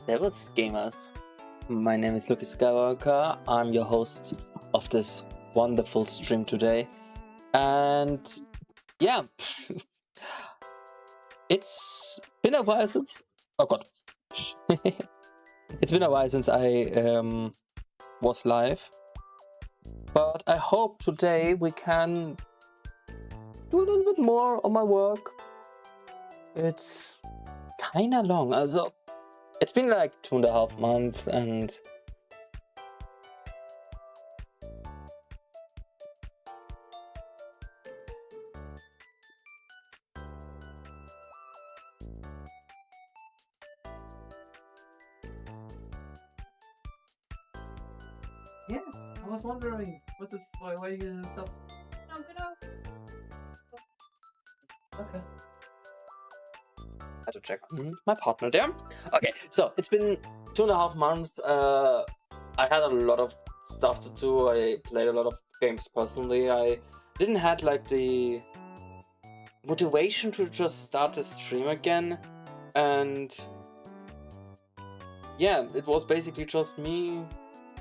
Servus gamers, my name is LukkiSkeiwalker. I'm your host of this wonderful stream today, and yeah, it's been a while since, oh god, it's been a while since I was live, but I hope today we can do a little bit more of my work. It's kinda long, also it's been like 2.5 months, and yes, I was wondering why you stopped. Okay. I had to check my partner there. Okay, so it's been 2.5 months. I had a lot of stuff to do. I played a lot of games personally. I didn't had like the motivation to just start the stream again, and yeah, it was basically just me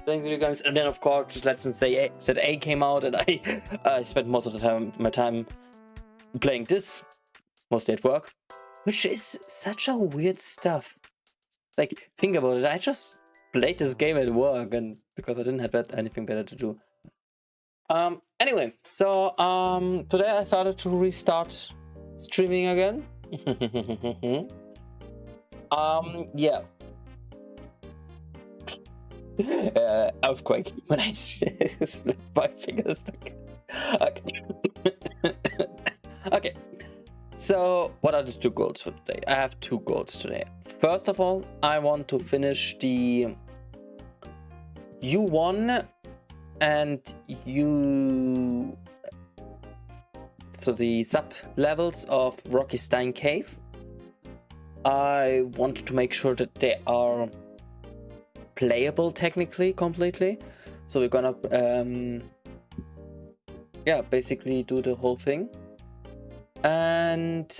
playing video games. And then of course, let's say ZA came out, and I spent most of the my time playing this, mostly at work. Which is such a weird stuff. Like, think about it. I just played this game at work, and because I didn't have anything better to do. Anyway, so today I started to restart streaming again. Yeah. Earthquake when I slip my fingers. Okay. Okay. So, what are the 2 goals for today? I have 2 goals today. First of all, I want to finish the U1 and so the sub levels of Rocky Stein Cave. I want to make sure that they are playable technically completely. So we're gonna yeah, basically do the whole thing. And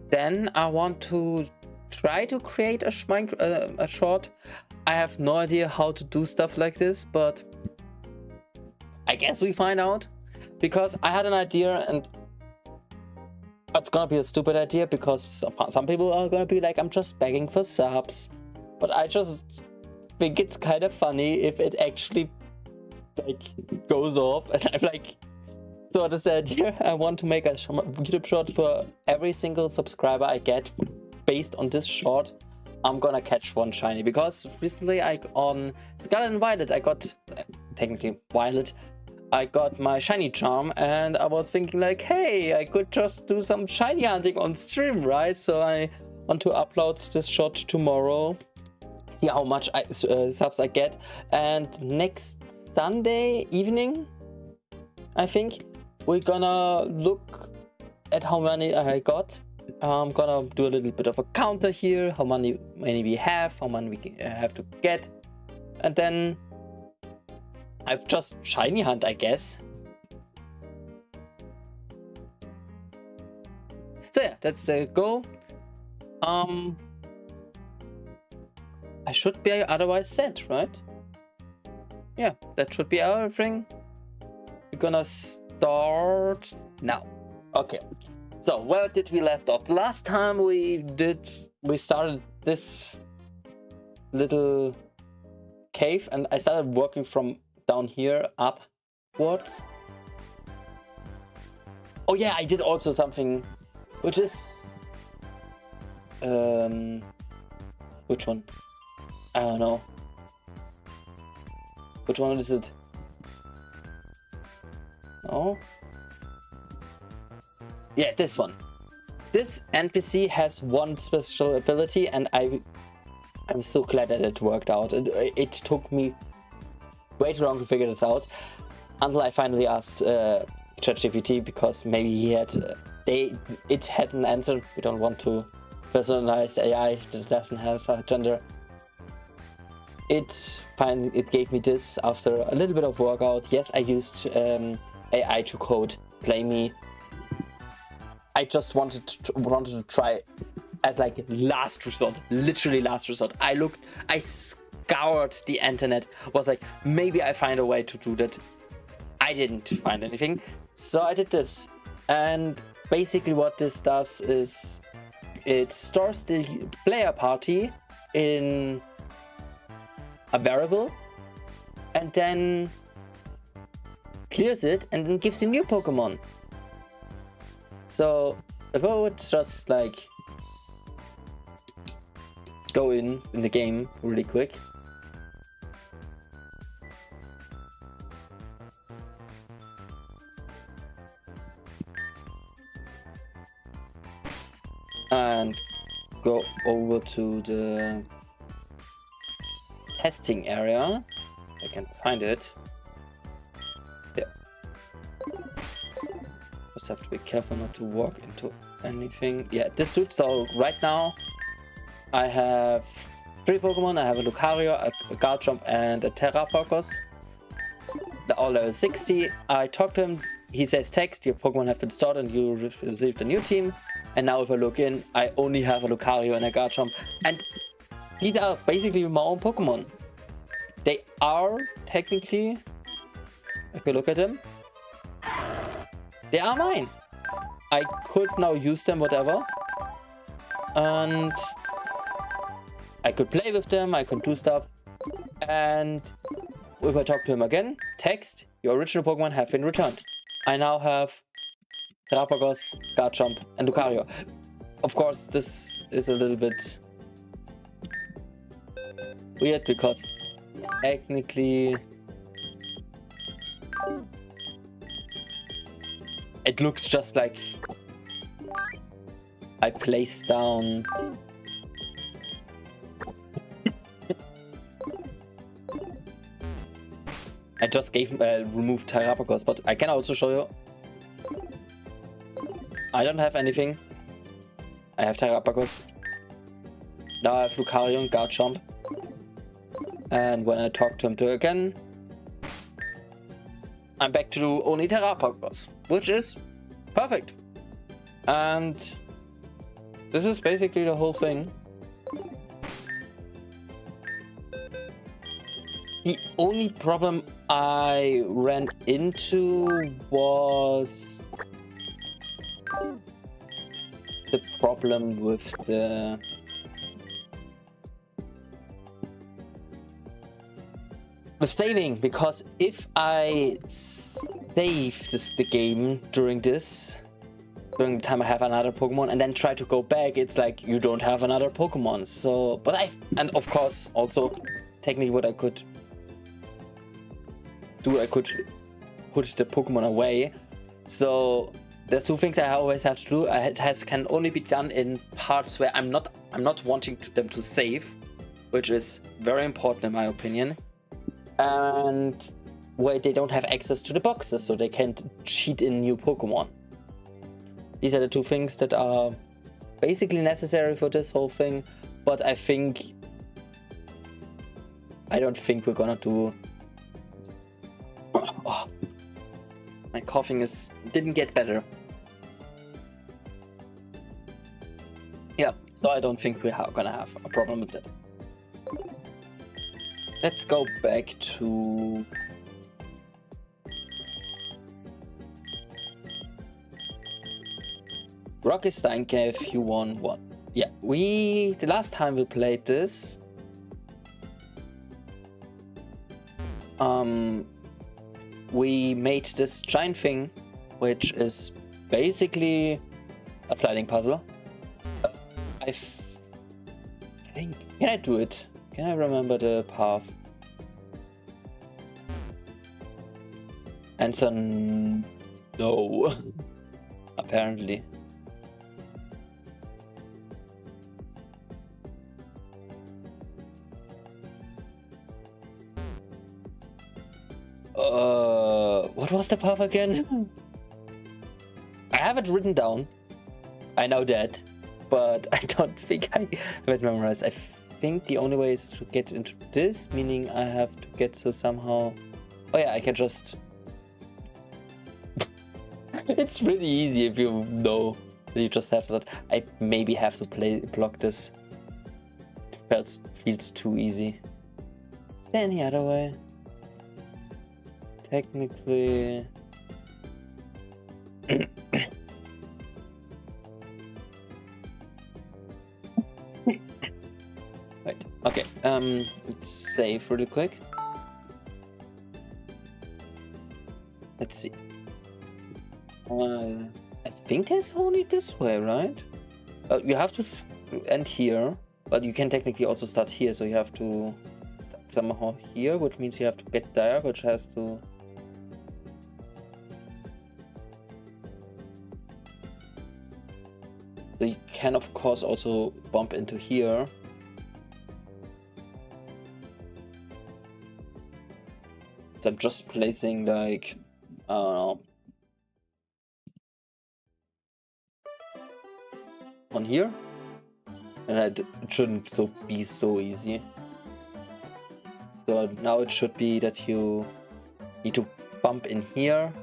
then I want to try to create a short. I have no idea how to do stuff like this, but I guess we find out, because I had an idea, and it's gonna be a stupid idea because some people are gonna be like, I'm just begging for subs, but I just think it's kind of funny if it actually like goes off, and I'm like, so this idea, I want to make a YouTube short for every single subscriber I get. Based on this short, I'm gonna catch 1 shiny, because recently I on Scarlet and Violet I got technically Violet. I got my shiny charm, and I was thinking like, hey, I could just do some shiny hunting on stream, right? So I want to upload this short tomorrow, see how much subs I get, and next Sunday evening, I think, we're gonna look at how many I got. I'm gonna do a little bit of a counter here, how many we have, how many we have to get, and then I've just shiny hunt, I guess. So yeah, that's the goal. I should be otherwise set, right? Yeah, that should be everything. We're gonna start now. Okay, so where did we left off? The last time we started this little cave, and I started working from down here upwards. Oh yeah, I did also something which is which one? I don't know. Which one is it? No. Yeah, this one. This NPC has 1 special ability, and I'm so glad that it worked out. It took me way too long to figure this out, until I finally asked ChatGPT, because maybe he had it had an answer. We don't want to personalize AI that doesn't have a gender. It gave me this after a little bit of workout. Yes, I used AI to code Play Me. I just wanted to try as like last resort, literally last resort. I scoured the internet, was like, maybe I find a way to do that. I didn't find anything, so I did this. And basically what this does is it stores the player party in a variable and then clears it and then gives you new Pokemon. So if I would just like go in the game really quick. And go over to the testing area. I can find it. Yeah. Just have to be careful not to walk into anything. Yeah, this dude. So right now I have 3 Pokemon. I have a Lucario, a Garchomp, and a Terrapagos. They're all level 60. I talked to him. He says text, your Pokemon have been stored and you received a new team. And now if I look in, I only have a Lucario and a Garchomp. And these are basically my own Pokemon. They are technically, if you look at them, they are mine. I could now use them, whatever. And I could play with them, I could do stuff. And if I talk to him again, text, your original Pokemon have been returned. I now have Terrapagos, Garchomp, and Lucario. Of course, this is a little bit weird because technically it looks just like I placed down I just removed Terrapagos, but I can also show you. I don't have anything. I have Terrapagos. Now I have Lucario and Garchomp. And when I talk to him again, I'm back to only Terrapagos, which is perfect. And this is basically the whole thing. The only problem I ran into was the problem with saving, because if I save the game during the time I have another Pokemon and then try to go back, it's like you don't have another Pokemon. So, and of course also technically what I could do, I could put the Pokemon away. So there's 2 things I always have to do. It can only be done in parts where I'm not wanting them to save, which is very important in my opinion, and where they don't have access to the boxes, so they can't cheat in new Pokemon. These are the 2 things that are basically necessary for this whole thing, but I don't think we're gonna do. Oh, my coughing didn't get better. Yeah, so I don't think we're gonna have a problem with that. Let's go back to LukkiSkeiwalker, you won 1. Yeah, the last time we played this, we made this giant thing, which is basically a sliding puzzle. I think, can I do it? Can I remember the path? Answer no. Apparently. What was the path again? I have it written down. I know that, but I don't think I have it memorized. I think the only way is to get into this, meaning I have to get somehow. Oh yeah, I can just. It's really easy if you know You just have to. I maybe have to block this. Feels too easy. Is there any other way? Technically. Right. Okay. Let's save really quick. Let's see. I think there's only this way, right? You have to end here, but you can technically also start here. So you have to start somehow here, which means you have to get there, which has to. So you can, of course, also bump into here. So I'm just placing like, I don't know, on here, and it shouldn't be so easy. So now it should be that you need to bump in here,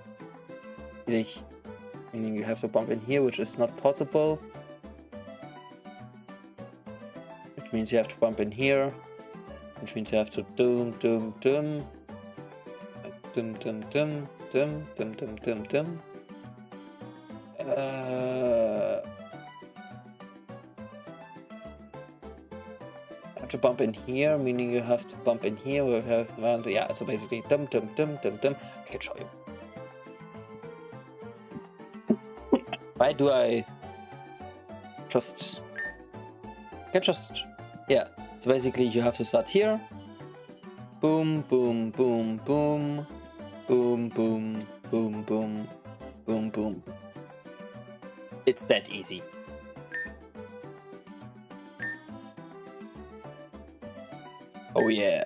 meaning you have to bump in here, which is not possible. Which means you have to bump in here, which means you have to dum dum dum dum dum dum dum dum dum dum dum. Have to bump in here, meaning you have to bump in here. We have yeah. So basically, dum dum dum dum dum. I can show you. Why do I just? Can just yeah. So basically, you have to start here. Boom boom boom boom boom boom boom boom boom boom. It's that easy. Oh yeah.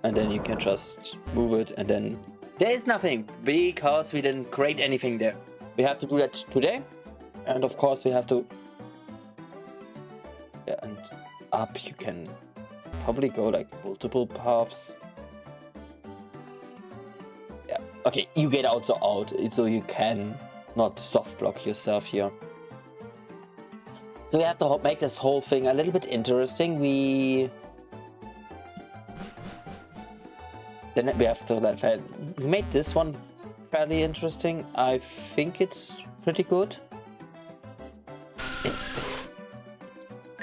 And then you can just move it, and then there is nothing because we didn't create anything there. We have to do that today, and of course we have to. Yeah, and up you can probably go like multiple paths. Yeah. Okay, you get also out, so you can not soft block yourself here. So we have to make this whole thing a little bit interesting. Then we have to we made this one fairly interesting. I think it's pretty good.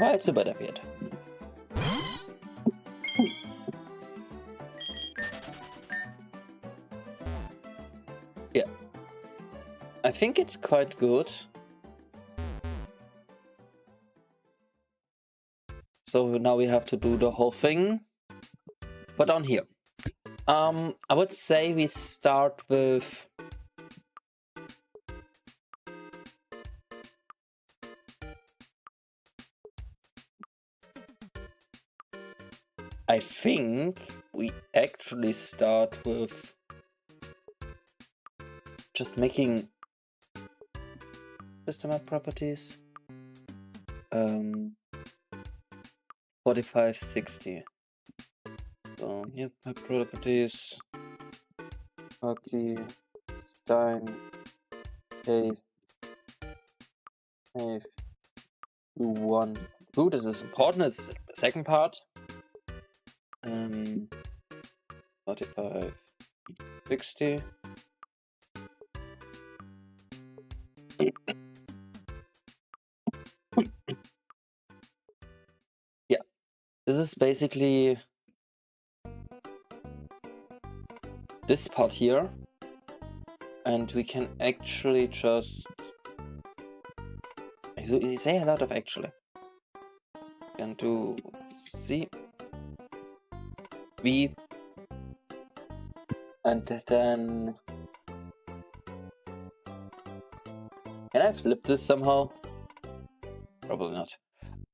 Oh, it's a bit of it. Yeah, I think it's quite good. So now we have to do the whole thing, but on here. I would say we start with I think we actually start with just making system map properties 4560. So here my properties Stein cave U1. Ooh, this is important. It's the second part. 4560. Yeah, this is basically this part here, and we can actually just say a lot of actually. Can do C V, and then can I flip this somehow? Probably not.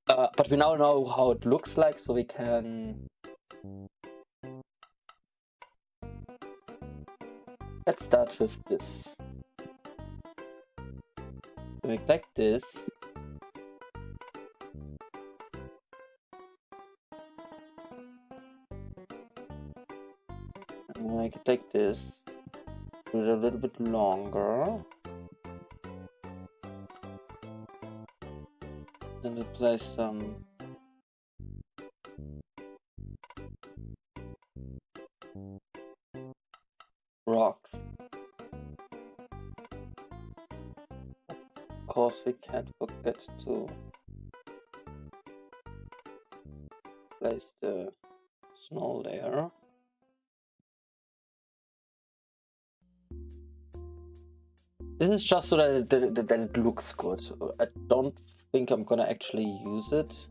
But we now know how it looks like, so we can. Let's start with this. Make like this. Make it like this. Do it a little bit longer. to place some rocks. Of course, we can't forget to place the snow layer. This is just so that it looks good. I don't think I'm gonna actually use it.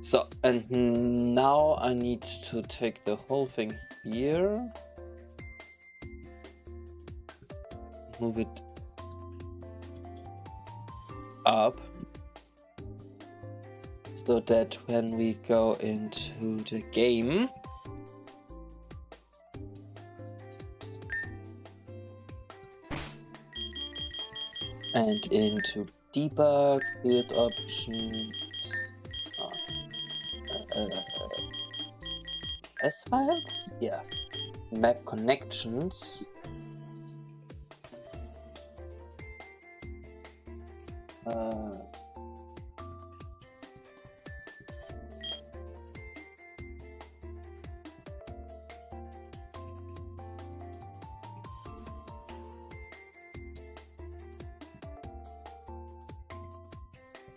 So, and now I need to take the whole thing here, move it up, so that when we go into the game, and into debug, field options, S files? Yeah. Map connections.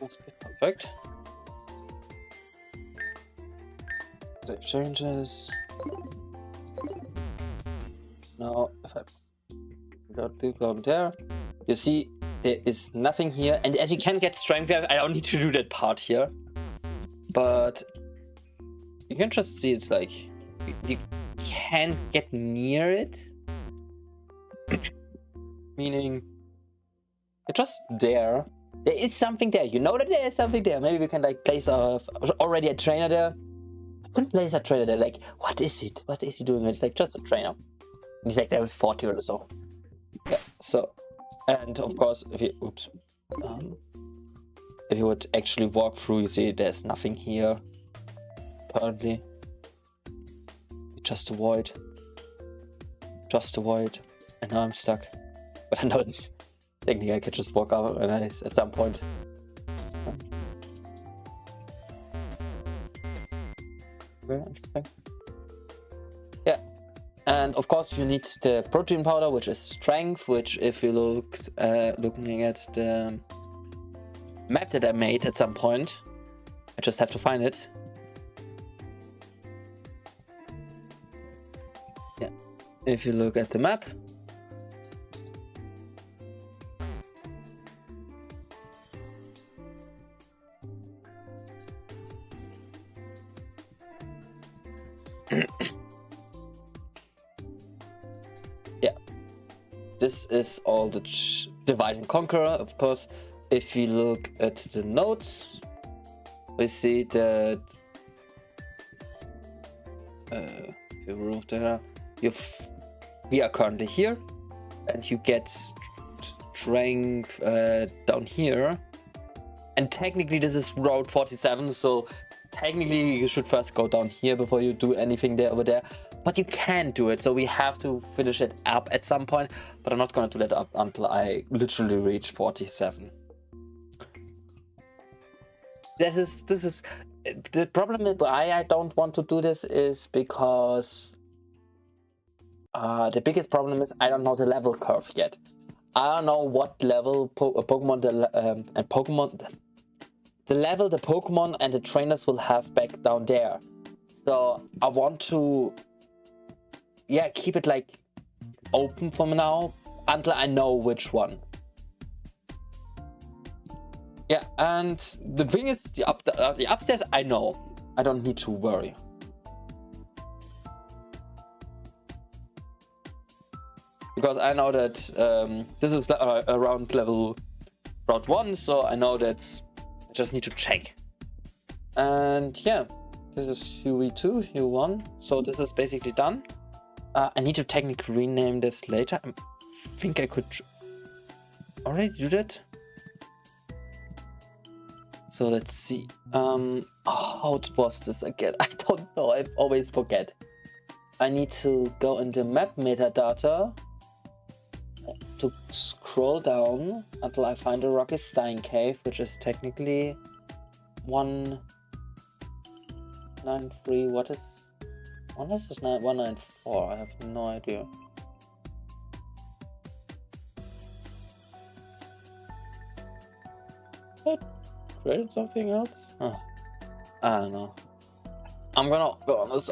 Must be perfect. Save changes. Now, if I go there, you see there is nothing here. And as you can get strength, I don't need to do that part here. But you can just see it's like you can't get near it. Meaning, it's just there. There is something there. You know that there is something there. Maybe we can like place already a trainer there. Couldn't place a trainer there, like, what is it? What is he doing? It's like just a trainer. He's like level 40 or so. Yeah, so, and of course, if you would actually walk through, you see there's nothing here currently. Just a void. Just a void. And now I'm stuck. But I know it's technically I could just walk out and at some point. Very interesting. Yeah, and of course you need the protein powder, which is strength. Which, if you looking at the map that I made at some point, I just have to find it. Yeah, if you look at the map. Yeah, this is all the divide and conquer. Of course, if you look at the nodes, we see that if you remove that, we are currently here, and you get strength down here. And technically, this is route 47, so technically you should first go down here before you do anything there over there, but you can do it, so we have to finish it up at some point, but I'm not gonna do that up until I literally reach 47. This is the problem with why I don't want to do this is because the biggest problem is I don't know the level curve yet. I don't know what level Pokemon the level the Pokemon and the trainers will have back down there. So I want to, yeah, keep it like open for now until I know which one. Yeah, and the thing is, the upstairs I know. I don't need to worry. because I know that this is around level Route 1, so I know that I just need to check. And yeah, this is UV2, U1, so this is basically done. I need to technically rename this later. I think I could already do that. So let's see. How was this again? I don't know. I always forget. I need to go into map metadata to scroll down until I find a LukkiSkeiwalker cave, which is technically 193. What is this? 194. I have no idea. What? Created something else? Oh, I don't know. I'm gonna go on this.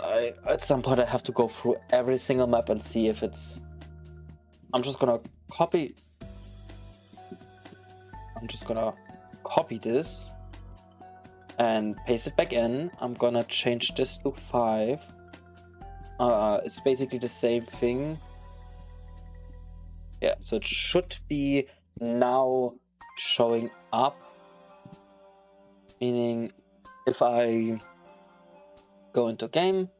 At some point I have to go through every single map and see if it's... I'm just gonna copy this and paste it back in. I'm gonna change this to 5. It's basically the same thing. Yeah, so it should be now showing up. Meaning, if I go into game,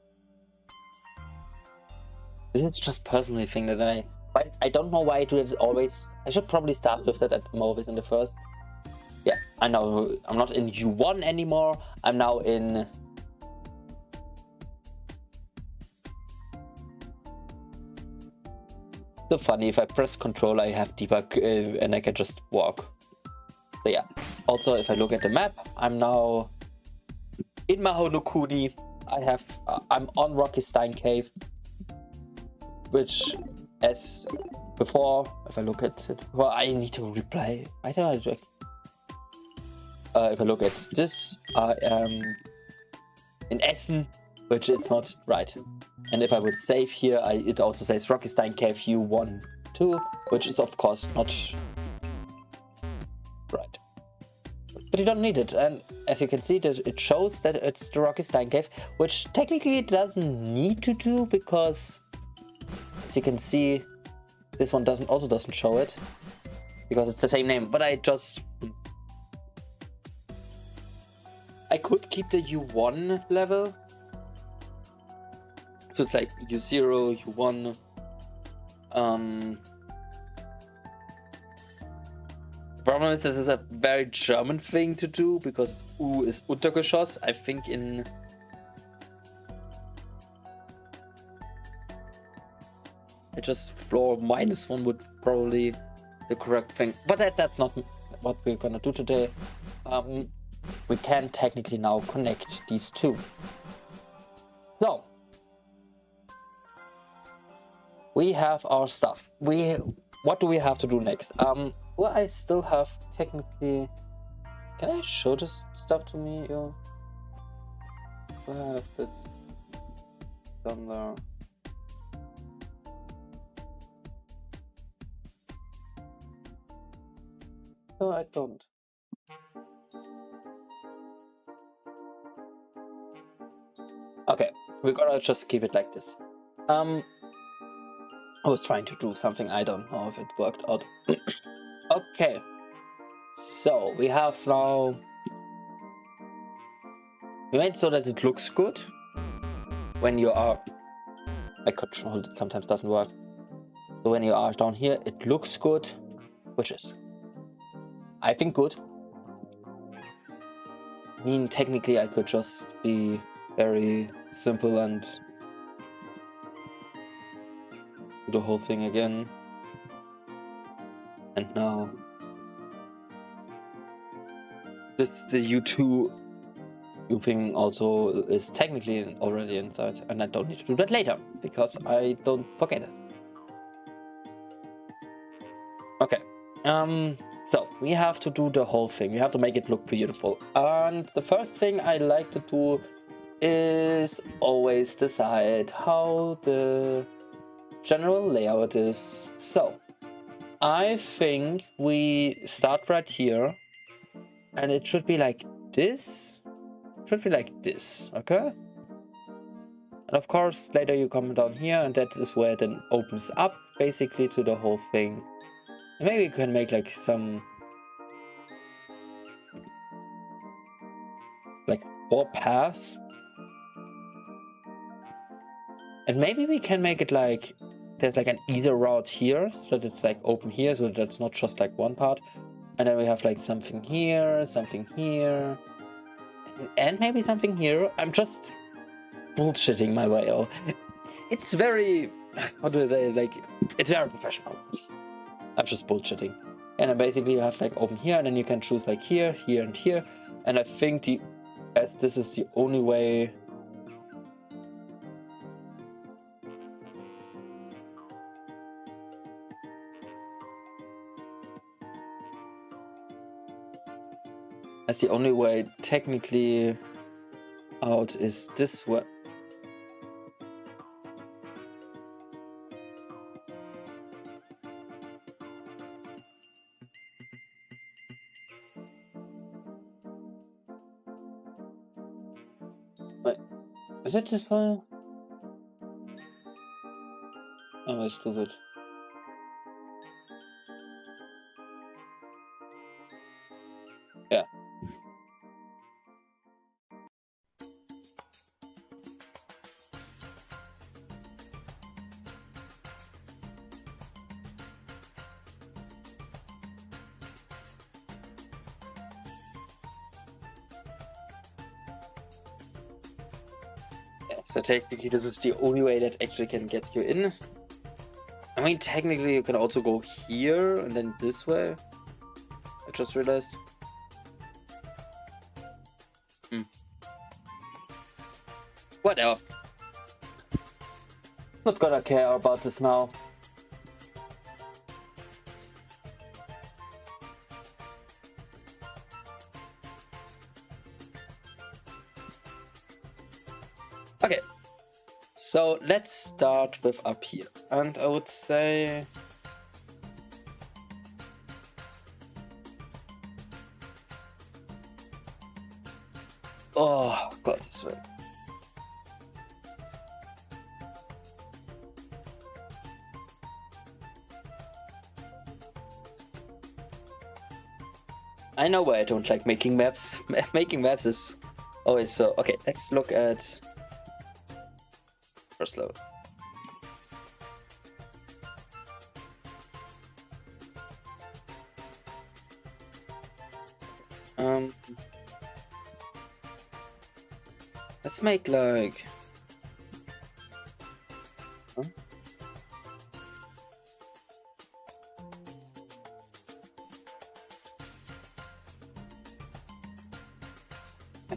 this is just personally thing that I don't know why I do it always. I should probably start with that at always in the first. Yeah, I know I'm not in U1 anymore. I'm now in... So funny, if I press control, I have debug and I can just walk. So yeah, also if I look at the map, I'm now in Mahonokuni. I'm on LukkiSkeiwalker cave, which as before, if I look at it, well, I need to reply. I don't know. If I look at this, I am in Essen, which is not right. And if I would save here, it also says LukkiSkeiwalker cave U1, 2, which is of course not right. But you don't need it, and as you can see, it shows that it's the LukkiSkeiwalker cave, which technically it doesn't need to do, because as you can see, this one also doesn't show it, because it's the same name. But I could keep the U1 level, so it's like U0, U1. The problem is that this is a very German thing to do, because U is Untergeschoss. I think in... just floor -1 would probably the correct thing. But that's not what we're gonna do today. We can technically now connect these two. So, we have our stuff. What do we have to do next? Well, I still have technically... Can I show this stuff to me? I have this done there. No, I don't. Okay, we're gonna just keep it like this. I was trying to do something, I don't know if it worked out. Okay, so we have now... We made so that it looks good when you are... My control sometimes doesn't work. So when you are down here, it looks good, which is, I think, good. I mean, technically I could just be very simple and do the whole thing again. And now the U2 thing also is technically already inside, and I don't need to do that later because I don't forget it. Okay, so we have to do the whole thing. We have to make it look beautiful, and the first thing I like to do is always decide how the general layout is. So I think we start right here, and it should be like this. It should be like this, okay? And of course, later you come down here, and that is where it then opens up basically to the whole thing. And maybe you can make like some, like 4 paths. And maybe we can make it like there's like an either route here, so that it's like open here, so that's not just like one part. And then we have like something here, and maybe something here. I'm just bullshitting my way out. It's very, what do I say, like, it's very professional. I'm just bullshitting. And then basically you have like open here, and then you can choose like here, here, and here. And I think as this is the only way. As the only way technically out is this way. Wait, is it this way? Oh, I'm stupid. Yeah. So technically this is the only way that actually can get you in. I mean, technically you can also go here and then this way. I just realized. Whatever. Not gonna care about this now. Okay, so let's start with up here, and I would say oh god, this way. I know why I don't like making maps. Making maps is always so. Okay, let's look at first level. Let's make like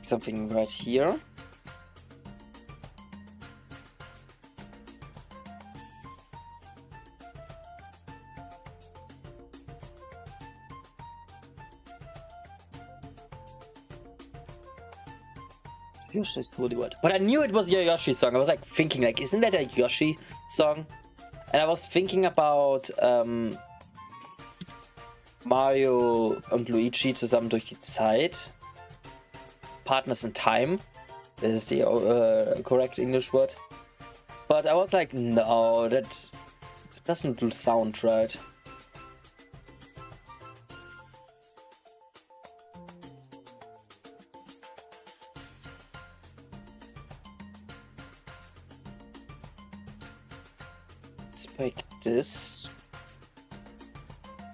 something right here. Yoshi's Holy Word. But I knew it was your Yoshi song. I was like thinking, like, isn't that a Yoshi song? And I was thinking about Mario und Luigi zusammen durch die Zeit. Partners in Time. This is the correct English word. But I was like, no, that doesn't sound right. Let's make this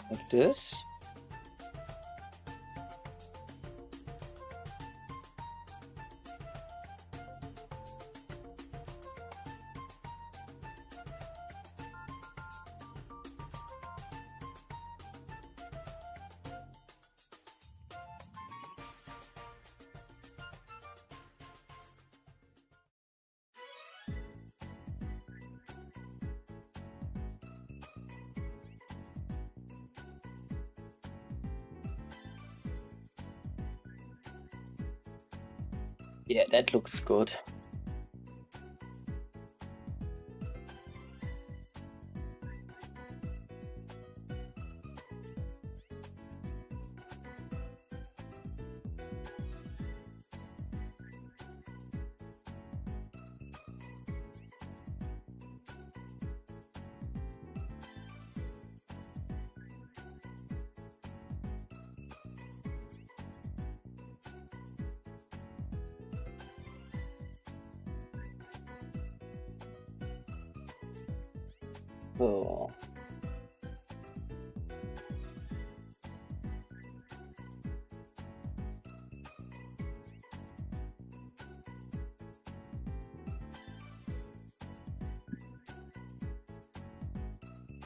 like this. Yeah, that looks good. So.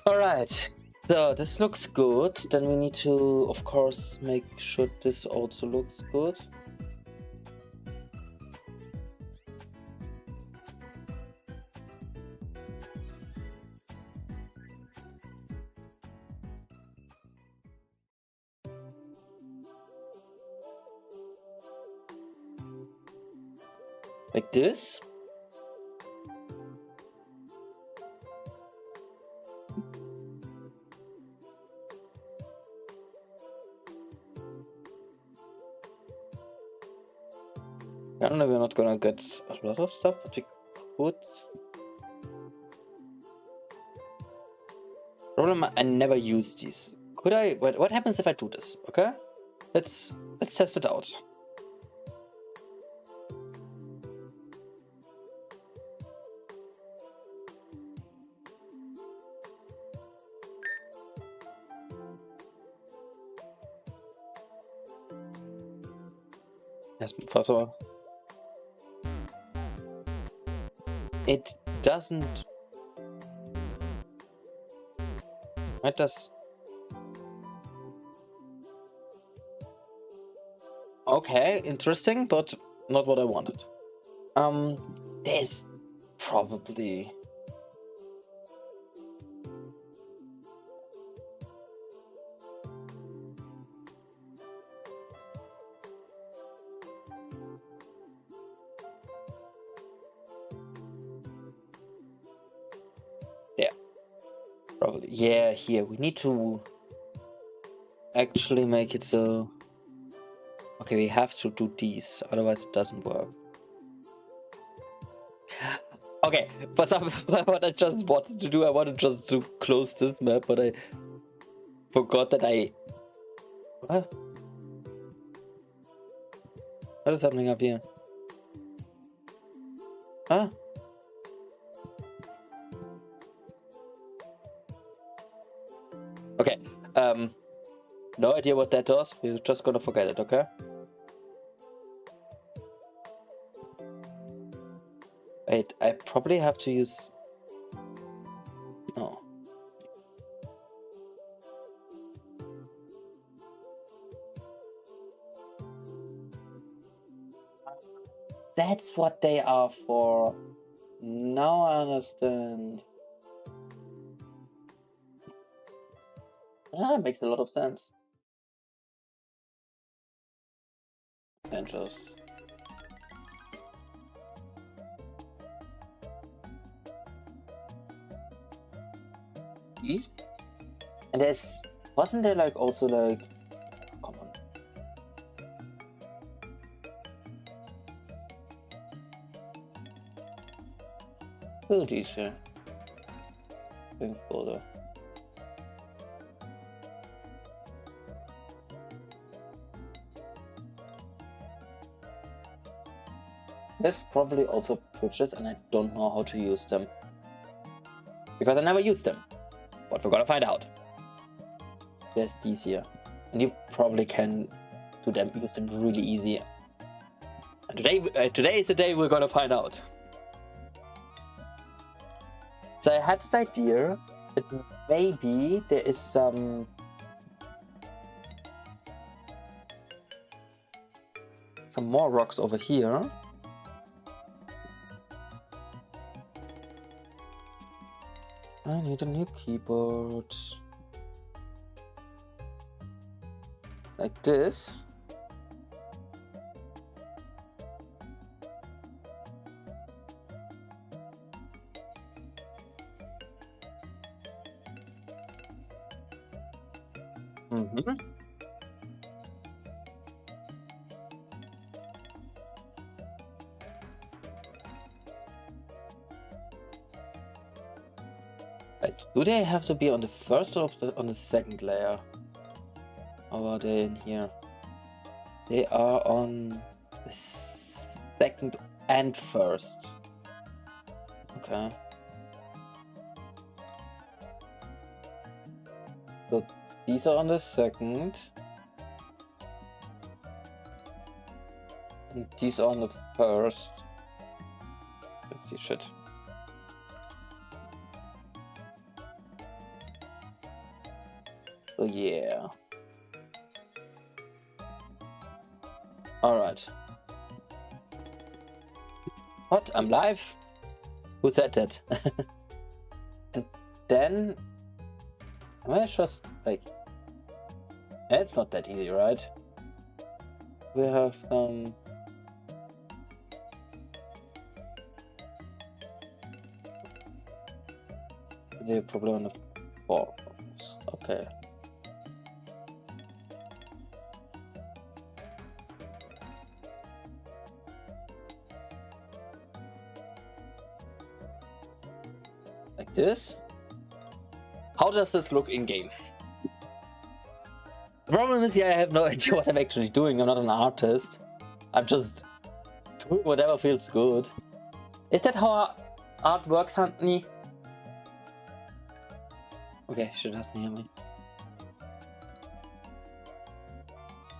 All right, so this looks good. Then we need to, of course, make sure this also looks good. Like this. I don't know, we're not gonna get a lot of stuff, but we could. Problem, I never use these. Could I? What happens if I do this? Okay, let's test it out. Yes, first of all, it doesn't. It does. Okay, interesting, but not what I wanted. There's probably. There. Probably. Yeah, here. We need to actually make it so. Okay, we have to do these, otherwise it doesn't work. Okay, for some, what I just wanted to do, I wanted just to close this map, but I forgot that I... What? What is happening up here? Huh? Okay, no idea what that does, we're just gonna forget it, okay? Wait, I probably have to use... No. That's what they are for. Now I understand. Ah, makes a lot of sense. And just... And there's... Wasn't there like also like... Come on. Oh, these here. Going further. There's probably also bridges and I don't know how to use them. Because I never used them. But we're gonna find out. There's these here. And you probably can do them, use them really easy. And today is the day we're gonna find out. So I had this idea that maybe there is some more rocks over here. I need a new keyboard. Like this. Do they have to be on the first or on the second layer? Or are they in here? They are on the second and first. Okay. So these are on the second. And these are on the first. Let's see shit. So yeah. Alright. What? I'm live? Who said that? And then... Am I just like... It's not that easy, right? We have the problem on the balls. Okay. Like this? How does this look in game? The problem is, yeah, I have no idea what I'm actually doing. I'm not an artist. I'm just doing whatever feels good. Is that how art works, honey? Okay, she doesn't hear me.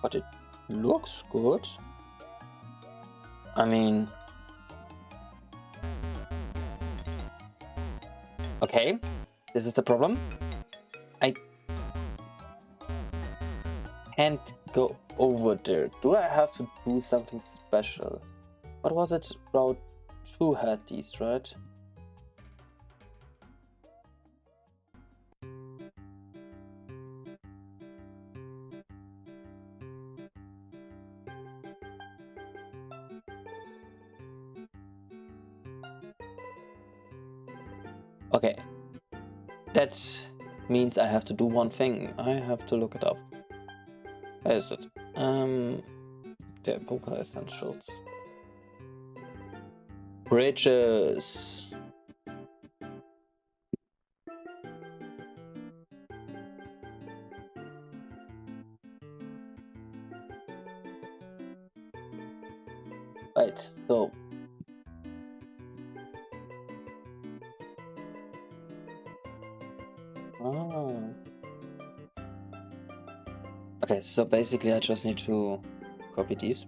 But it looks good. I mean... Okay, this is the problem. I can't go over there. Do I have to do something special? What was it? Route 2 had these, right? Okay, that means I have to do one thing. I have to look it up. Where is it? Der Poker Essentials. Bridges. Right, so. Oh. Okay, so basically I just need to copy these.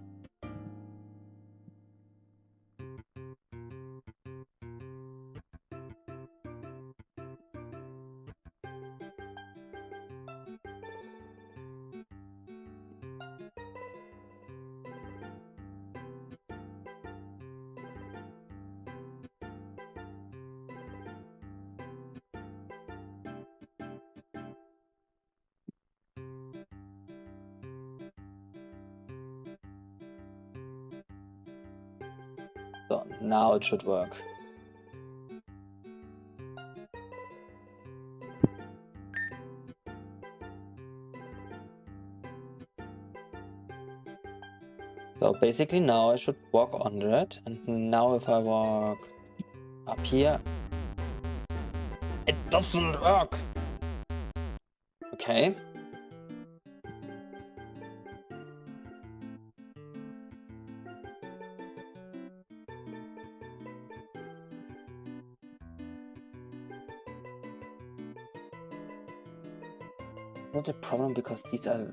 So now it should work. So basically now I should walk under it, and now if I walk up here, it doesn't work. Okay. Not a problem because these are...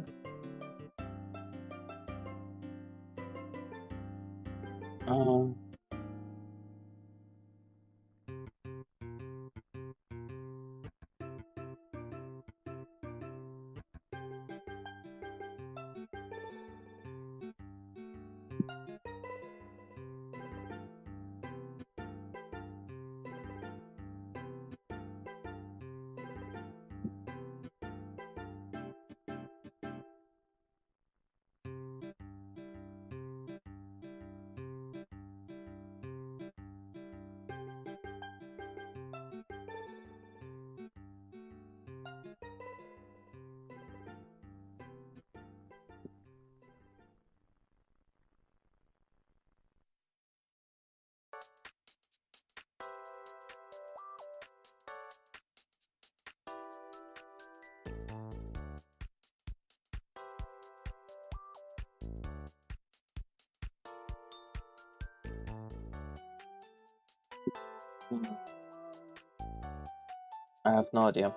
I have no idea.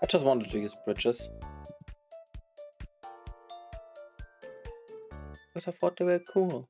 just wanted to use bridges. Because I thought they were cool.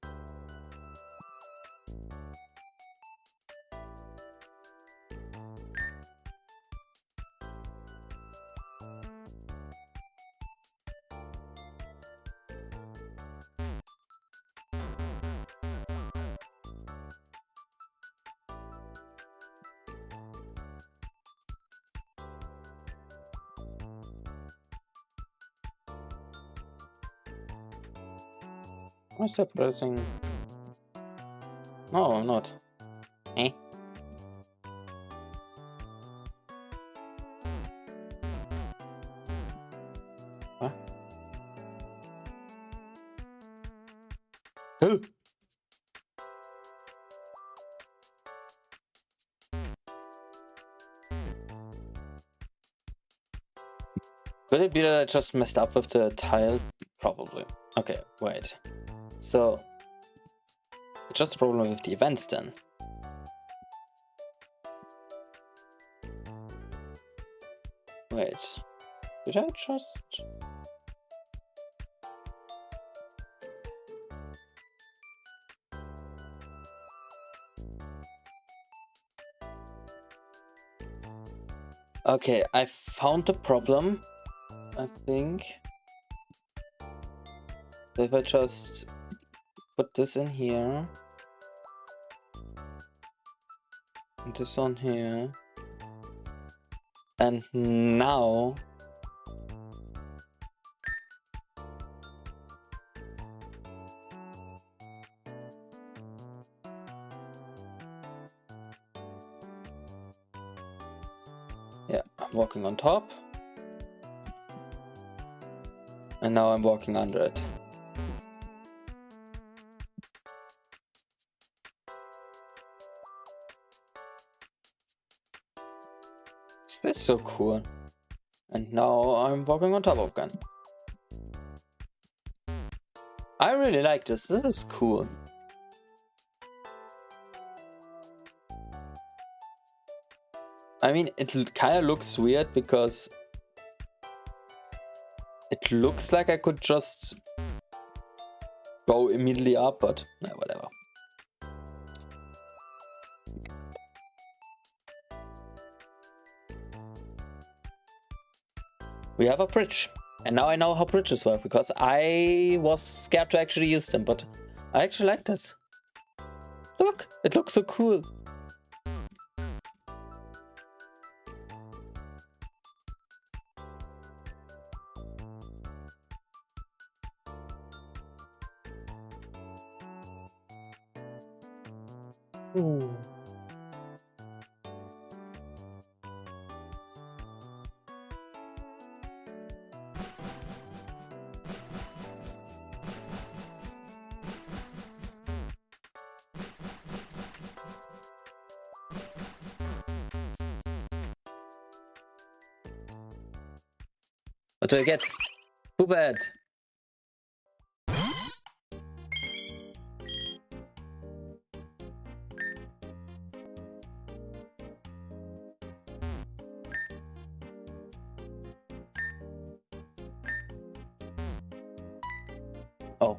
I'm suppressing. No, I'm not. Eh? Huh? Oh! Could it be that I just messed up with the tile? Probably. Okay, wait. So, it's just a problem with the events then. Wait, did I just... Okay, I found the problem, I think. So if I just put this in here, and this on here, and now yeah, I'm walking on top, and now I'm walking under it. This is so cool. And now I'm walking on top of again. I really like this. This is cool. I mean, it kind of looks weird because it looks like I could just go immediately up, but whatever. We have a bridge. And now I know how bridges work, because I was scared to actually use them, but I actually like this. Look, it looks so cool. Ooh. What do I get? Too bad. Oh.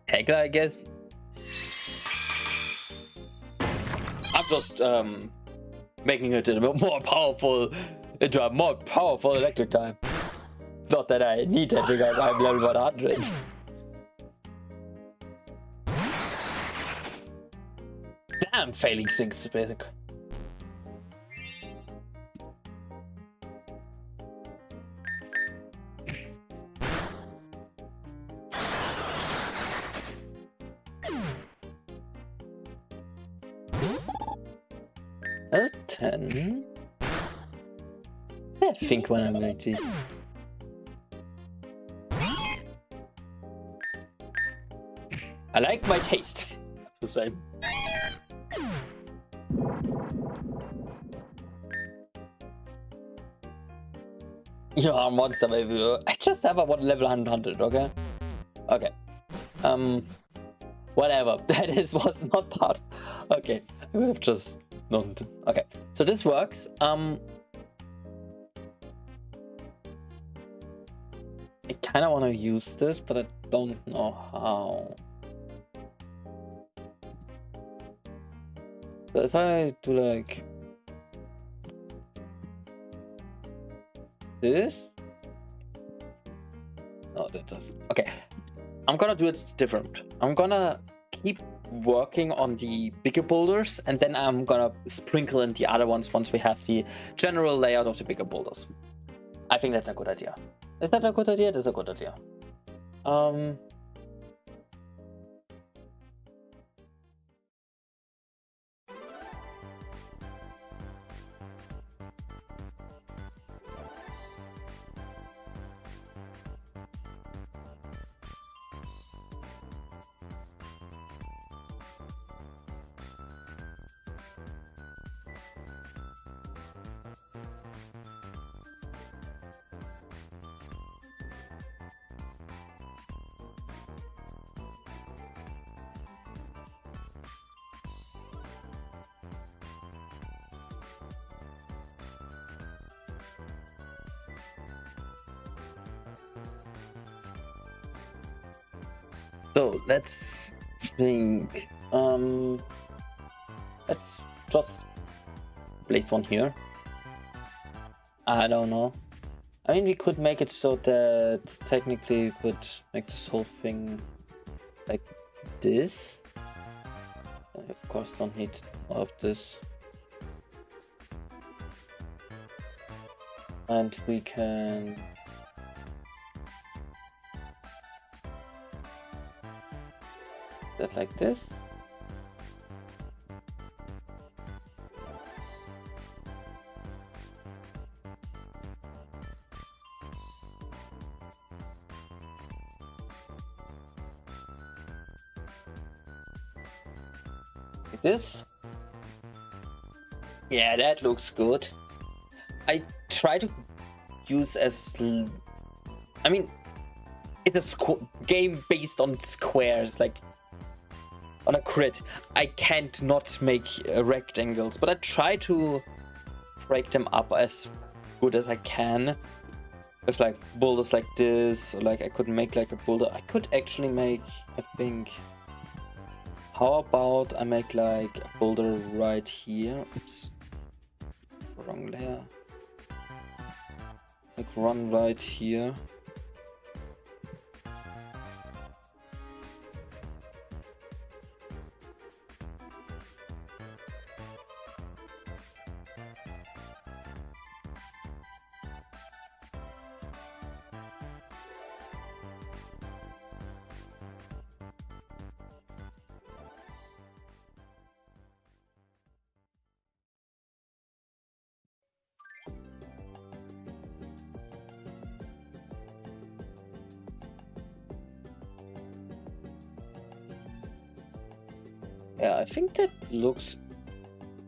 Heckler, I guess. I'm just making it into a more powerful electric type. Not that I need it because I'm level 100. Damn, failing things basic. A 10. I think when I make this. I like my taste. The same. You are a monster, baby. I just have a one level 100, okay? Okay. Whatever. That was not part. Okay. I would have just not. Okay. So this works. I kind of want to use this, but I don't know how. So if I do like this, no, that doesn't. Okay, I'm gonna do it different. I'm gonna keep working on the bigger boulders, and then I'm gonna sprinkle in the other ones once we have the general layout of the bigger boulders. I think that's a good idea. Is that a good idea? That's a good idea. So let's think. Let's just place one here. I don't know. I mean, we could make it so that technically we could make this whole thing like this. I of course don't need all of this. And we can that like this. Like this. Yeah, that looks good. I try to use I mean, it's a game based on squares, like on a grid. I can't not make rectangles, but I try to break them up as good as I can with like boulders like this, or like I could make like a boulder. I could actually make, I think, how about I make like a boulder right here. Oops, wrong layer. Like run right here. Yeah, I think that looks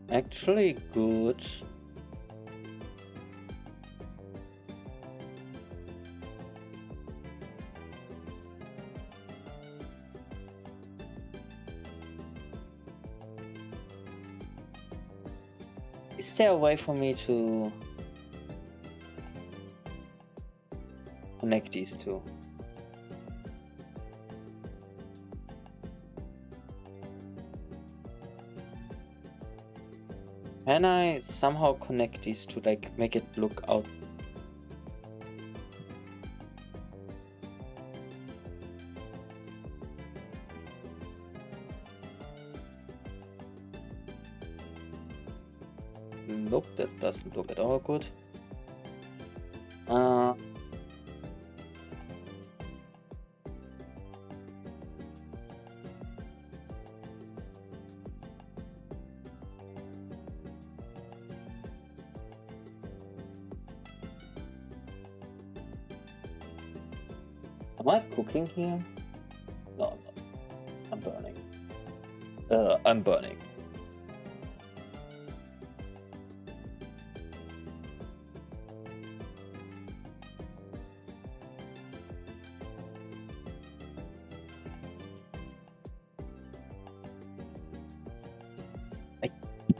actually good. Is there a way for me to connect these two? Can I somehow connect these to like make it look out? Nope, that doesn't look at all good. Am I cooking here? No, I'm not. I'm I'm burning.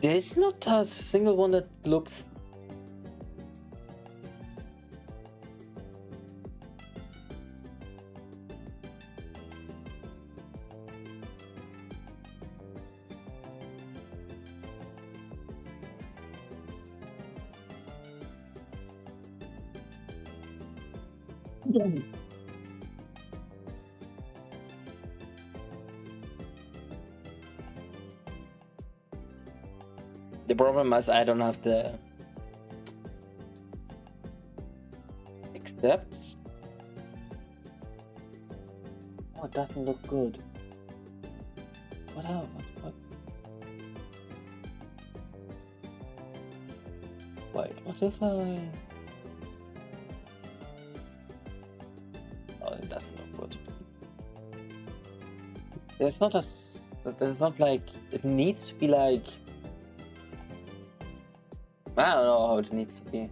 There's not a single one that looks... The problem is I don't have the accept. Oh, it doesn't look good. What else? What? Wait, what if I... Oh, it doesn't look good. There's not a... There's not like... It needs to be like... I don't know how it needs to be. It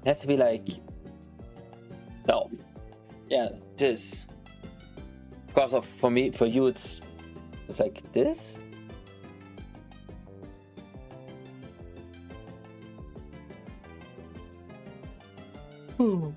has to be like... No. Yeah, this. Of course, for me, for you, it's like this. Hmm.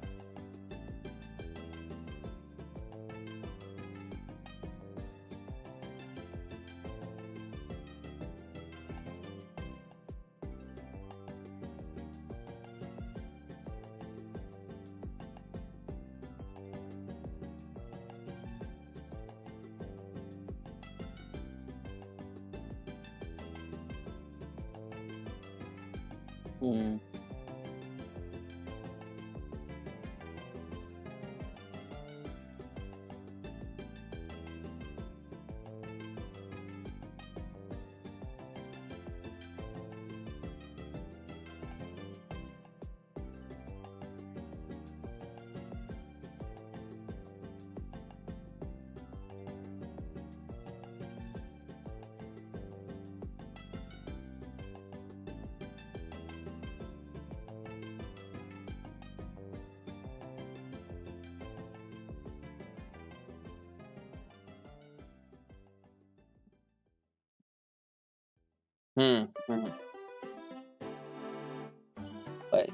Hmm. Wait.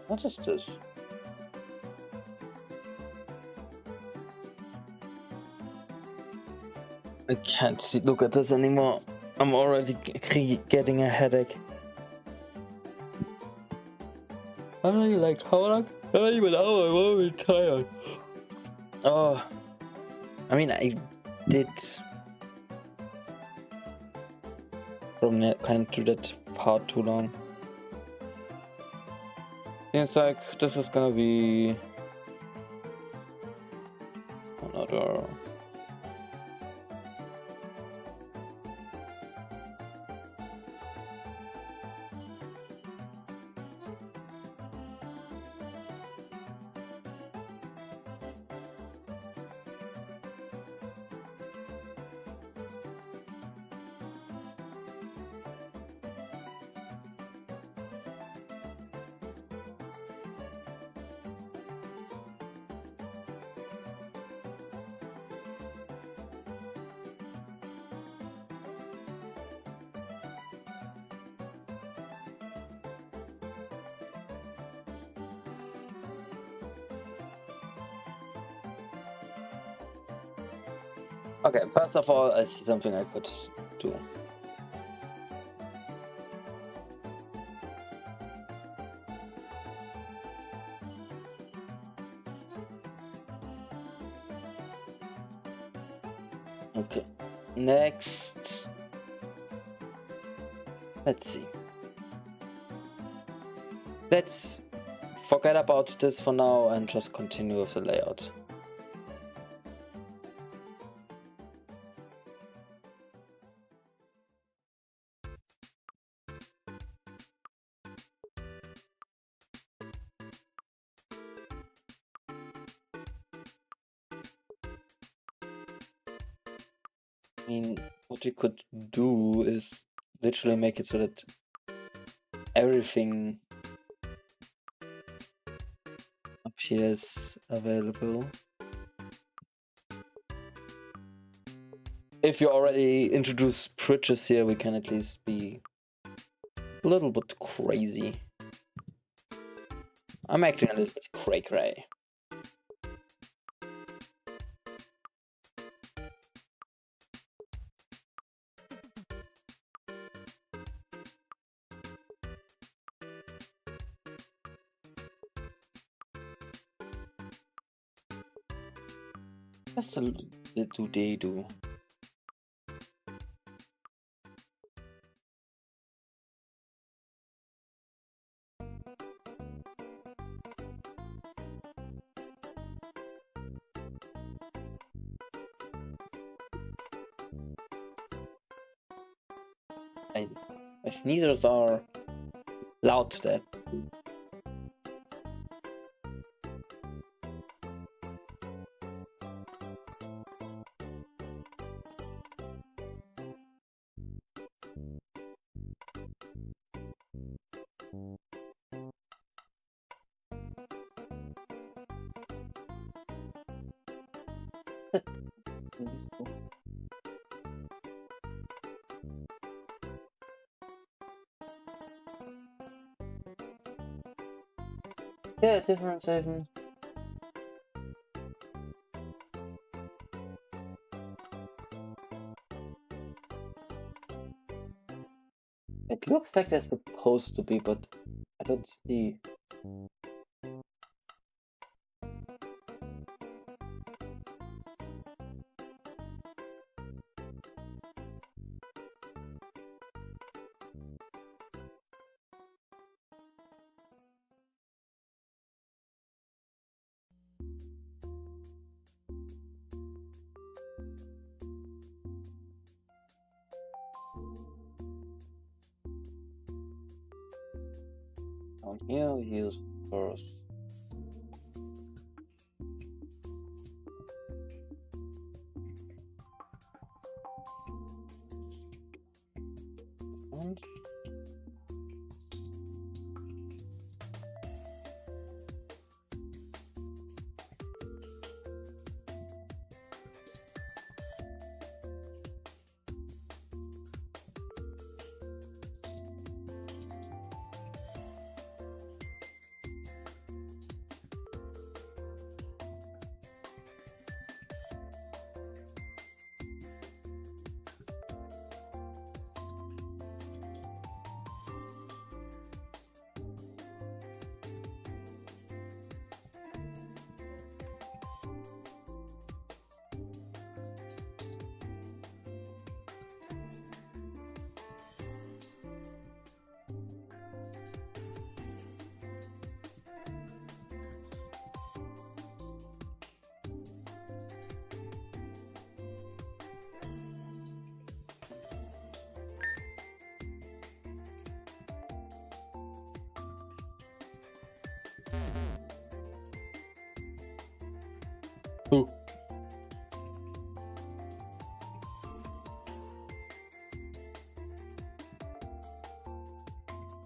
What is this? I can't look at this anymore. I'm already getting a headache. I'm only like, how long? Not even an hour, I'm already tired. Oh. I mean, I did from kind of do that part too long. It's like this is gonna be another. Okay, first of all, I see something I could do. Okay, next. Let's see. Let's forget about this for now and just continue with the layout. I mean, what you could do is literally make it so that everything up here is available. If you already introduce bridges here, we can at least be a little bit crazy. I'm acting a little bit cray-cray. That's a little they do. My sneezers are loud today. Yeah, different saving. It looks like they're supposed to be, but I don't see. Down here we use first. And Ooh.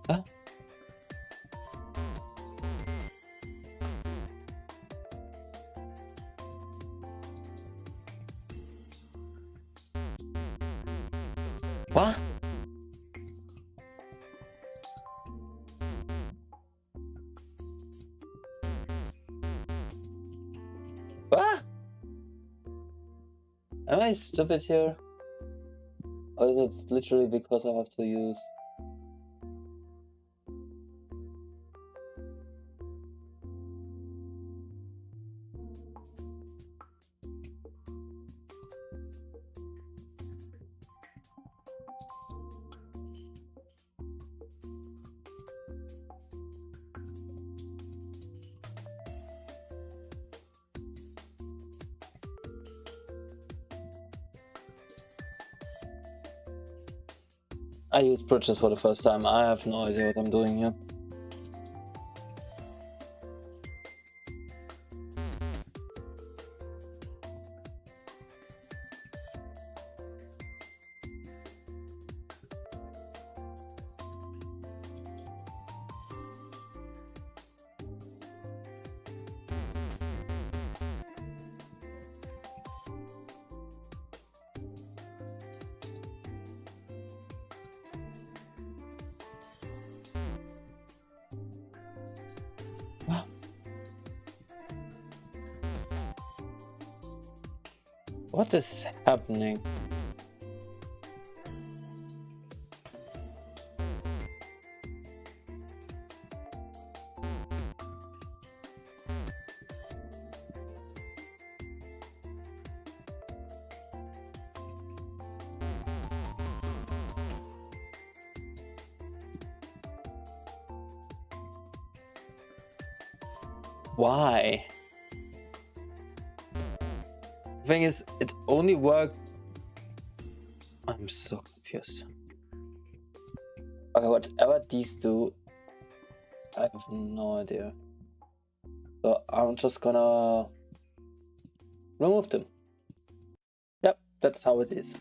Huh? What? What? Am I stupid here? Or is it literally because I have to use... I use bridges for the first time. I have no idea what I'm doing here. What is happening? Why? The thing is, it only worked. I'm so confused. Okay, whatever these do, I have no idea. So I'm just gonna remove them. Yep, that's how it is.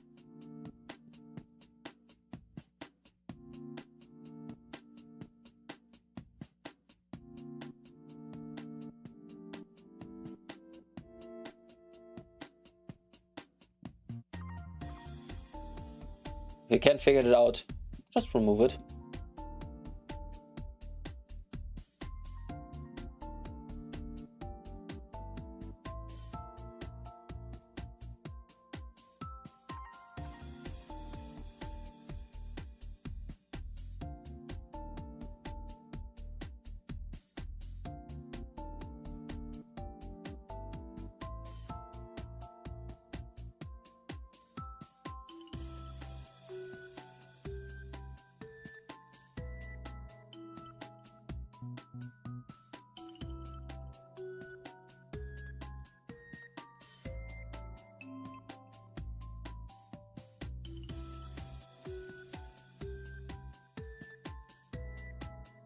If you can't figure it out, just remove it.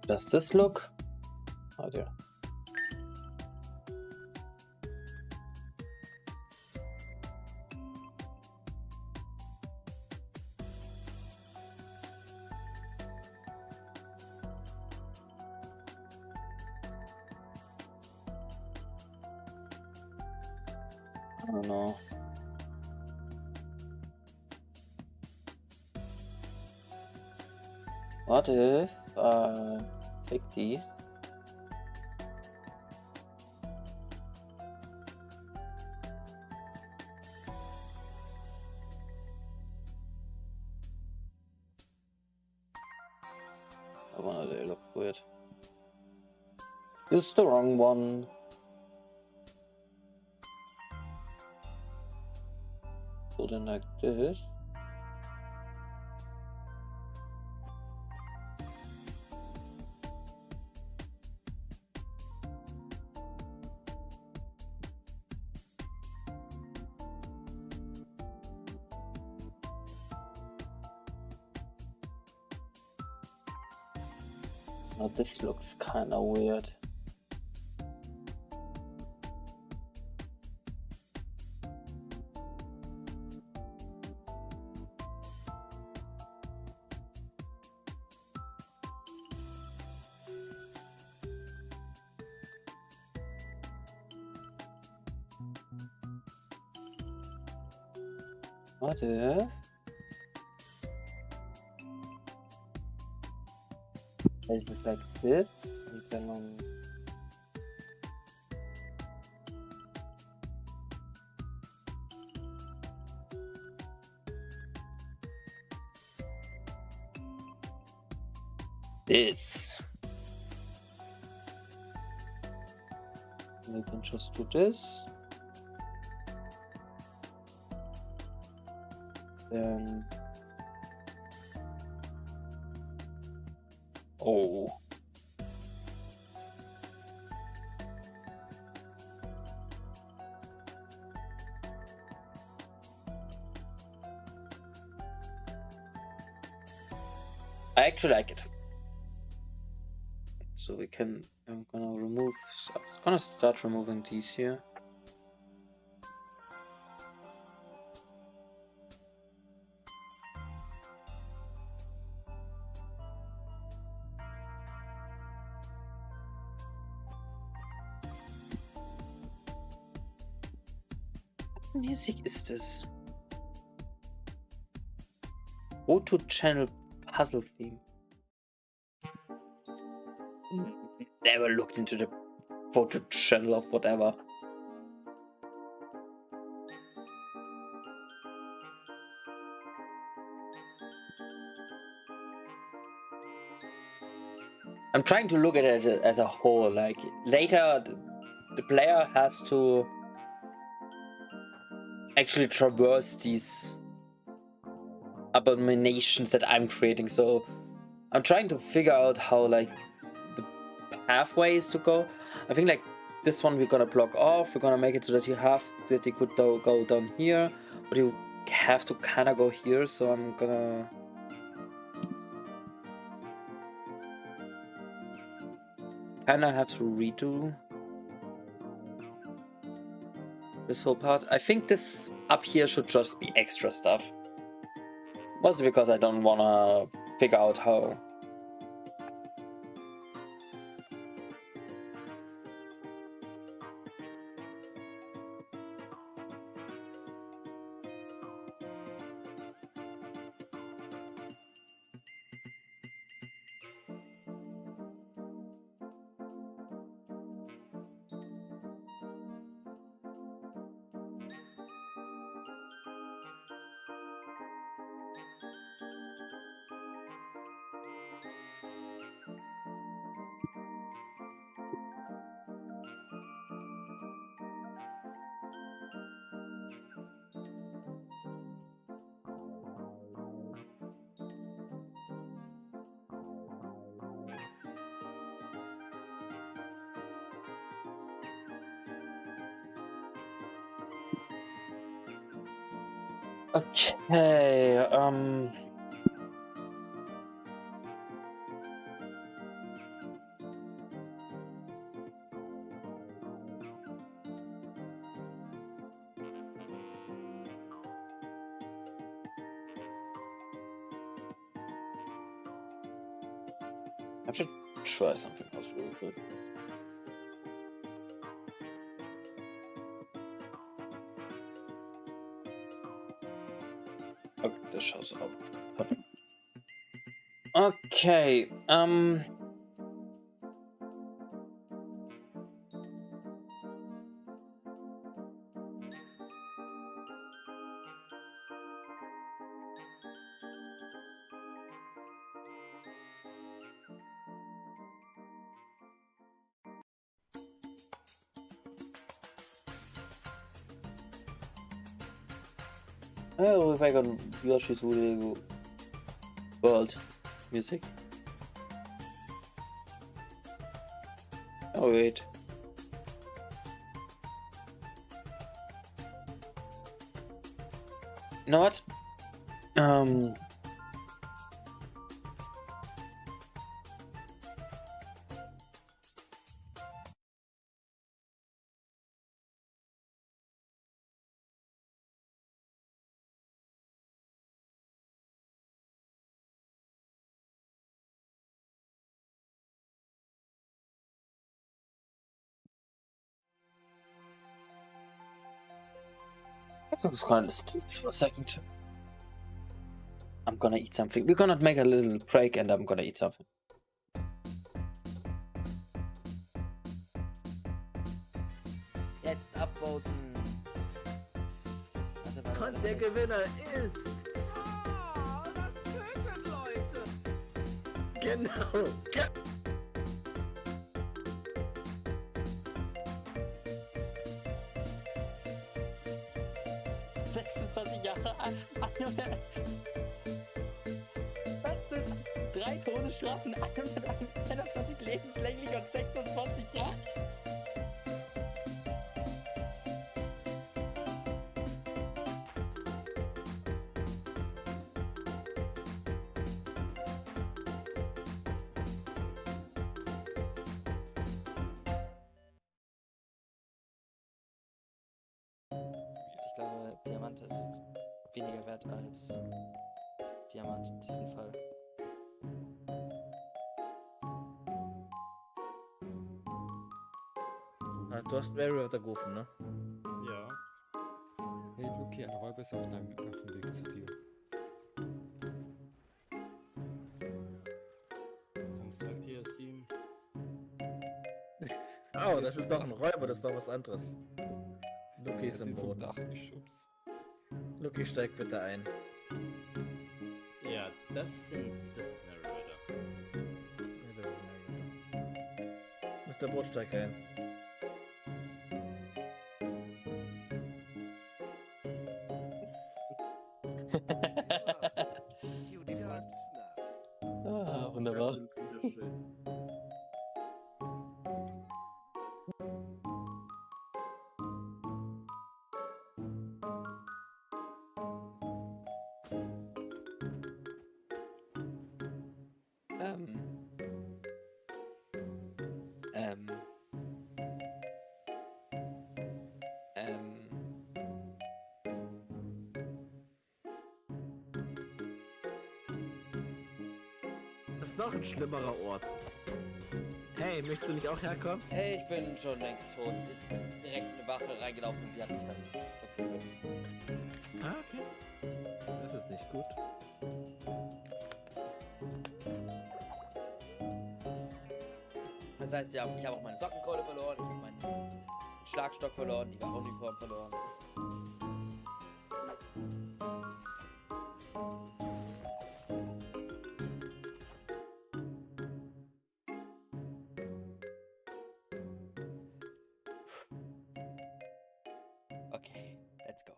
Does this look? Oh dear. I don't know. What if I take these? I wanna they look weird. Use the wrong one. Put in like this. Now this looks kinda weird. What if? Is it like this? And then this. We can just do this. Then. Oh. I actually like it. So we can, I'm gonna remove, I'm gonna start removing these here. What music is this? Auto channel puzzle theme. Never looked into the photo channel of whatever. I'm trying to look at it as a whole. Like later, the player has to actually traverse these abominations that I'm creating. So I'm trying to figure out how like the pathways to go. I think like this one we're gonna block off. We're gonna make it so that you could go down here, but you have to kind of go here. So I'm gonna kind of have to redo this whole part. I think this up here should just be extra stuff. Mostly because I don't wanna figure out how. Okay, I should try something else really quick. Okay, this shows up. Perfect. Okay, oh, if I got Yoshi's Woolly World music. Oh wait. You know what? I was kind of still for a second. I'm gonna eat something. We're gonna make a little break and I'm gonna eat something. Jetzt abvoten. Und der Gewinner ist... Oh, das tötet Leute. Genau. 26 Jahre alt. Was ist das? 3 Todesstrafen, 21 lebenslänglich und 26 Jahre? Ich glaube, Diamant ist weniger wert als Diamant in diesem Fall. Ah, du hast Mary gerufen, ne? Ja. Hey Luki, ein Räuber ist auf dem Weg zu dir. Warum sagt ihr es ihm? Oh, das ist doch ein Räuber, das ist doch was anderes. Luki ist im Boden. Dach geschubst. Luki, steig bitte ein. Ja, das ist Meriwether. Ja, das ist Mary. der Brotsteig ein. Ah, wunderbar. Absolut wunderschön. Ähm. Das ist noch ein schlimmerer Ort. Hey, möchtest du nicht auch herkommen? Hey, ich bin schon längst tot. Ich bin direkt in eine Wache reingelaufen und die hat mich dann verprügelt. Ah, okay. Das ist nicht gut. Das heißt, ja, ich habe auch meine Sockenkohle verloren, ich habe meinen Schlagstock verloren, die Uniform verloren. Okay, let's go.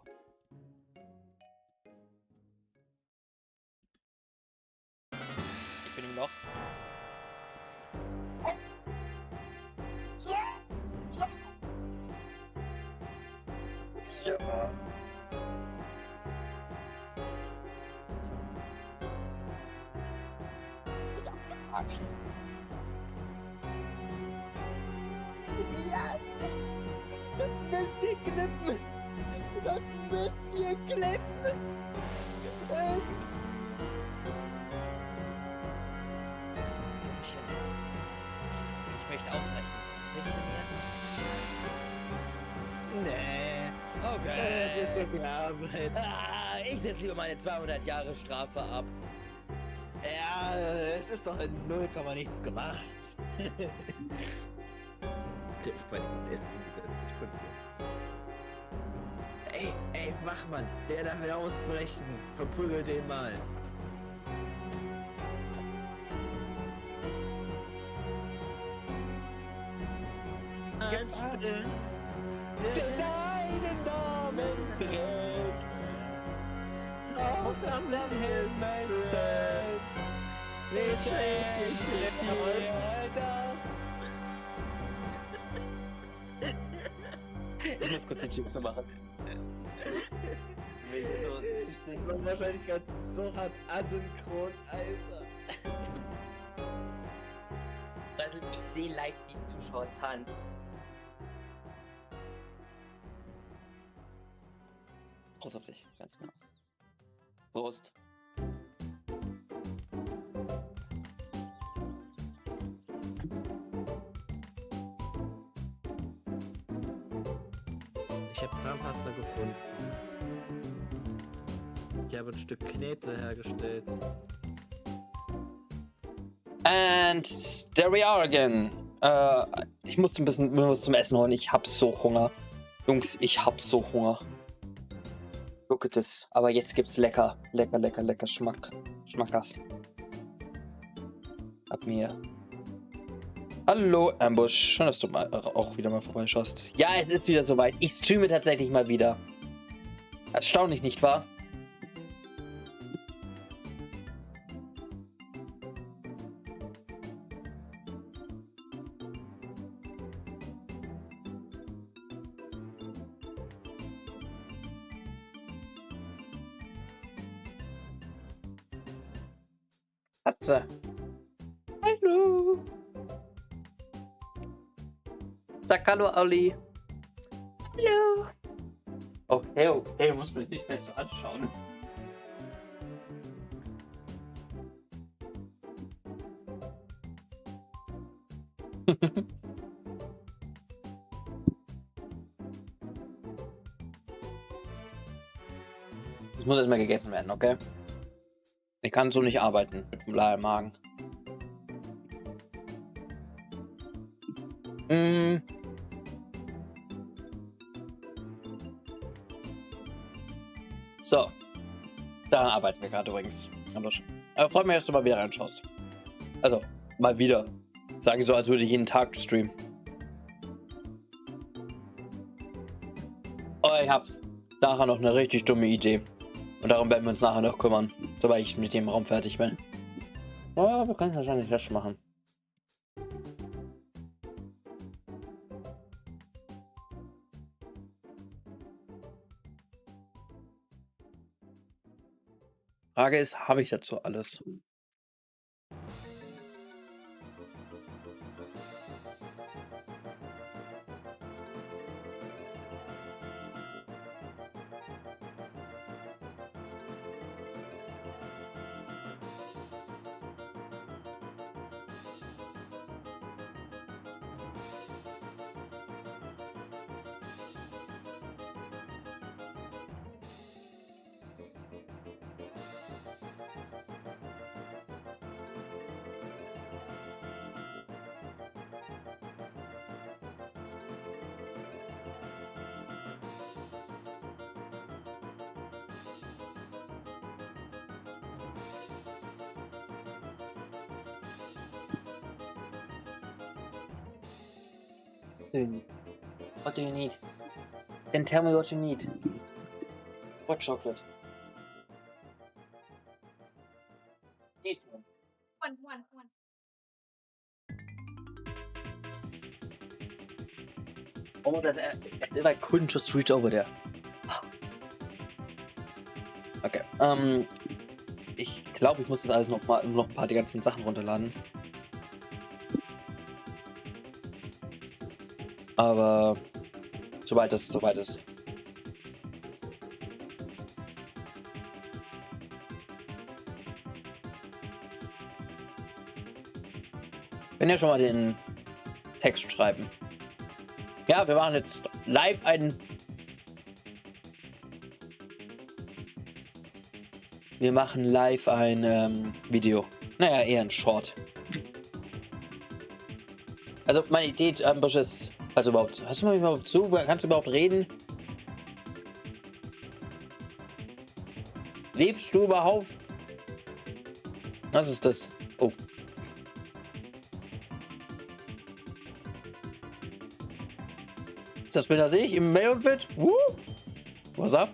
Ich bin im Loch. Ja. Ja, das müsst ihr klippen. Das müsst ihr klippen. Ich möchte ausbrechen. Hilfst du mir? Nee. Okay. Das wird so gearbeitet. Ah, ich setze lieber meine 200 Jahre Strafe ab. Ja, es ist doch in 0, nichts gemacht. Vor allem Essen hingesetzt, ich konnte. Ey, Wachmann, der da will ausbrechen. Verprügel den mal. Deinen Namen trägst, auch am Himmelszelt. Ich Ich muss kurz die Chips so machen. Das war wahrscheinlich ganz so hart asynchron, Alter. Ich sehe live die Zuschauerzahlen. Prost auf dich, ganz genau. Prost. Ich habe Zahnpasta gefunden. Ich habe ein Stück Knete hergestellt. And there we are again. Ich musste ein bisschen was zum Essen holen. Ich hab so Hunger. Jungs, ich hab so Hunger. Look at this. Aber jetzt gibt's lecker Schmackers. Ab mir. Hallo, Ambush. Schön, dass du auch wieder mal vorbeischaust. Ja, es ist wieder soweit. Ich streame tatsächlich mal wieder. Erstaunlich, nicht wahr? Katze. Hallo. Sag hallo, Olli. Hallo. Okay, muss man nicht gleich so anschauen. Das muss erstmal gegessen werden, okay? Ich kann so nicht arbeiten mit dem leeren Magen. So. Daran arbeiten wir gerade übrigens. Freut mich, dass du mal wieder reinschaust. Also, mal wieder. Sage ich so, als würde ich jeden Tag streamen. Oh, ich habe nachher noch eine richtig dumme Idee. Und darum werden wir uns nachher noch kümmern, sobald ich mit dem Raum fertig bin. Oh, wir können wahrscheinlich das machen. Frage ist, habe ich dazu alles? What do you need? Then tell me what you need. What chocolate? This one. One. Almost as if I couldn't just reach over there. Okay. Ich glaube, ich muss das alles noch ein paar die ganzen Sachen runterladen. Aber soweit ist. Wenn ja schon mal den Text schreiben. Ja, wir machen jetzt live ein. Wir machen live ein Video. Naja, eher ein Short. Also meine Idee ist, also überhaupt, hast du mal überhaupt zu? Kannst du überhaupt reden? Lebst du überhaupt? Was ist das? Oh. Ist das Bild, das ich im Mail-Outfit? Was ab?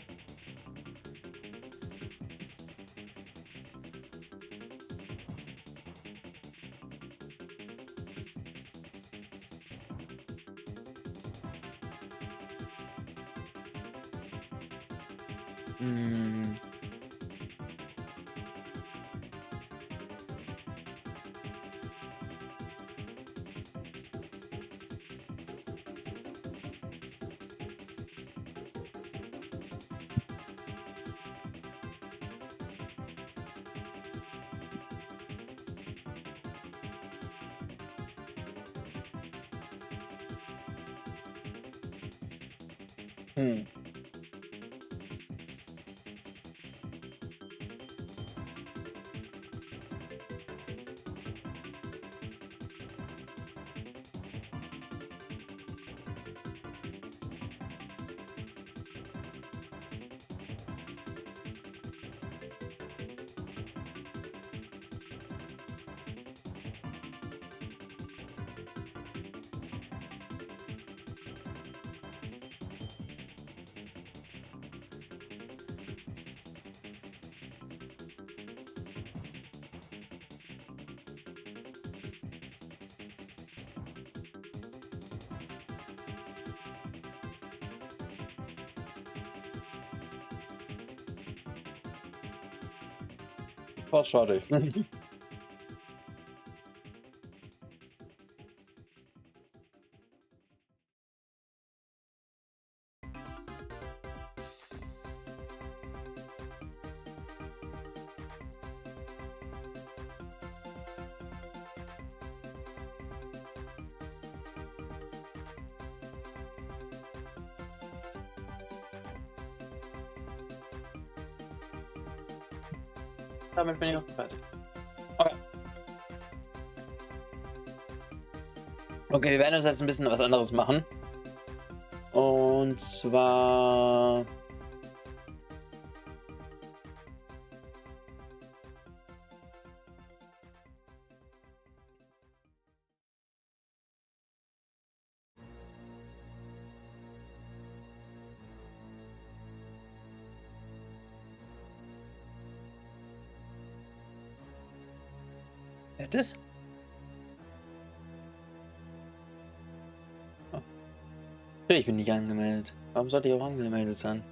Was schade. Damit bin ich auch fertig. Okay. Okay, wir werden uns jetzt ein bisschen was anderes machen. Und zwar... Das? Oh. Ich bin nicht angemeldet. Warum sollte ich auch angemeldet sein?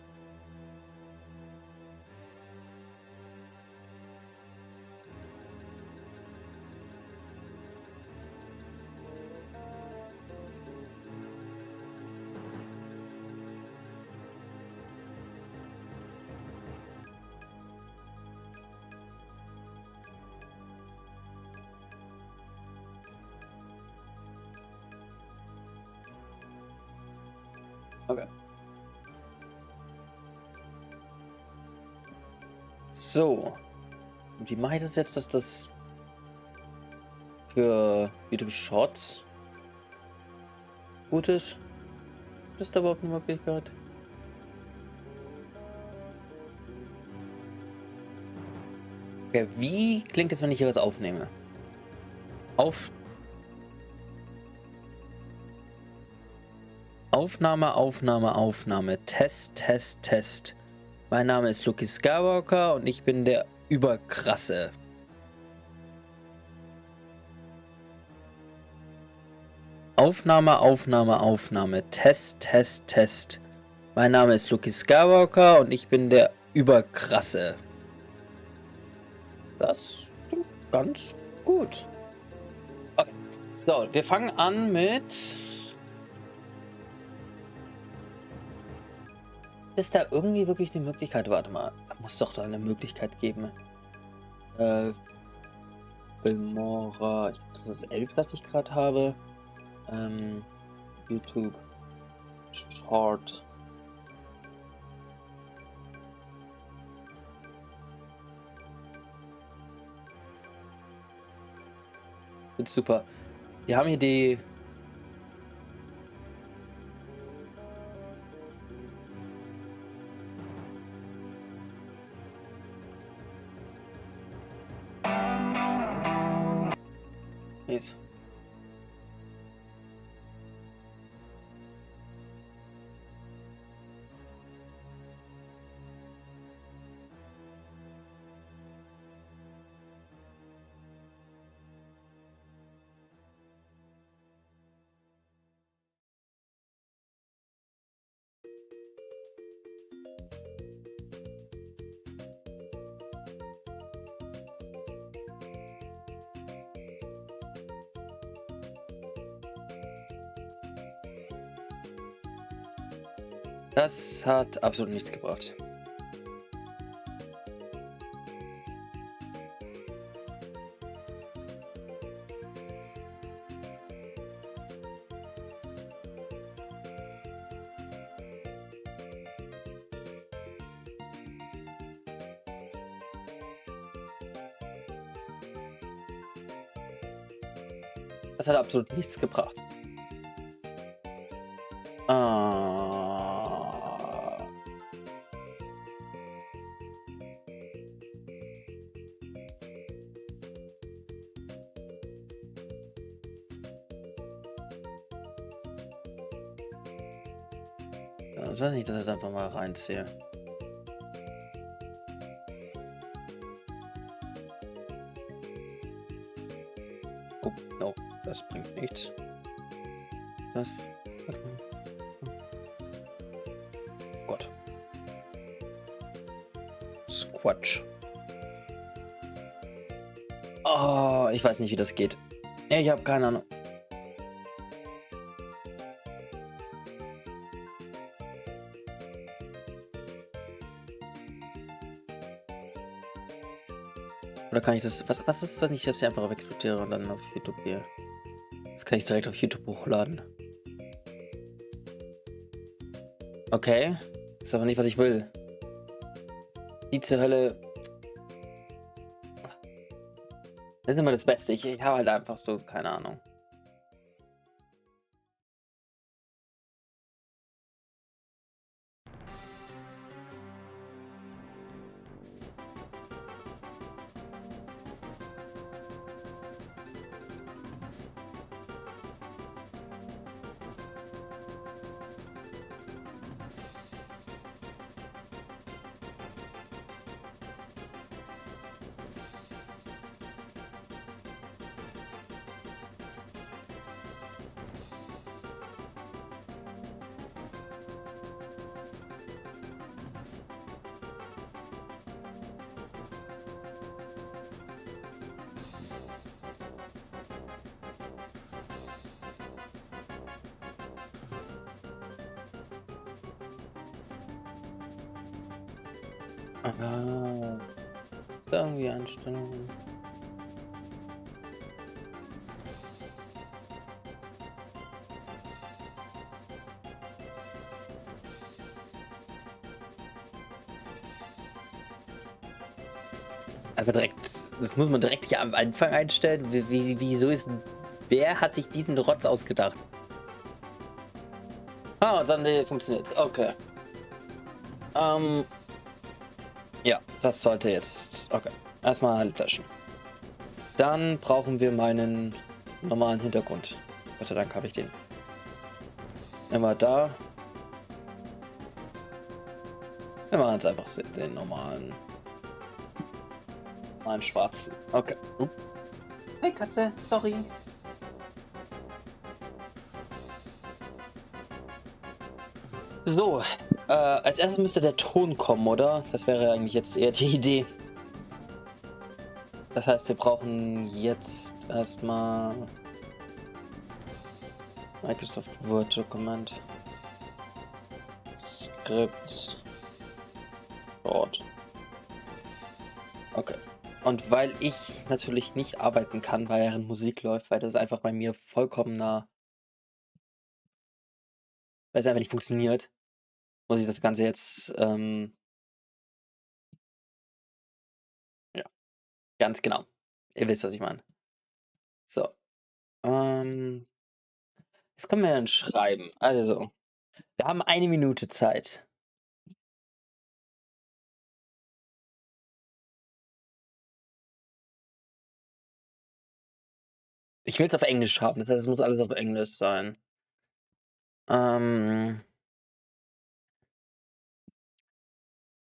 Okay. So. Und wie mache ich das jetzt, dass das für YouTube Shorts gut ist? Ist da überhaupt eine Möglichkeit? Okay, wie klingt es, wenn ich hier was aufnehme? Aufnahme. Test. Mein Name ist LukkiSkeiwalker und ich bin der Überkrasse. Aufnahme. Test. Mein Name ist LukkiSkeiwalker und ich bin der Überkrasse. Das klingt ganz gut. Okay, so, wir fangen an mit... Ist da irgendwie wirklich eine Möglichkeit? Warte mal, da muss doch da eine Möglichkeit geben. Filmora, ich glaube, das ist 11, das ich gerade habe. YouTube Short. Ist super. Wir haben hier die... Jetzt. Das hat absolut nichts gebracht. Das hat absolut nichts gebracht. Soll ich das jetzt einfach mal reinziehe? Oh, no, das bringt nichts. Das... Gott. Squatch. Oh, ich weiß nicht, wie das geht. Ich habe keine Ahnung. Oder kann ich das... Was ist, wenn ich das hier einfach exportiere und dann auf YouTube gehe? Das kann ich direkt auf YouTube hochladen. Okay. Ist aber nicht, was ich will. Die zur Hölle... Das ist immer das Beste. Ich habe halt einfach so... Keine Ahnung. Ah, ist da irgendwie Einstellungen? Aber direkt, das muss man direkt hier am Anfang einstellen. Wieso ist, wer hat sich diesen Rotz ausgedacht? Ah, dann funktioniert. Okay. Ja, das sollte jetzt. Okay. Erstmal löschen. Dann brauchen wir meinen normalen Hintergrund. Gott sei Dank habe ich den. Immer da. Wir machen jetzt einfach den normalen schwarzen. Okay. Hey Katze, sorry. So, als erstes müsste der Ton kommen, oder? Das wäre eigentlich jetzt eher die Idee. Das heißt, wir brauchen jetzt erstmal Microsoft Word Dokument. Skript. Dort. Okay. Und weil ich natürlich nicht arbeiten kann, während Musik läuft, weil das einfach bei mir vollkommener, weil es einfach nicht funktioniert, muss ich das Ganze jetzt, ja, ganz genau. Ihr wisst, was ich meine. So, was können wir denn schreiben? Also, wir haben 1 Minute Zeit. Ich will es auf Englisch haben, das heißt, es muss alles auf Englisch sein.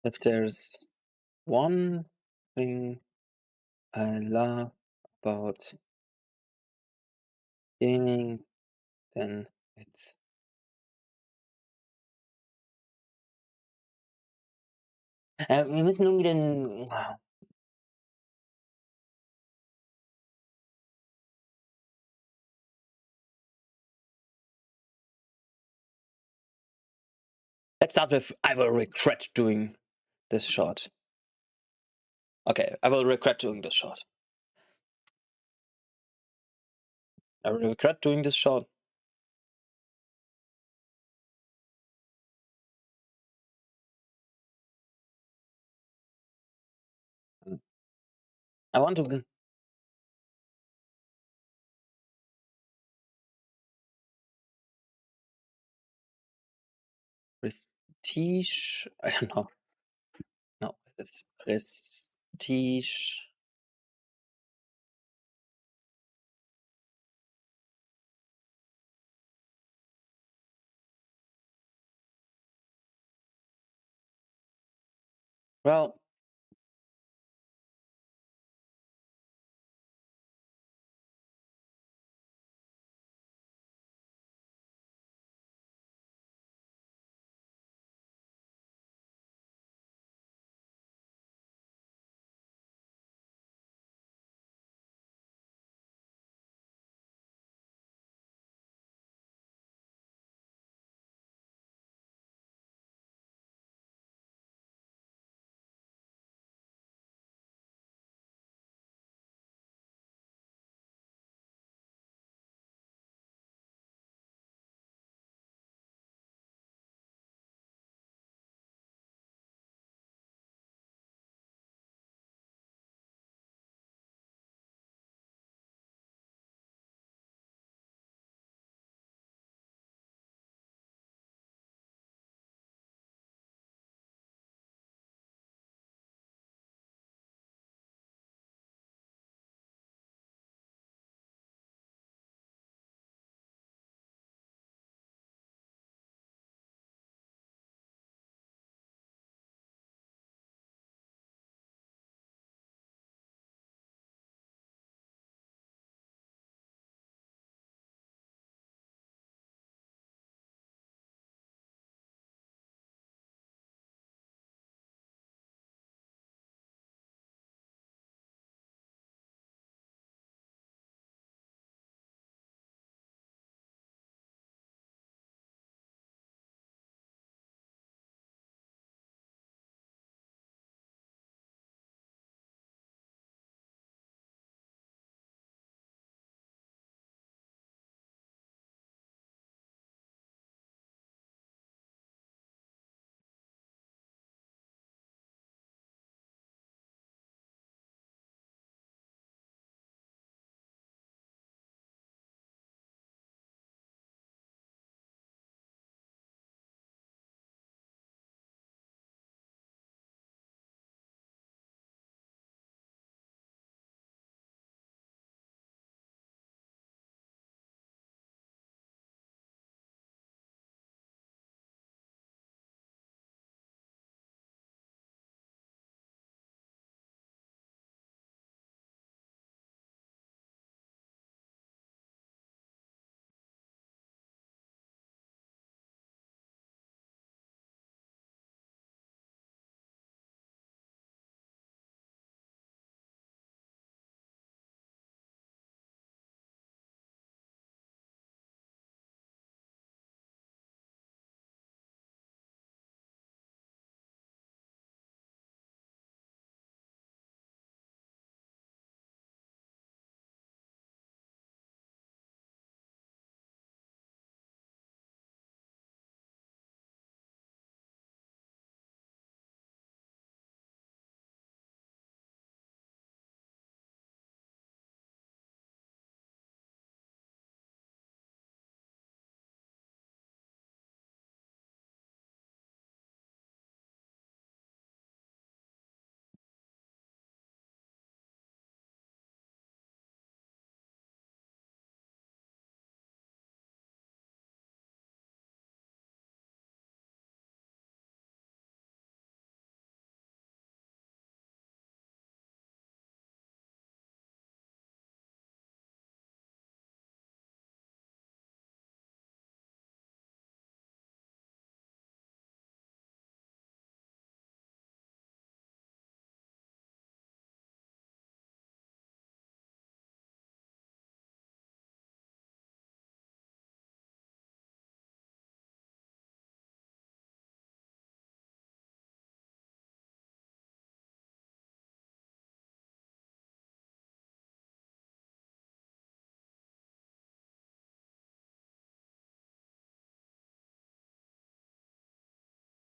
If there's one thing I love about gaming, then it's wir müssen irgendwie den let's start with I will regret doing this shot. Okay, I will regret doing this shot. I will regret doing this shot. I want to prestige. I don't know. No, it's prestige. Well,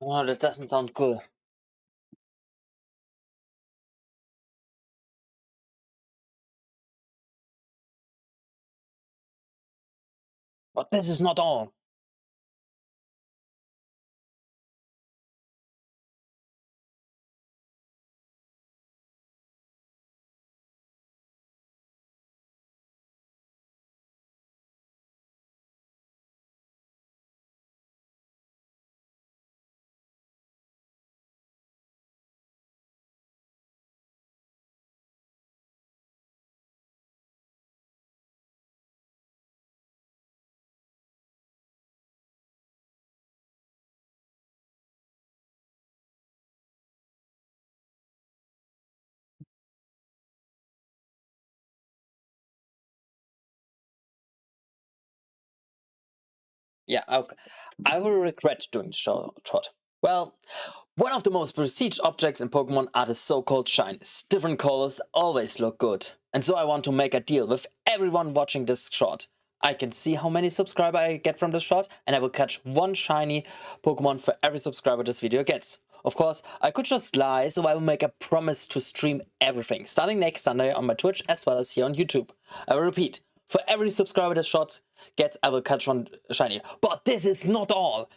Oh, that doesn't sound good. But this is not all. Yeah, okay. I will regret doing the shot. Well, one of the most prestiged objects in Pokemon are the so-called shinies. Different colors always look good. And so I want to make a deal with everyone watching this shot. I can see how many subscribers I get from this shot, and I will catch one shiny Pokemon for every subscriber this video gets. Of course, I could just lie, so I will make a promise to stream everything, starting next Sunday on my Twitch as well as here on YouTube. I will repeat, for every subscriber this shot gets, I will catch one shiny. But this is not all!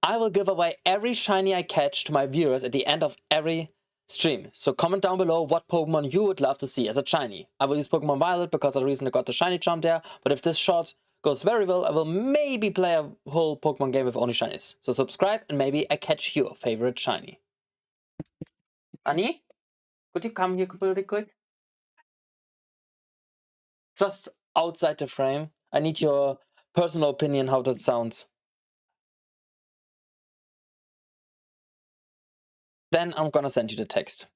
I will give away every shiny I catch to my viewers at the end of every stream. So comment down below what Pokemon you would love to see as a shiny. I will use Pokemon Violet because I recently got the shiny charm there, but if this shot goes very well, I will maybe play a whole Pokemon game with only shinies. So subscribe and maybe I catch your favorite shiny. Annie, could you come here really quick? Just outside the frame. I need your personal opinion how that sounds. Then I'm gonna send you the text.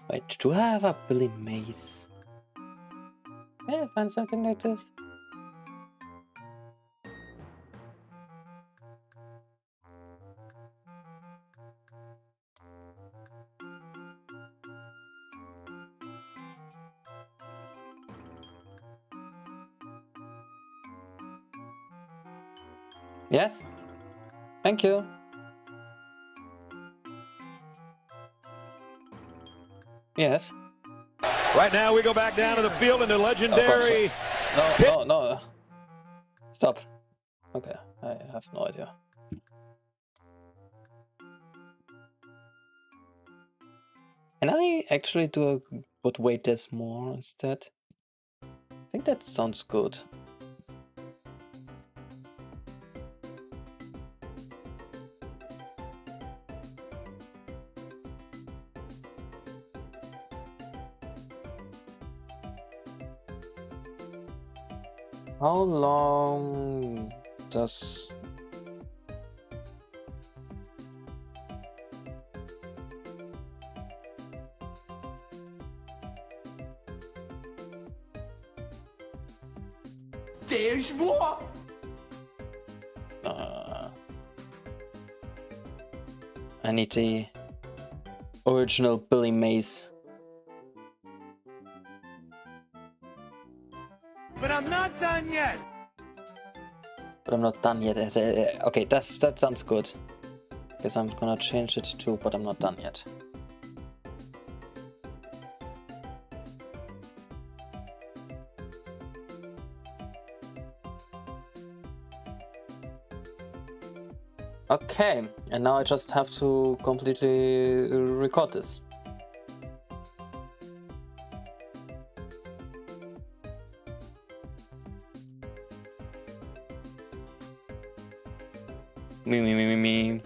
Wait, do I have a Billy Mays? Yeah, find something like this. Yes? Thank you. Yes. Right now we go back down to the field in the legendary... No. Stop. Okay, I have no idea. Can I actually but weight this more instead? I think that sounds good. How long does... There's more! I need the original Billy Mays. But I'm not done yet! But I'm not done yet. Okay, that sounds good. Guess I'm gonna change it to, but I'm not done yet. Okay, and now I just have to completely record this. Me.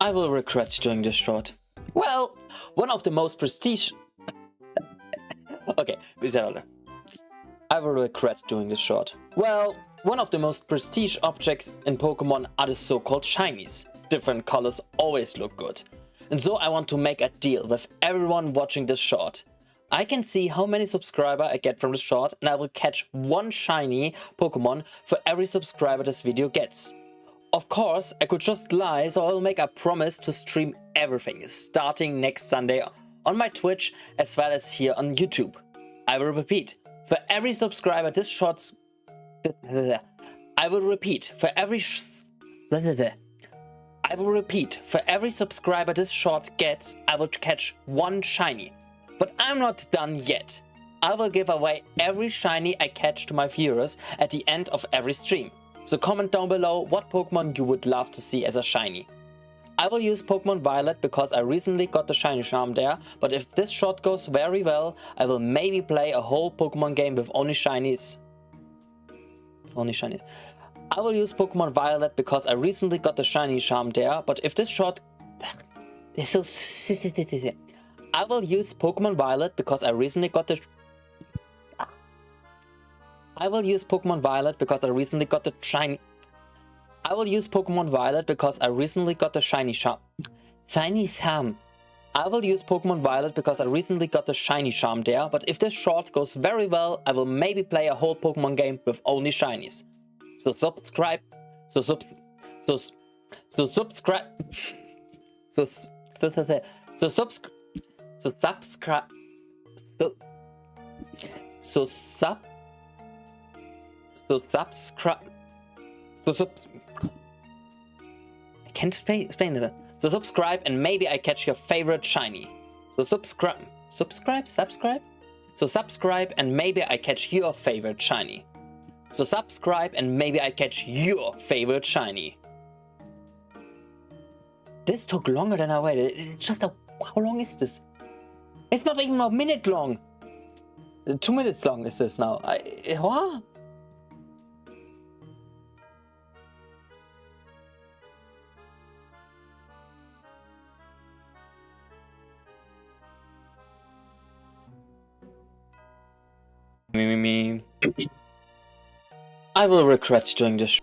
I will regret doing this short. Well, one of the most prestige... Okay, we said all. I will regret doing this short. Well, one of the most prestige objects in Pokemon are the so-called shinies. Different colors always look good. And so I want to make a deal with everyone watching this short. I can see how many subscribers I get from the short, and I will catch one shiny Pokemon for every subscriber this video gets. Of course, I could just lie, so I will make a promise to stream everything starting next Sunday on my Twitch as well as here on YouTube. I will repeat, for every subscriber this short's... I will repeat, for every subscriber this short gets, I will catch one shiny. But I'm not done yet. I will give away every shiny I catch to my viewers at the end of every stream. So comment down below what Pokemon you would love to see as a shiny. I will use Pokemon Violet because I recently got the shiny charm there, but if this shot goes very well, I will maybe play a whole Pokemon game with only shinies. I will use Pokemon Violet because I recently got the shiny charm there, but if this shot... I will use Pokemon Violet because I recently got the... I will use Pokemon Violet because I recently got the shiny... I will use Pokemon Violet because I recently got the shiny charm. Shiny charm. I will use Pokemon Violet because I recently got the shiny charm there, but if this short goes very well, I will maybe play a whole Pokemon game with only shinies. So subscribe. Subscribe. I can't explain it. So subscribe and maybe I catch your favorite shiny. So subscribe. So subscribe and maybe I catch your favorite shiny. So subscribe and maybe I catch your favorite shiny. This took longer than I waited. It's just a... How long is this? It's not even a minute long. 2 minutes long is this now. What? Me. I will regret doing this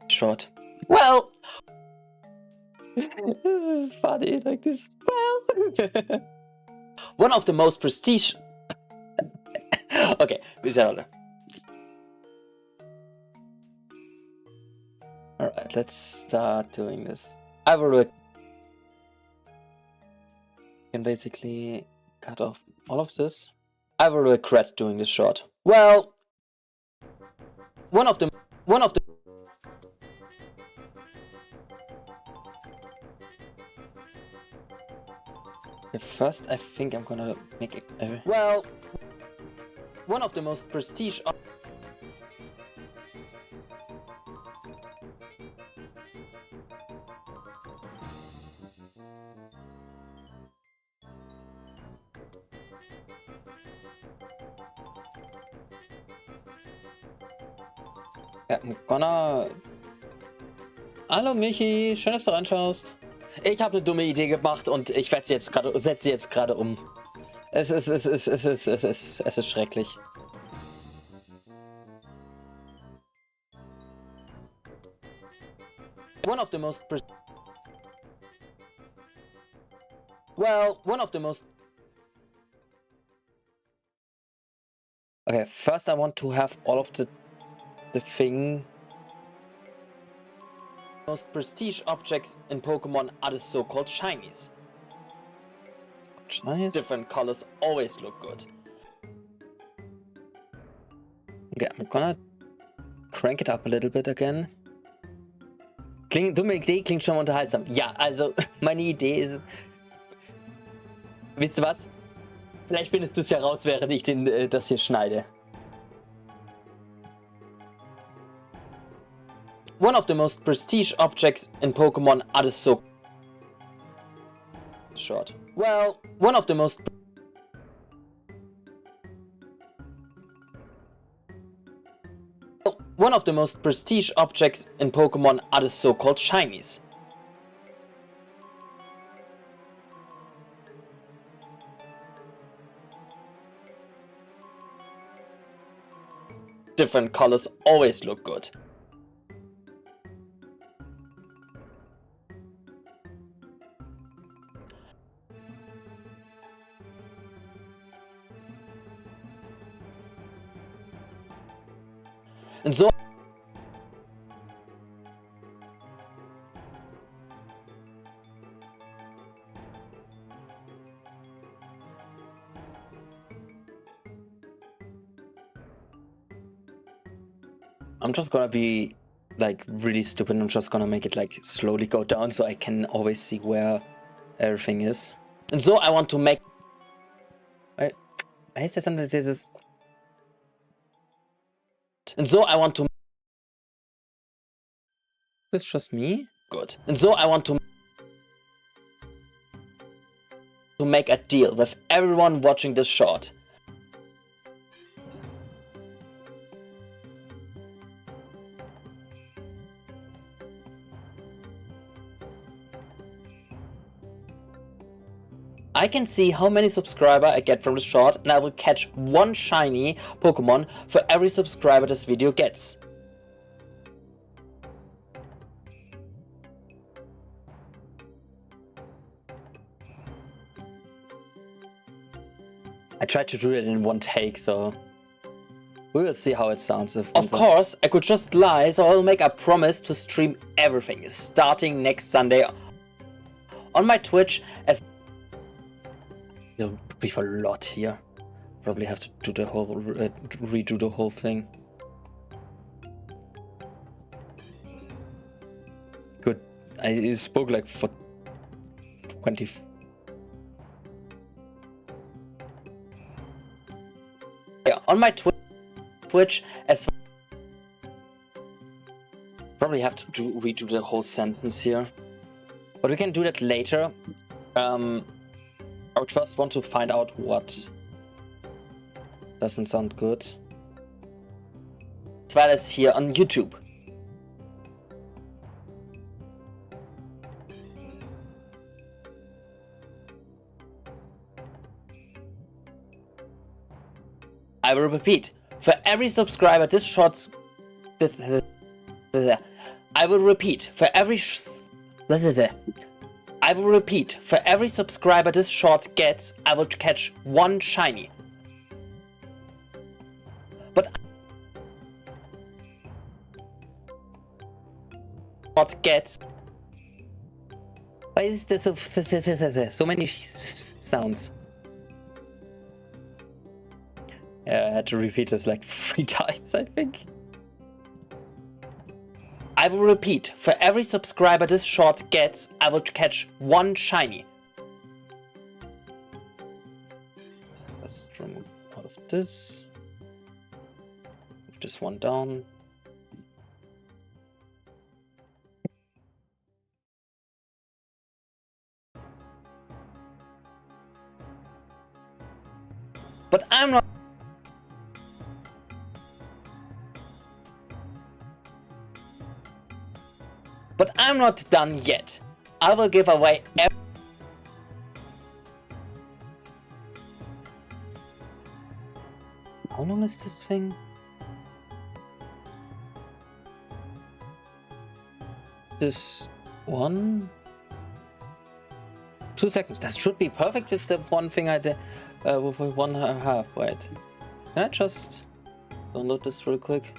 short. Well, this is funny like this. Well, one of the most prestige. Okay, we said all. Alright, let's start doing this. I will can basically cut off all of this. I will regret doing this short. Well, one of the first I think I'm gonna make it well, one of the most prestige ja, I'm gonna... Hallo Michi, schön, dass du reinschaust. Ich habe eine dumme Idee gemacht und ich setze sie jetzt gerade um. Es ist schrecklich. One of the most... Well, one of the most... Okay, first I want to have all of the thing. Most prestige objects in Pokemon are the so-called shinies. Shinies? Different colors always look good. Okay, I'm gonna crank it up a little bit again. Dumme Idee, klingt schon unterhaltsam. Ja, also meine Idee ist... Willst du was? Vielleicht findest du es ja raus, während ich das hier schneide. One of the most prestige objects in Pokemon are the so... Short. Well, one of the most... One of the most prestige objects in Pokemon are the so-called shinies. Different colors always look good. And so I'm just gonna be like really stupid. I'm just gonna make it like slowly go down so I can always see where everything is. And so I want to make... I said something that this is... And so I want to... Is this just me? Good. And so I want to make a deal with everyone watching this short. I can see how many subscribers I get from the short, and I will catch one shiny Pokemon for every subscriber this video gets. I tried to do it in one take, so we will see how it sounds. Of course, I could just lie, so I will make a promise to stream everything starting next Sunday on my Twitch. As there'll be a lot here. Probably have to do the whole redo the whole thing. Good. I spoke like for 20. Yeah, on my Twitch as well. Probably have to redo the whole sentence here, but we can do that later. I would first want to find out what doesn't sound good, as well as here on YouTube. I will repeat, for every subscriber this shorts... I will repeat, for every... I will repeat, for every subscriber this short gets, I will catch one shiny. But... Short gets... Why is there so many sounds? Yeah, I had to repeat this like 3 times, I think. I will repeat, for every subscriber this short gets, I will catch one shiny. Let's remove out of this. Move this one down. But I'm not... But I'm not done yet. I will give away How long is this thing? This 1... 2 seconds. That should be perfect with the one thing I did. With 1.5. Wait. Can I just download this real quick?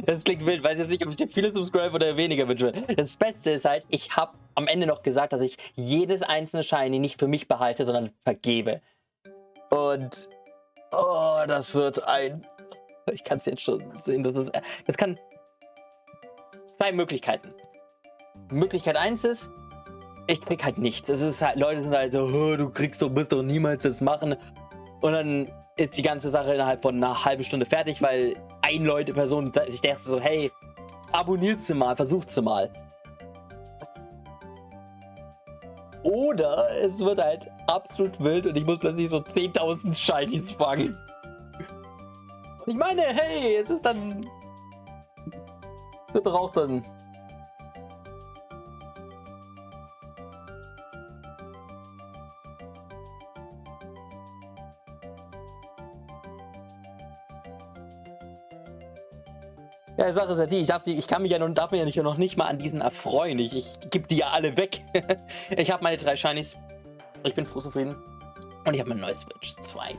Das klingt wild, weiß jetzt nicht, ob ich dir viele Subscribe oder weniger wünsche. Das Beste ist halt, ich habe am Ende noch gesagt, dass ich jedes einzelne Shiny nicht für mich behalte, sondern vergebe. Und oh, das wird ein... Ich kann es jetzt schon sehen. Das kann... Zwei Möglichkeiten. Möglichkeit 1 ist, ich krieg halt nichts. Es ist halt, Leute sind halt so, oh, du bist doch niemals das machen. Und dann ist die ganze Sache innerhalb von einer halben Stunde fertig, weil Person sich dachte so, hey, abonniert sie mal, versucht sie mal. Oder es wird halt absolut wild und ich muss plötzlich so 10.000 Shinies fangen. Und ich meine, hey, es ist dann... Es wird doch auch dann... Ja, die Sache ist ja die, ich kann mich ja darf mich ja noch nicht mal an diesen erfreuen. Ich gebe die ja alle weg. Ich habe meine 3 Shinies. Ich bin froh zufrieden. Und ich habe meine neue Switch 2.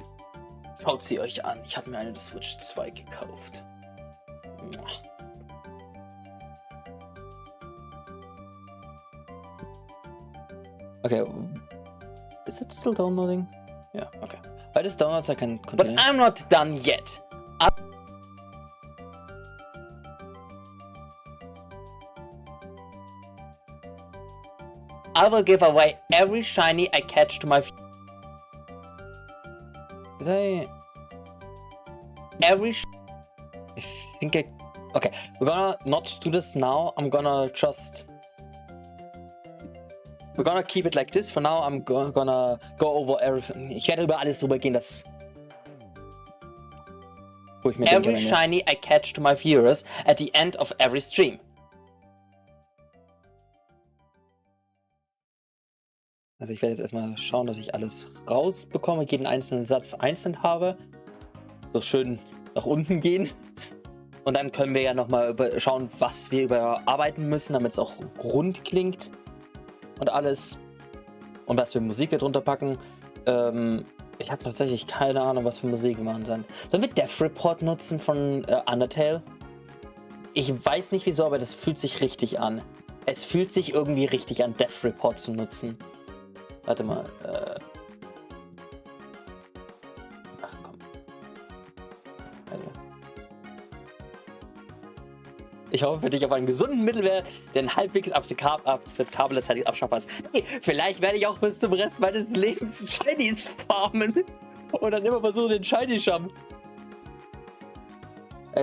Schaut sie euch an. Ich habe mir eine Switch 2 gekauft. Okay. Is it still downloading? Yeah, okay. While this downloads, I can continue. But I'm not done yet. I will give away every shiny I catch to my... Did I... Every... I think I... Okay, we're gonna not do this now. I'm gonna just... We're gonna keep it like this. For now, I'm gonna go over everything. Ich werde über alles drüber gehen, das... Wo ich mir every denke, shiny I catch to my viewers at the end of every stream. Also ich werde jetzt erstmal schauen, dass ich alles rausbekomme, jeden einzelnen Satz einzeln habe. So schön nach unten gehen. Und dann können wir ja nochmal schauen, was wir überarbeiten müssen, damit es auch rund klingt. Und alles. Und was für Musik wir drunter packen. Ich habe tatsächlich keine Ahnung, was für Musik wir machen dann. Sollen wir Death Report nutzen von Undertale? Ich weiß nicht wieso, aber das fühlt sich richtig an. Es fühlt sich irgendwie richtig an, Death Report zu nutzen. Warte mal. Ach komm. Ich hoffe für dich auf einen gesunden Mittelwert, der ein halbwegs akzeptable zeitlich abschaffbar ist. Hey, vielleicht werde ich auch bis zum Rest meines Lebens Shinies farmen. Und dann immer versuchen, den Shiny schaffen.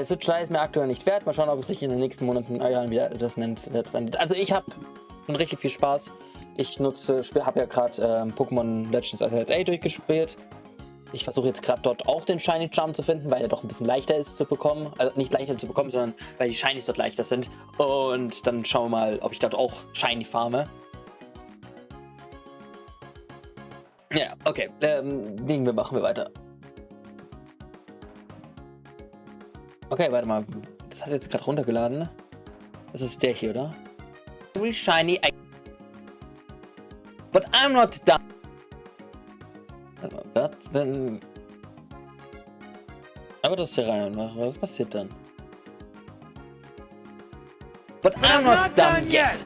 Switch ist mir aktuell nicht wert. Mal schauen, ob es sich in den nächsten Monaten wieder das nennt. Also ich habe schon richtig viel Spaß. Ich habe ja gerade Pokémon Legends Arceus A durchgespielt. Ich versuche jetzt gerade dort auch den Shiny Charm zu finden, weil er doch ein bisschen leichter ist zu bekommen. Also nicht leichter zu bekommen, sondern weil die Shinies dort leichter sind. Und dann schauen wir mal, ob ich dort auch Shiny farme. Ja, okay. Machen wir weiter. Okay, warte mal. Das hat jetzt gerade runtergeladen. Das ist der hier, oder? Every shiny But I'm not done. Wenn... Aber das hier rein mache, was passiert dann? But I'm not done yet.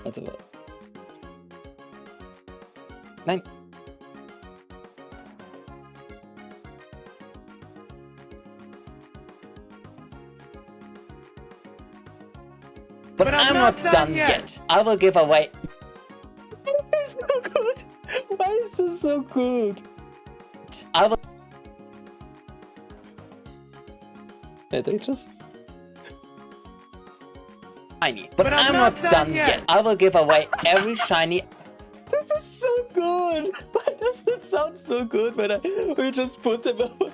Warte mal. Nein. But I'm not done yet. I will give away... Das ist so gut. Why is this so good? I will... They just... Shiny. But I'm not done yet. I will give away every shiny... This is so good. Why does it sound so good when we just put them away?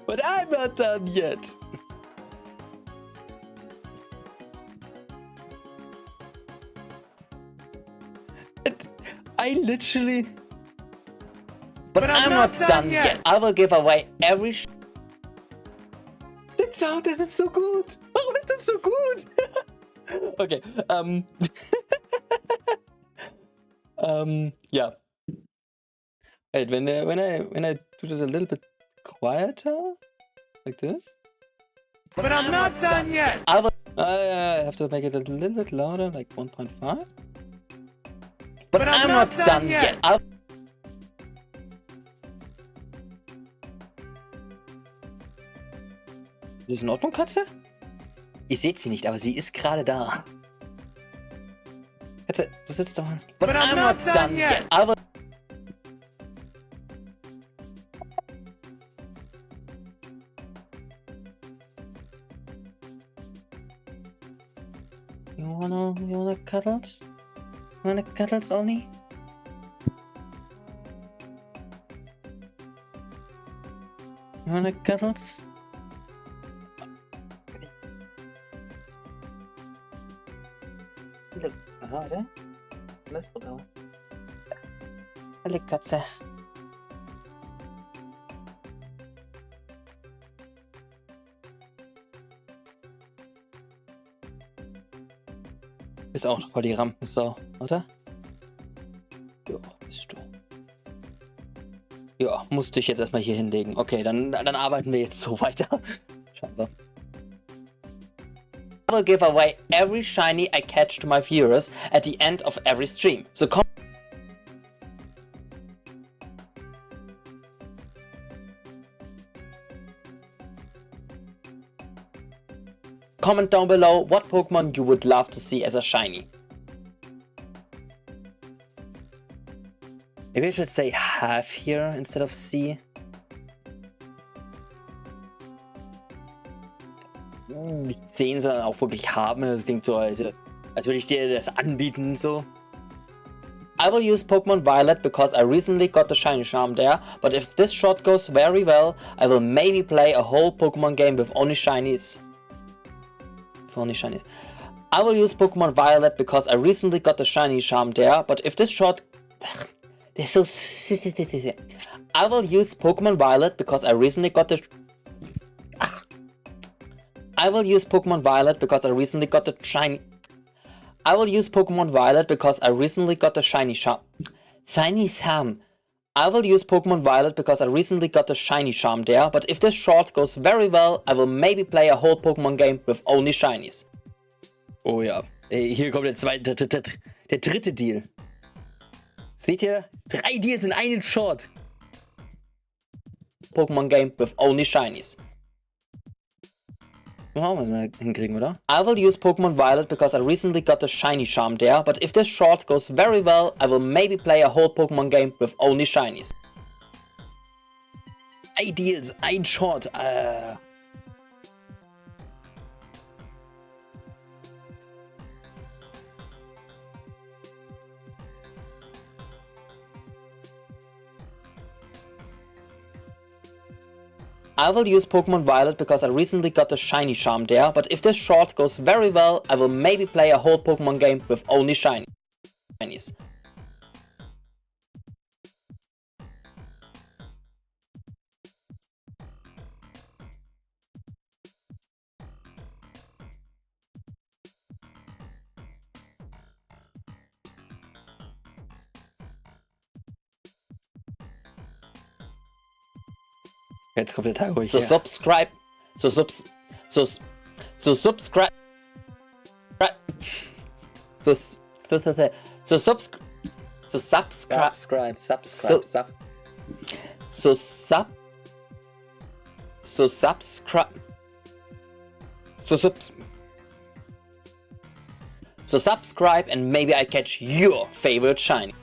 But I'm not done yet. I literally... But I'm not done yet. I will give away every... Der Sound, das ist so gut. Warum ist das so gut? Okay, yeah. Wait, when I do this a little bit quieter, like this. But I'm not done yet. I have to make it a little bit louder, like 1.5. But I'm not done yet. Ist in Ordnung, Katze? Ich sehe sie nicht, aber sie ist gerade da. Katze, du sitzt da. But I'm not done yet. Aber You wanna cuddles? You wanna cuddles, Ollie? You wanna cuddles? Look, warte. Let's go. Hallo, Katze. Ist auch voll die Rampensau, oder? Ja, bist du. Ja, musste ich jetzt erstmal hier hinlegen. Okay, dann arbeiten wir jetzt so weiter. Scheinbar. I will give away every shiny I catch to my viewers at the end of every stream. So comment down below what Pokemon you would love to see as a shiny. Maybe I should say have here instead of see. Nicht sehen, sondern auch wirklich haben. Das klingt so, als würde ich dir das anbieten, so. I will use Pokemon Violet because I recently got the shiny charm there, but if this shot goes very well, I will maybe play a whole Pokemon game with only shinies. I will use Pokemon Violet because I recently got the shiny charm there, but if this shot... They're so... I will use Pokemon Violet because I recently got the... I will use Pokemon Violet because I recently got the shiny... I will use Pokemon Violet because I recently got the shiny charm. Shiny charm. I will use Pokemon Violet because I recently got the shiny charm there, but if this short goes very well, I will maybe play a whole Pokemon game with only shinies. Oh ja, hier kommt der dritte Deal. Seht ihr? 3 Deals in einem Short. Pokemon game with only shinies. Machen wir mal hinkriegen, oder? I will use Pokemon Violet because I recently got the shiny charm there, but if this short goes very well, I will maybe play a whole Pokemon game with only shinies. 3 Deals, ein Short. I will use Pokemon Violet because I recently got the shiny charm there, but if this short goes very well, I will maybe play a whole Pokemon game with only shinies. Jetzt kommt der Teil ruhig. So subscribe. So subscribe. So subscribe and maybe I catch your favorite shiny.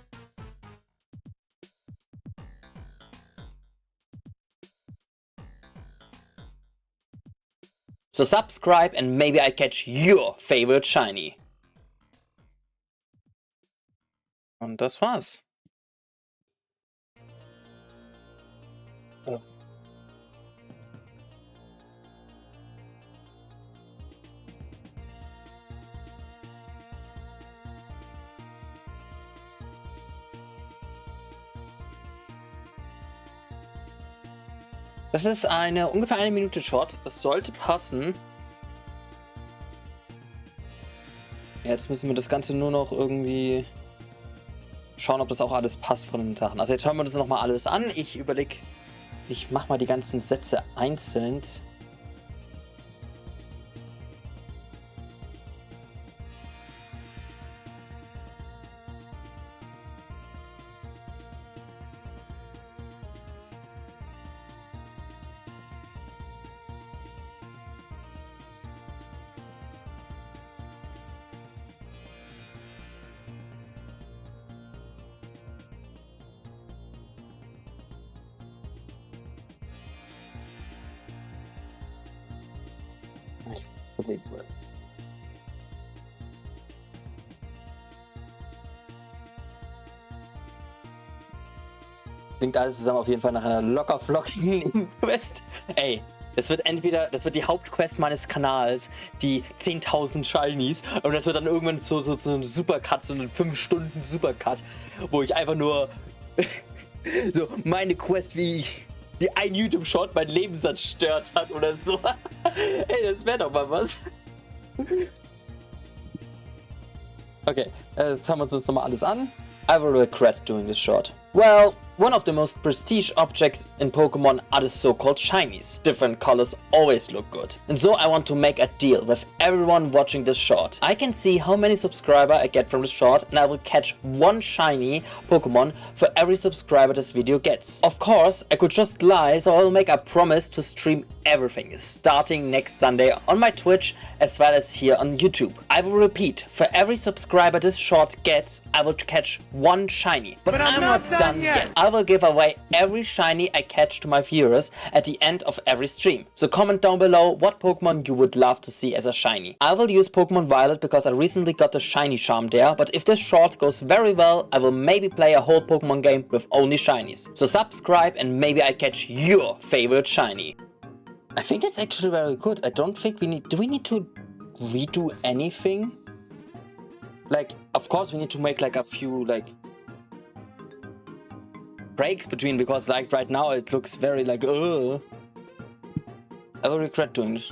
So subscribe and maybe I catch your favorite shiny. Und das war's. Oh. Das ist ungefähr 1 Minute Short. Das sollte passen. Jetzt müssen wir das Ganze nur noch irgendwie schauen, ob das auch alles passt von den Sachen. Also jetzt schauen wir uns nochmal alles an. Ich überlege Ich mach mal die ganzen Sätze einzeln. Klingt alles zusammen auf jeden Fall nach einer locker flockigen Quest. Ey, das wird die Hauptquest meines Kanals, die 10.000 Shinies. Und das wird dann irgendwann so ein Supercut, so einen 5 Stunden Supercut, wo ich einfach nur so meine Quest wie ein YouTube-Short mein Leben zerstört hat oder so. Ey, das wäre doch mal was. Okay, jetzt haben wir uns nochmal alles an. I will regret doing this short. Well, one of the most prestige objects in Pokemon are the so-called shinies. Different colors always look good. And so I want to make a deal with everyone watching this short. I can see how many subscribers I get from this short and I will catch one shiny Pokemon for every subscriber this video gets. Of course, I could just lie, so I will make a promise to stream everything starting next Sunday on my Twitch as well as here on YouTube. I will repeat, for every subscriber this short gets, I will catch one shiny. But I'm not done yet. I will give away every shiny I catch to my viewers at the end of every stream. So comment down below what Pokemon you would love to see as a shiny. I will use Pokemon Violet because I recently got the shiny charm there, but if this short goes very well, I will maybe play a whole Pokemon game with only shinies. So subscribe and maybe I catch your favorite shiny. I think that's actually very good. I don't think do we need to redo anything? Like, of course we need to make like a few like breaks between, because like right now it looks very like I will regret doing this.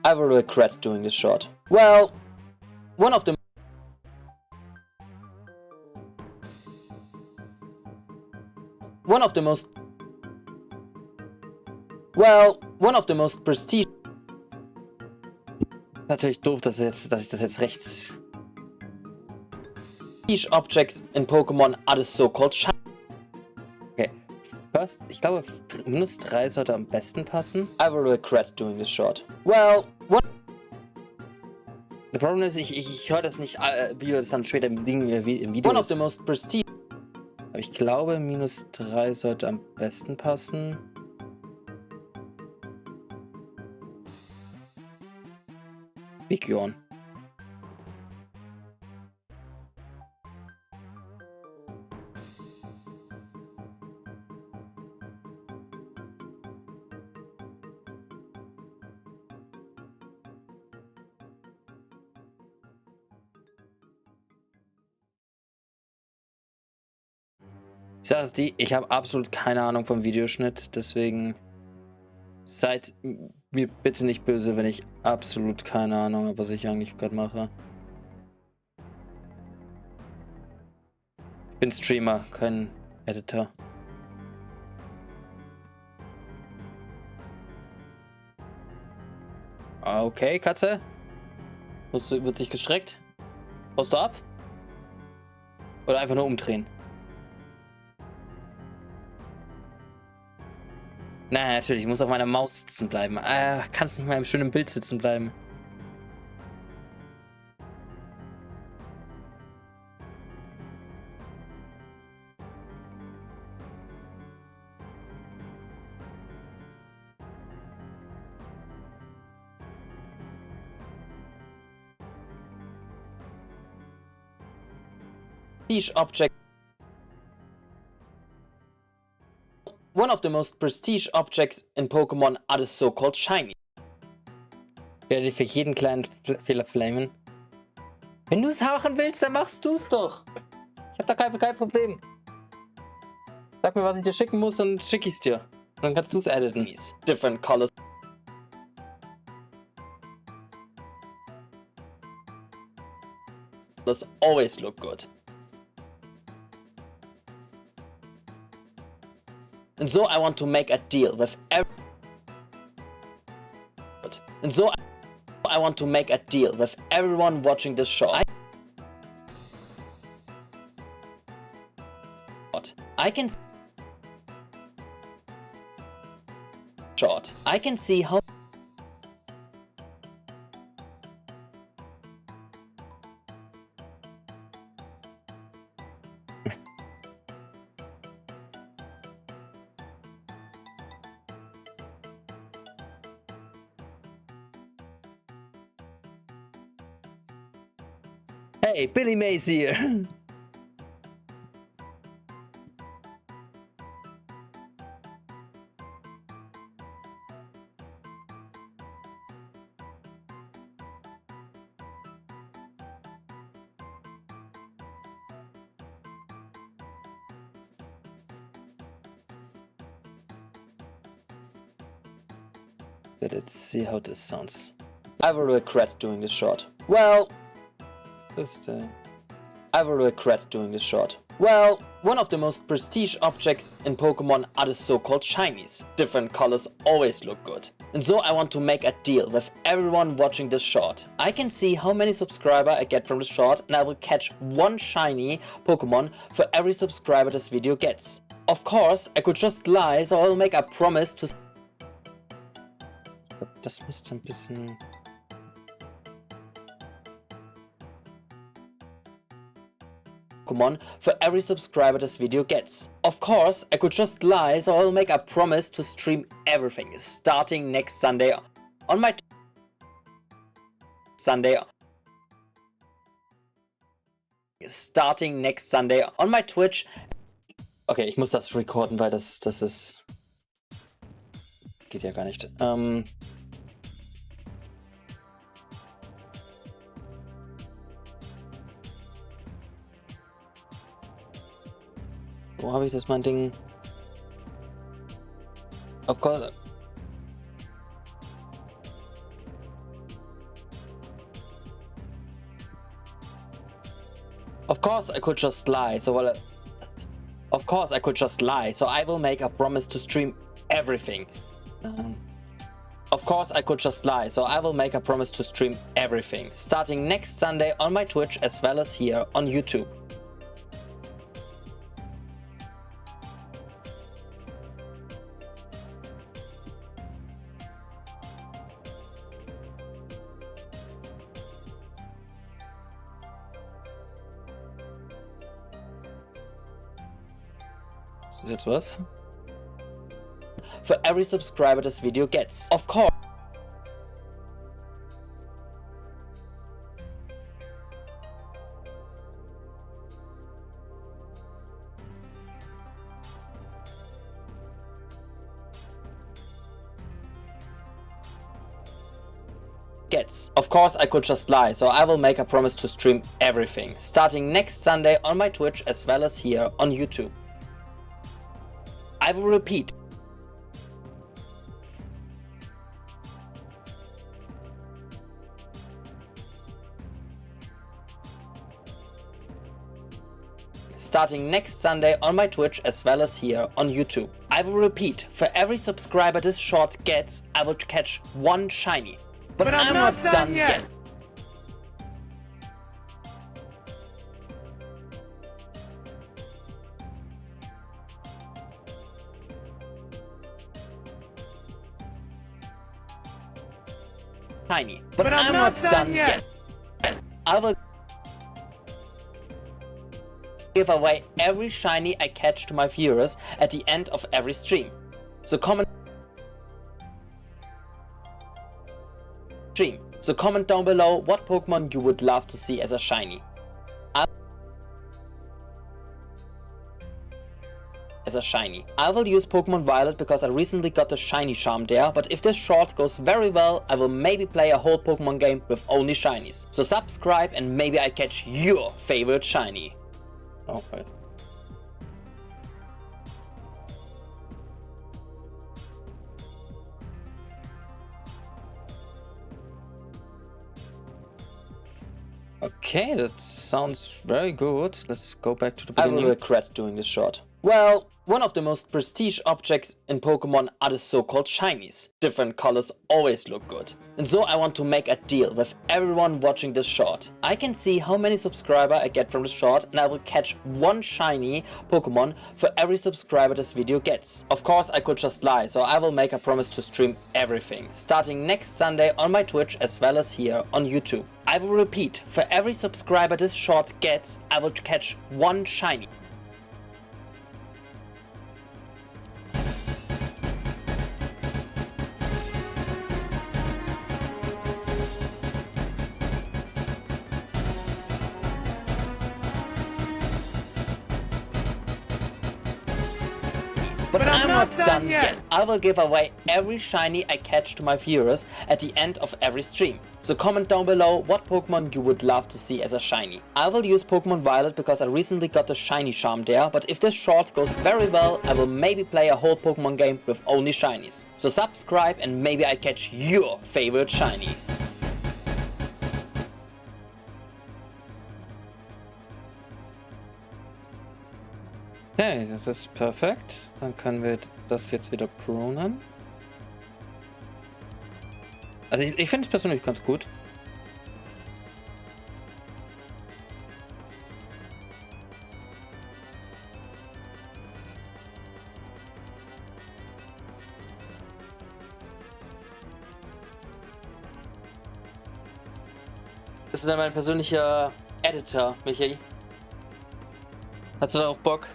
I will regret doing this short. Well, one of the most prestige. Natürlich doof, dass ich das jetzt rechts. Prestige objects in Pokémon are the so-called shiny. Okay, first, ich glaube -3 sollte am besten passen. I will regret doing this short. Well, the problem is, ich höre das nicht, wie wir das dann später im Video. One of the most prestige. Aber ich glaube, -3 sollte am besten passen. Bigorn. Ich sage es dir, ich habe absolut keine Ahnung vom Videoschnitt, deswegen seid mir bitte nicht böse, wenn ich absolut keine Ahnung habe, was ich eigentlich gerade mache. Ich bin Streamer, kein Editor. Okay, Katze. Wird sich gestreckt? Haust du ab? Oder einfach nur umdrehen? Nein, natürlich, ich muss auf meiner Maus sitzen bleiben. Kannst nicht mal im schönen Bild sitzen bleiben. Prestige object. One of the most prestige objects in Pokemon are the so-called shiny. Ich werde für jeden kleinen Fehler flamen. Wenn du es machen willst, dann machst du es doch. Ich habe da kein Problem. Sag mir, was ich dir schicken muss, dann schicke ich es dir. Dann kannst du es editen. Different colors. colors always look good. And so I want to make a deal with everyone. And so I want to make a deal with everyone watching this short. I can see how Hey, Billy Mays here. Let's see how this sounds. I will regret doing this short. Well, I will regret doing this short. Well, one of the most prestige objects in Pokemon are the so-called shinies. Different colors always look good. And so I want to make a deal with everyone watching this short. I can see how many subscribers I get from this short, and I will catch one shiny Pokemon for every subscriber this video gets. Of course, I could just lie, so I will make a promise to... Das müsste ein bisschen... Pokemon for every subscriber this video gets. Of course, I could just lie, so I will make a promise to stream everything starting next Sunday on my Twitch. Okay, ich muss das recorden, weil das ist... Geht ja gar nicht. Wo habe ich das mein Ding? Of course. Of course I could just lie, so I will make a promise to stream everything. Of course I could just lie, so I will make a promise to stream everything, starting next Sunday on my Twitch as well as here on YouTube. Ist das jetzt was? For every subscriber this video gets. Of course. Of course I could just lie, so I will make a promise to stream everything, starting next Sunday on my Twitch as well as here on YouTube. I will repeat. Starting next Sunday on my Twitch as well as here on YouTube. I will repeat, for every subscriber this short gets, I will catch one shiny. But I'm not done yet. Shiny. But I'm not done yet. I will give away every shiny I catch to my viewers at the end of every stream. So comment down below what Pokemon you would love to see as a shiny. I will use Pokemon Violet because I recently got the shiny charm there, but if this short goes very well, I will maybe play a whole Pokemon game with only shinies. So subscribe and maybe I catch your favorite shiny. Oh, wait. Okay, that sounds very good. Let's go back to the beginning. I will regret doing this short. Well, one of the most prestige objects in Pokemon are the so-called shinies. Different colors always look good. And so I want to make a deal with everyone watching this short. I can see how many subscribers I get from the short, and I will catch one shiny Pokemon for every subscriber this video gets. Of course, I could just lie, so I will make a promise to stream everything, starting next Sunday on my Twitch as well as here on YouTube. I will repeat, for every subscriber this short gets, I will catch one shiny. But I'm not done yet. I will give away every shiny I catch to my viewers at the end of every stream. So comment down below what Pokemon you would love to see as a shiny. I will use Pokemon Violet because I recently got the shiny charm there, but if this short goes very well, I will maybe play a whole Pokemon game with only shinies. So subscribe and maybe I catch your favorite shiny. Okay, das ist perfekt. Dann können wir das jetzt wieder prunen. Also ich finde es persönlich ganz gut. Das ist dann mein persönlicher Editor, Michael. Hast du darauf Bock?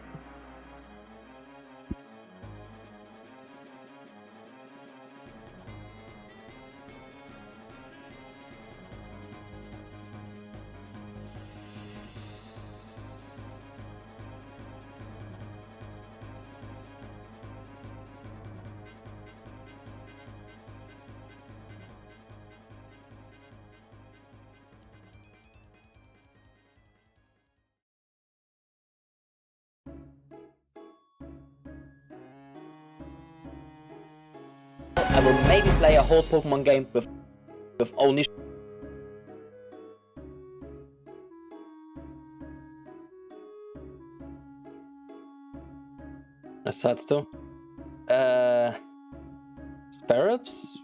I will maybe play a whole Pokemon game with only. Was sagst du? Sparrows?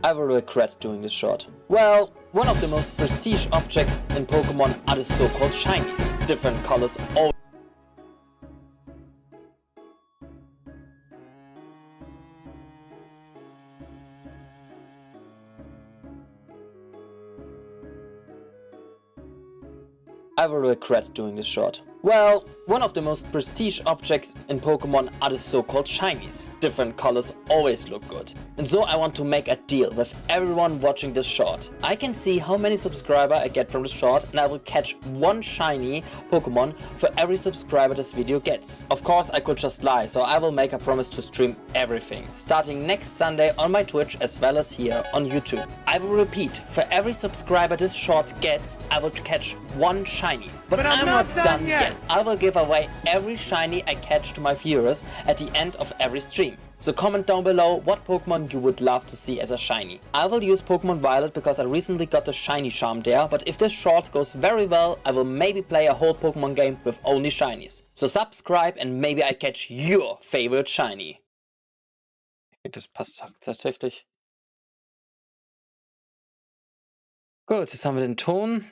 I will regret doing this short. Well, one of the most prestige objects in Pokemon are the so-called shinies. Different colors always. I will regret doing this short. Well, one of the most prestige objects in Pokemon are the so-called shinies. Different colors always look good. And so I want to make a deal with everyone watching this short. I can see how many subscribers I get from this short, and I will catch one shiny Pokemon for every subscriber this video gets. Of course, I could just lie, so I will make a promise to stream everything, starting next Sunday on my Twitch as well as here on YouTube. I will repeat, for every subscriber this short gets, I will catch one shiny. But I'm not done yet. I will give away every shiny I catch to my viewers at the end of every stream. So comment down below what Pokemon you would love to see as a shiny. I will use Pokemon Violet because I recently got the shiny charm there, but if this short goes very well, I will maybe play a whole Pokemon game with only shinies. So subscribe and maybe I catch your favorite shiny. Das passt tatsächlich. Gut, jetzt haben wir den Ton.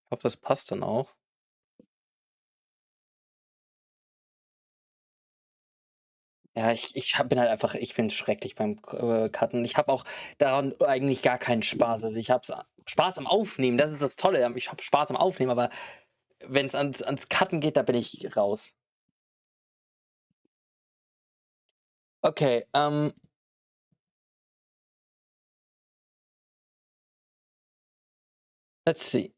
Ich hoffe, das passt dann auch. Ja, bin halt einfach, ich bin schrecklich beim Cutten. Ich habe auch daran eigentlich gar keinen Spaß. Also ich habe Spaß am Aufnehmen, das ist das Tolle. Ich habe Spaß am Aufnehmen, aber wenn es ans Cutten geht, da bin ich raus. Okay, let's see.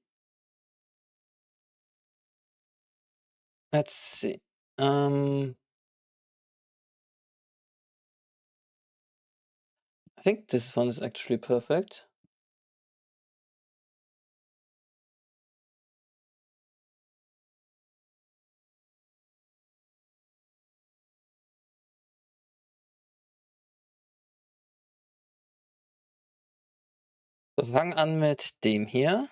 Let's see. think this one is actually perfect. Wir fangen an mit dem hier.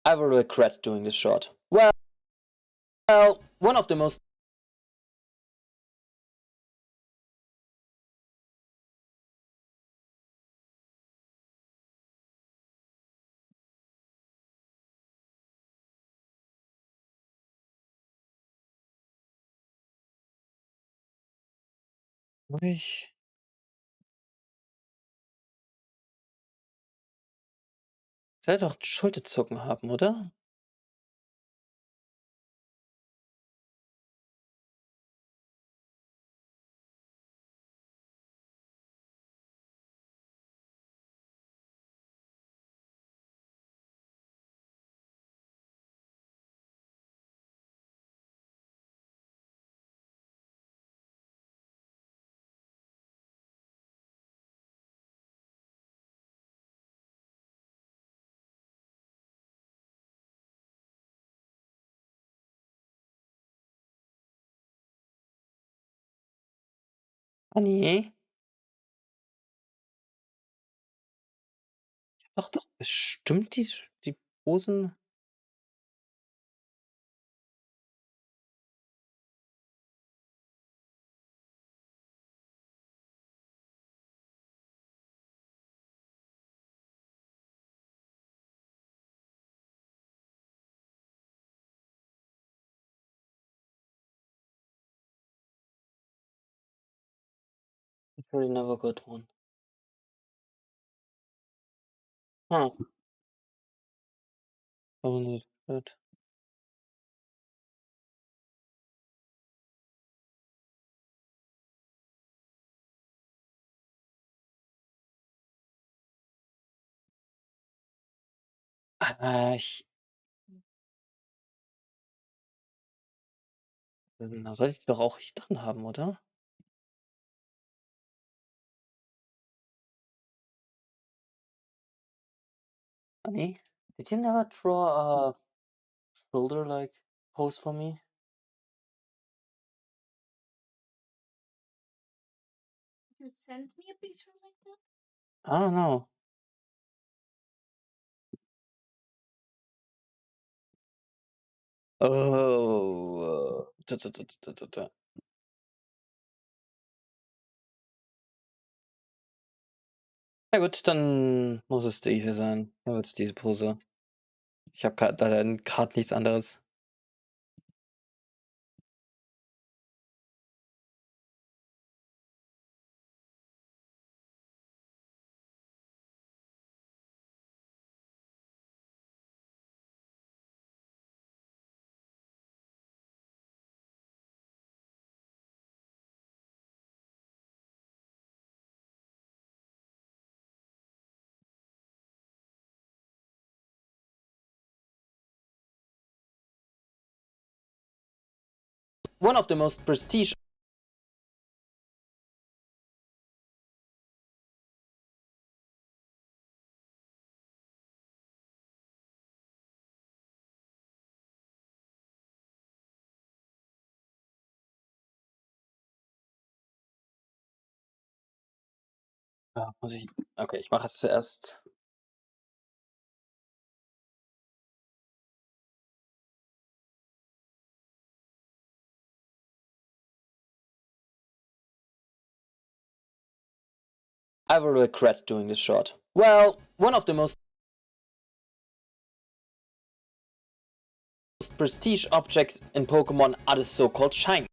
I will regret doing this shot. Well, one of the most ich soll doch ein Schulterzucken haben, oder? Ah, ne. Doch, bestimmt die Posen. I probably never got one. Huh. Probably good. Ich da sollte ich doch auch hier drin haben, oder? Ah, ne. Did you never draw a shoulder, like, pose for me? You sent me a picture like that? I don't know. Oh, da. Na gut, dann muss es die hier sein. Dann wird's diese Pose. Ich habe leider grad nichts anderes. One of the most prestige muss ich okay, ich mache jetzt zuerst I will regret doing this shot. Well, one of the most prestige objects in Pokemon are the so-called shinies.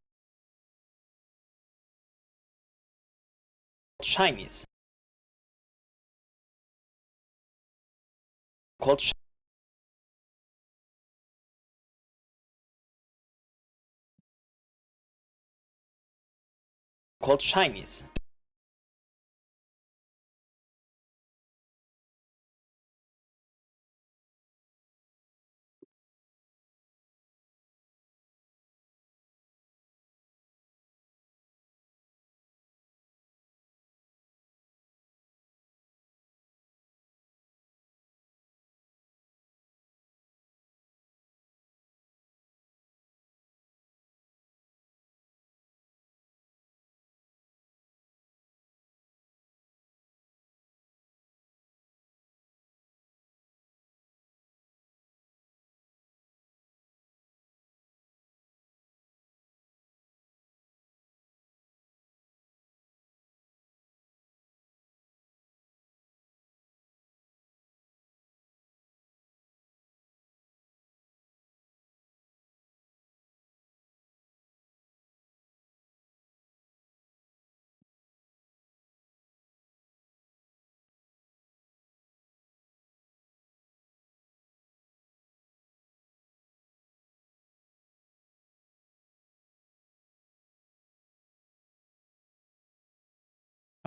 Called called shinies.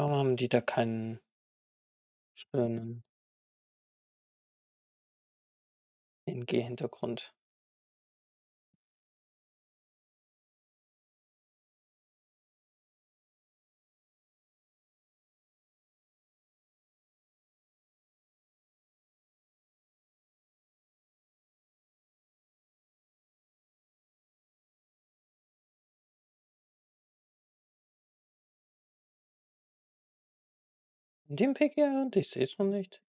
Warum haben die da keinen schönen ENG-Hintergrund? In dem PGR? Ich sehe es noch nicht.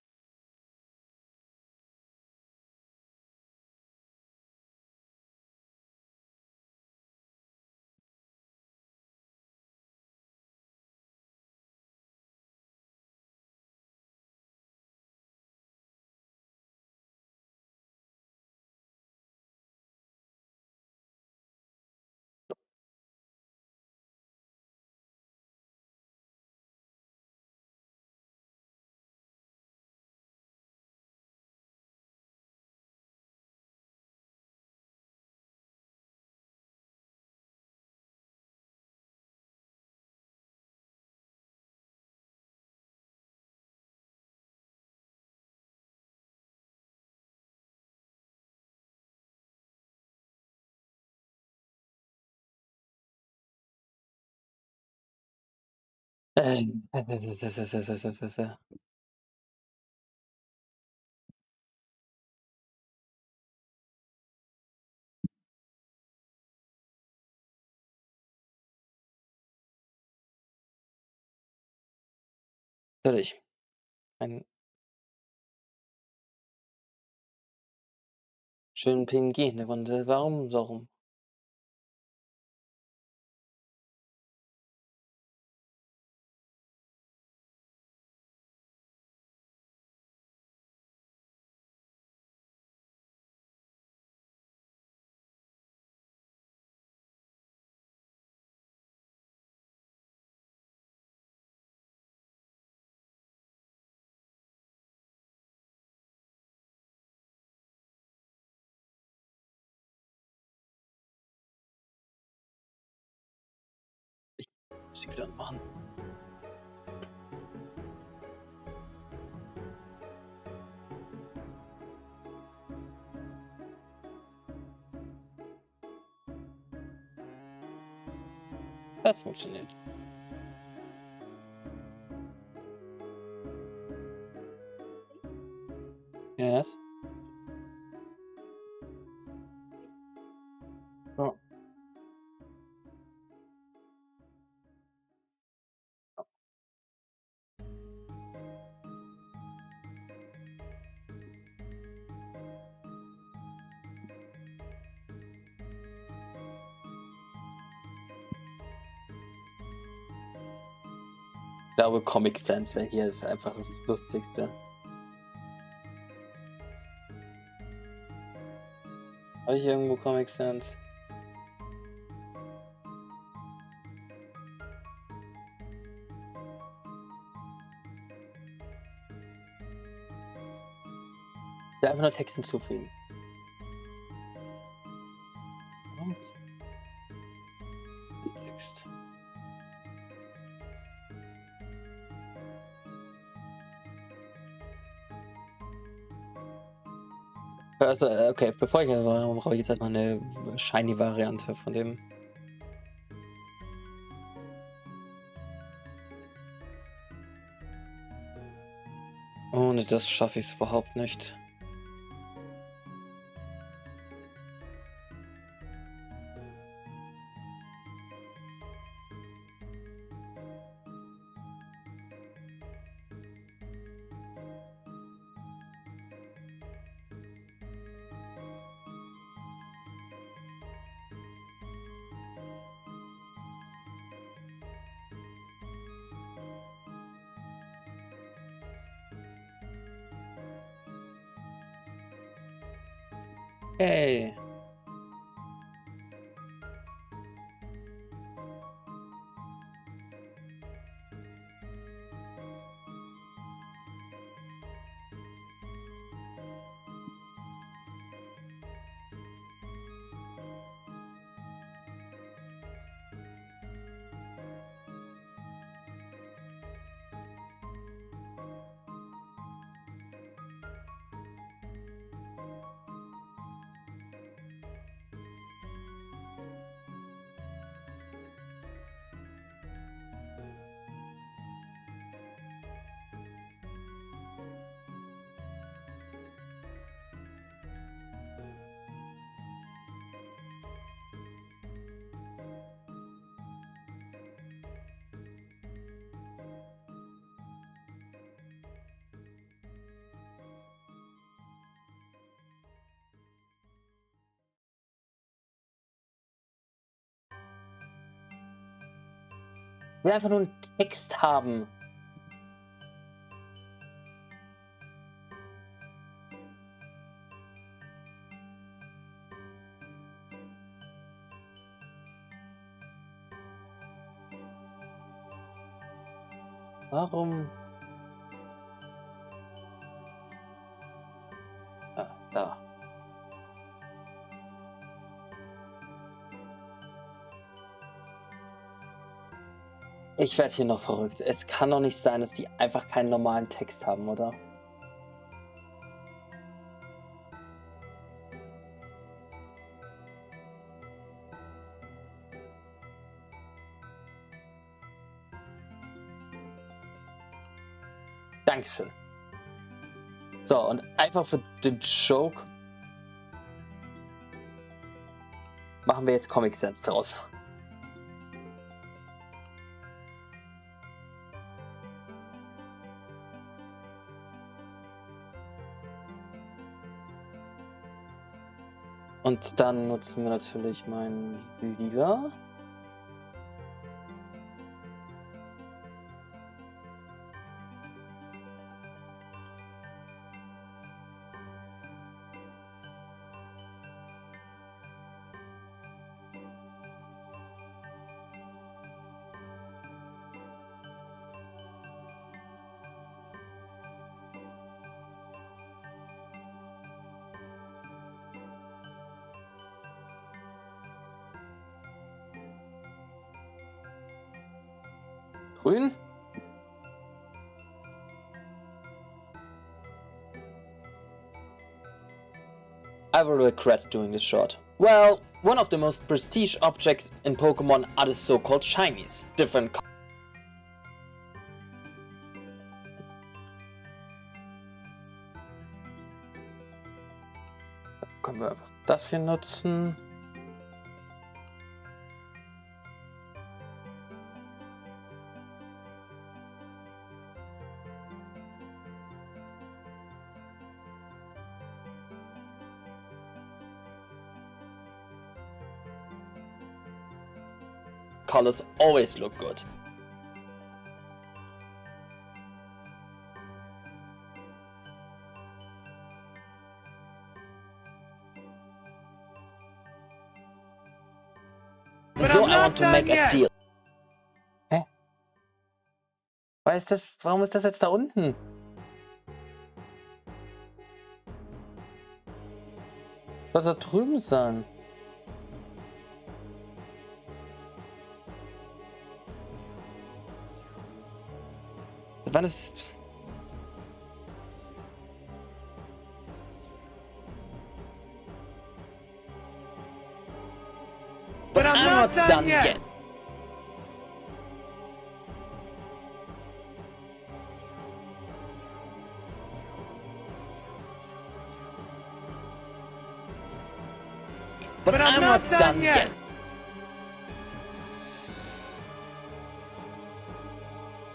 Äh, Natürlich. Einen schönen PNG-Hintergrund. Warum? Ich muss die wieder anmachen. Das funktioniert. Yes. Oh. Ich glaube, Comic Sans wäre hier ist einfach das Lustigste. Habe ich irgendwo Comic Sans? Ich will einfach nur Text hinzufügen. Und Text. Also, okay, bevor ich brauche ich jetzt erstmal eine Shiny-Variante von dem. Ohne das schaffe ich es überhaupt nicht. Hey. Ich will einfach nur einen Text haben. Warum? Ah, da. Ich werde hier noch verrückt. Es kann doch nicht sein, dass die einfach keinen normalen Text haben, oder? Dankeschön. So, und einfach für den Joke machen wir jetzt Comic Sans draus. Und dann nutzen wir natürlich meinen Lila. Grün. I will regret doing this short. Well, one of the most prestige objects in Pokemon are the so-called shinies. Different können wir einfach das hier nutzen. Colors always look good. So I want to make a deal. Hä? Warum ist das jetzt da unten? Was soll da drüben sein? Wann ist... not done yet. But I'm not done yet.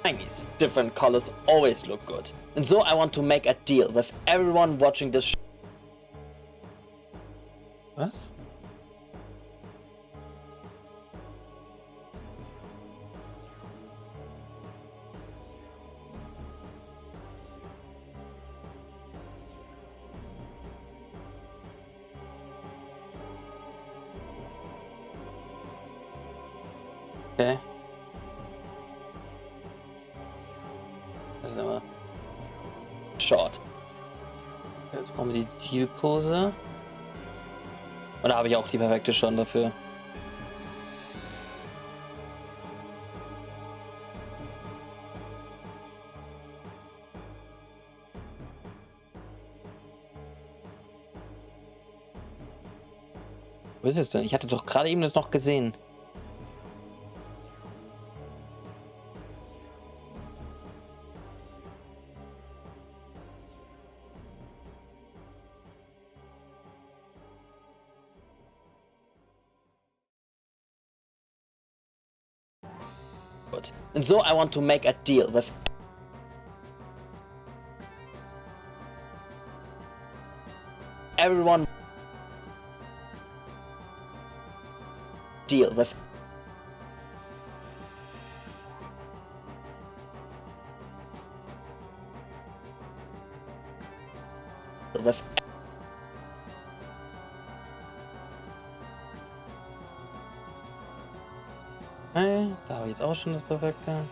Shinies. Different colors always look good. And so I want to make a deal with everyone watching this show. Was? Okay. Das ist aber short. Jetzt brauchen wir die Deal-Pose. Oder habe ich auch die perfekte schon dafür? Wo ist es denn? Ich hatte doch gerade eben das noch gesehen. And so I want to make a deal with everyone. Deal with okay, da habe ich jetzt auch schon das Perfekte.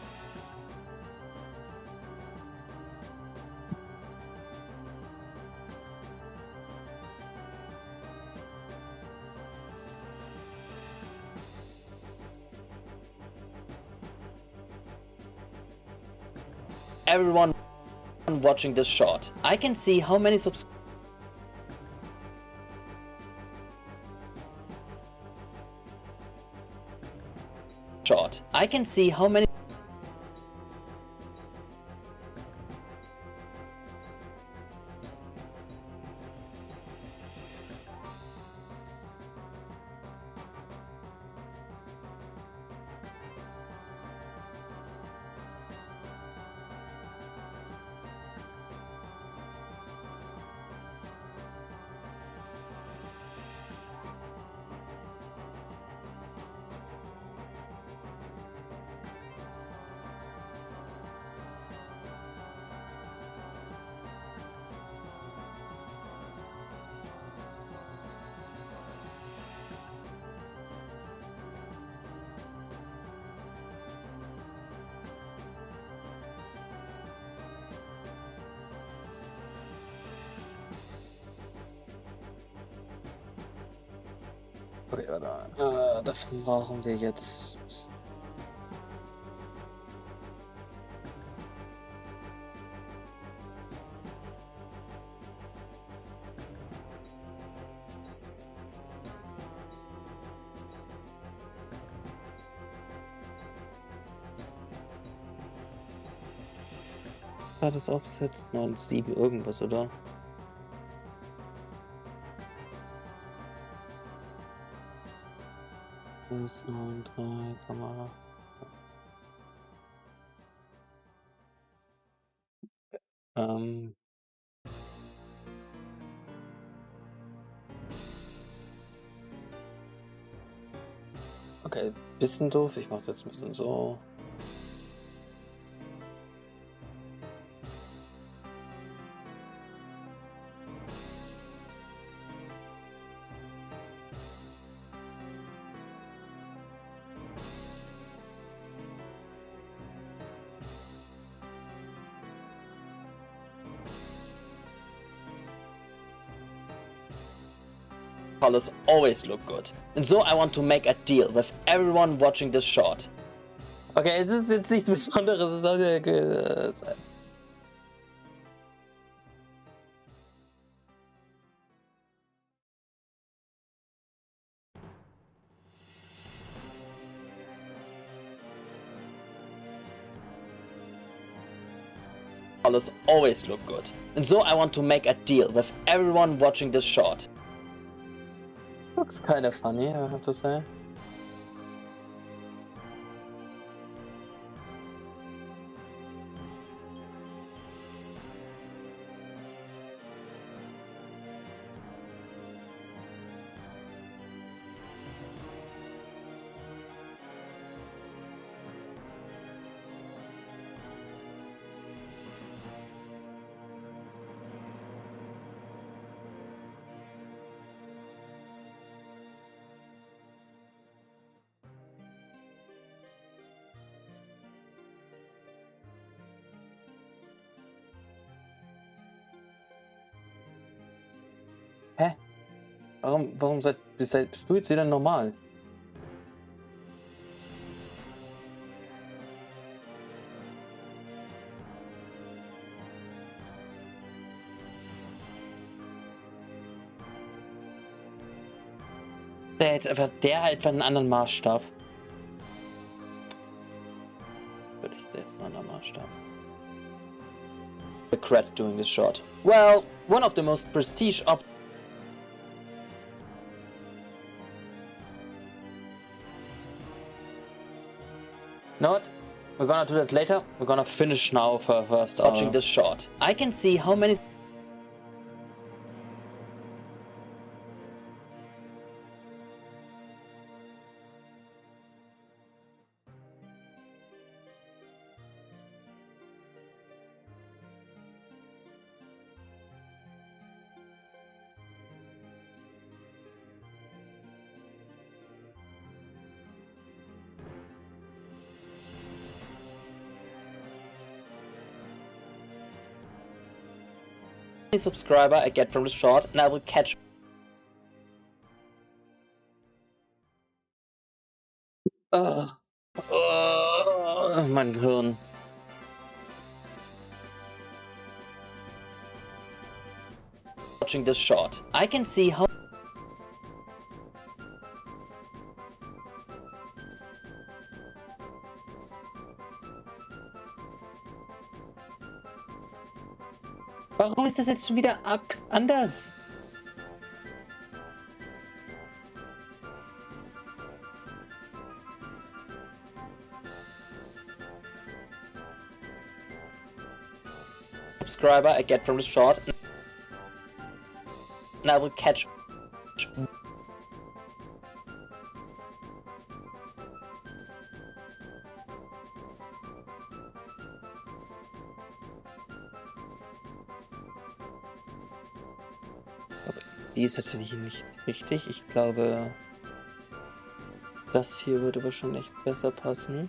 Everyone watching this short, I can see how many I can see how many okay, warte. Das brauchen wir jetzt. Was war das Offset? 9,7 irgendwas, oder? Plus 9,3 Kamera. Okay, bisschen doof. Ich mach's jetzt ein bisschen so. Colors always look good. And so I want to make a deal with everyone watching this short. Okay, es ist jetzt nichts Besonderes. colors always look good. And so I want to make a deal with everyone watching this short. Looks kind of funny, I have to say. Hä? Warum bist du jetzt wieder normal? Der hat einen anderen Maßstab. Der ist ein anderer Maßstab. Regret doing this shot. Well, one of the most prestige You know what? We're gonna do that later. We're gonna finish now first watching this short. I can see how many subscriber I get from this short, and I will catch mein Hirn. Watching this short, I can see how Warum ist das jetzt schon wieder anders? Subscriber I get from this short, and I will catch. Die ist tatsächlich nicht richtig. Ich glaube, das hier würde wahrscheinlich besser passen.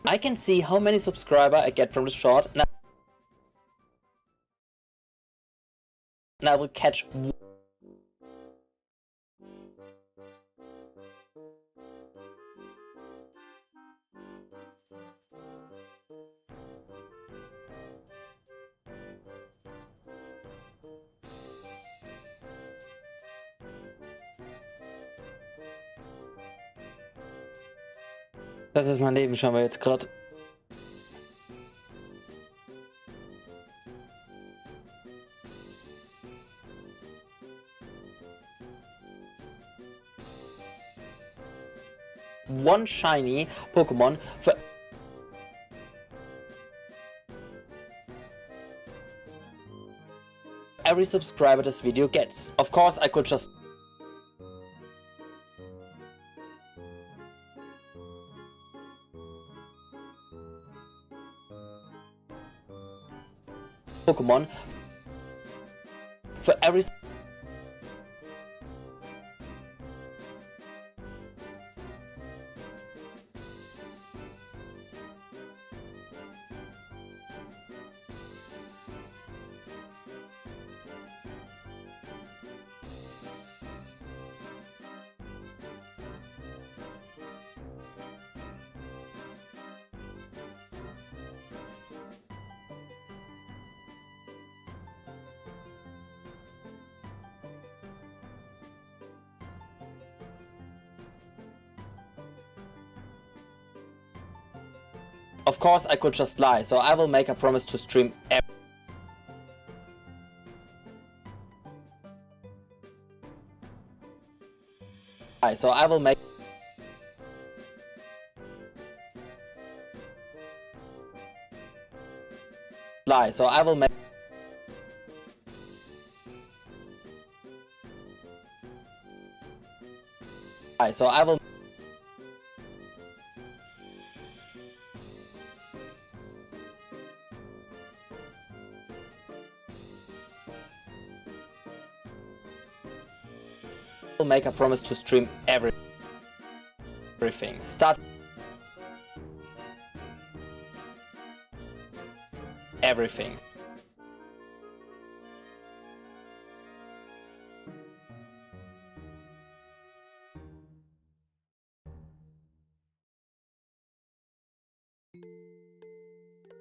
I can see how many subscriber I get from this short, and I will catch. Das ist mein Leben scheinbar jetzt gerade. One shiny Pokémon for every subscriber this video gets. Of course, I could just Pokémon for every Of course, I could just lie, so I will make a promise to stream so I will make lie, so I will make so I will make a promise to stream everything. Start everything.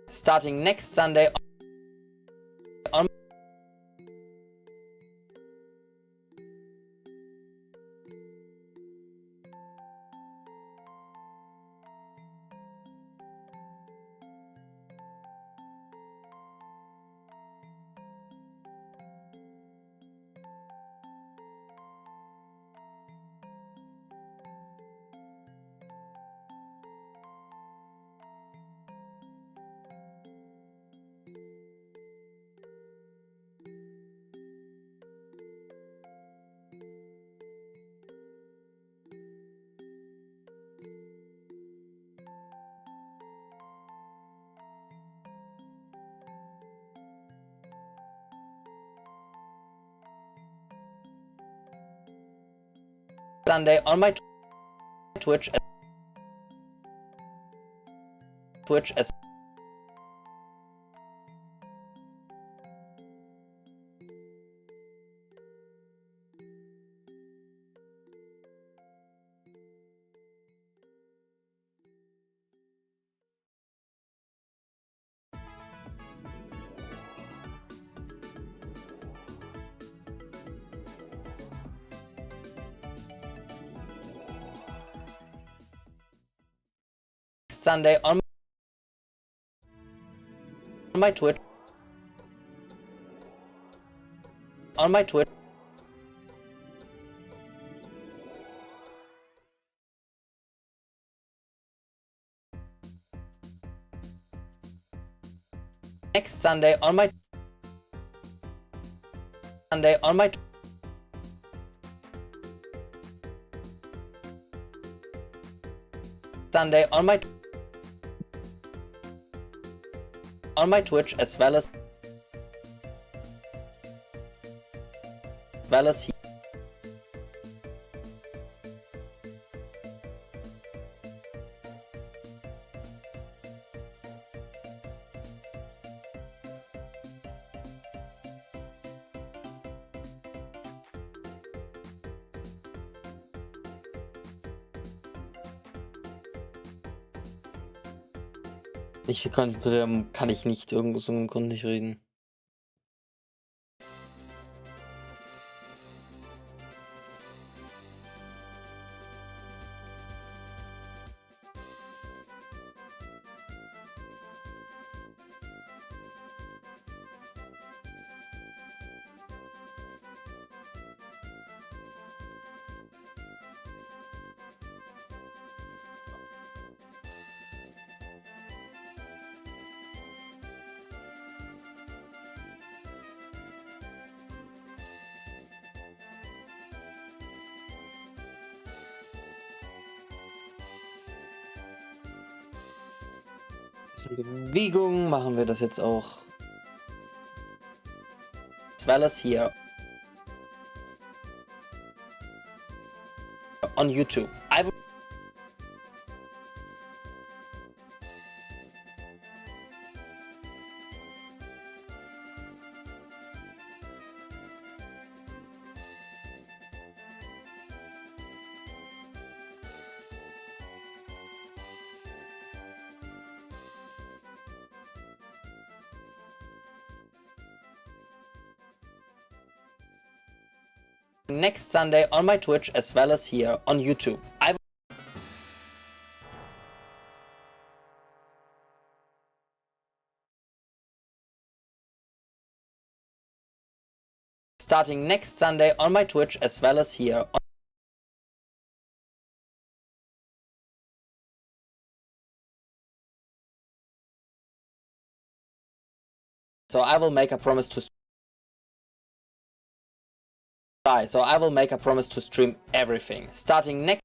Starting next Sunday on Sunday on my Twitch as Sunday on my Twitch next Sunday on my Sunday on my Twitch as well as here. Ich konzentrieren kann ich nicht, irgendwo so einen Grund nicht reden. Bewegung machen wir das jetzt auch. As well as here on YouTube. Next Sunday on my Twitch as well as here on YouTube. starting next Sunday on my Twitch as well as here. So I will make a promise to stream everything starting next.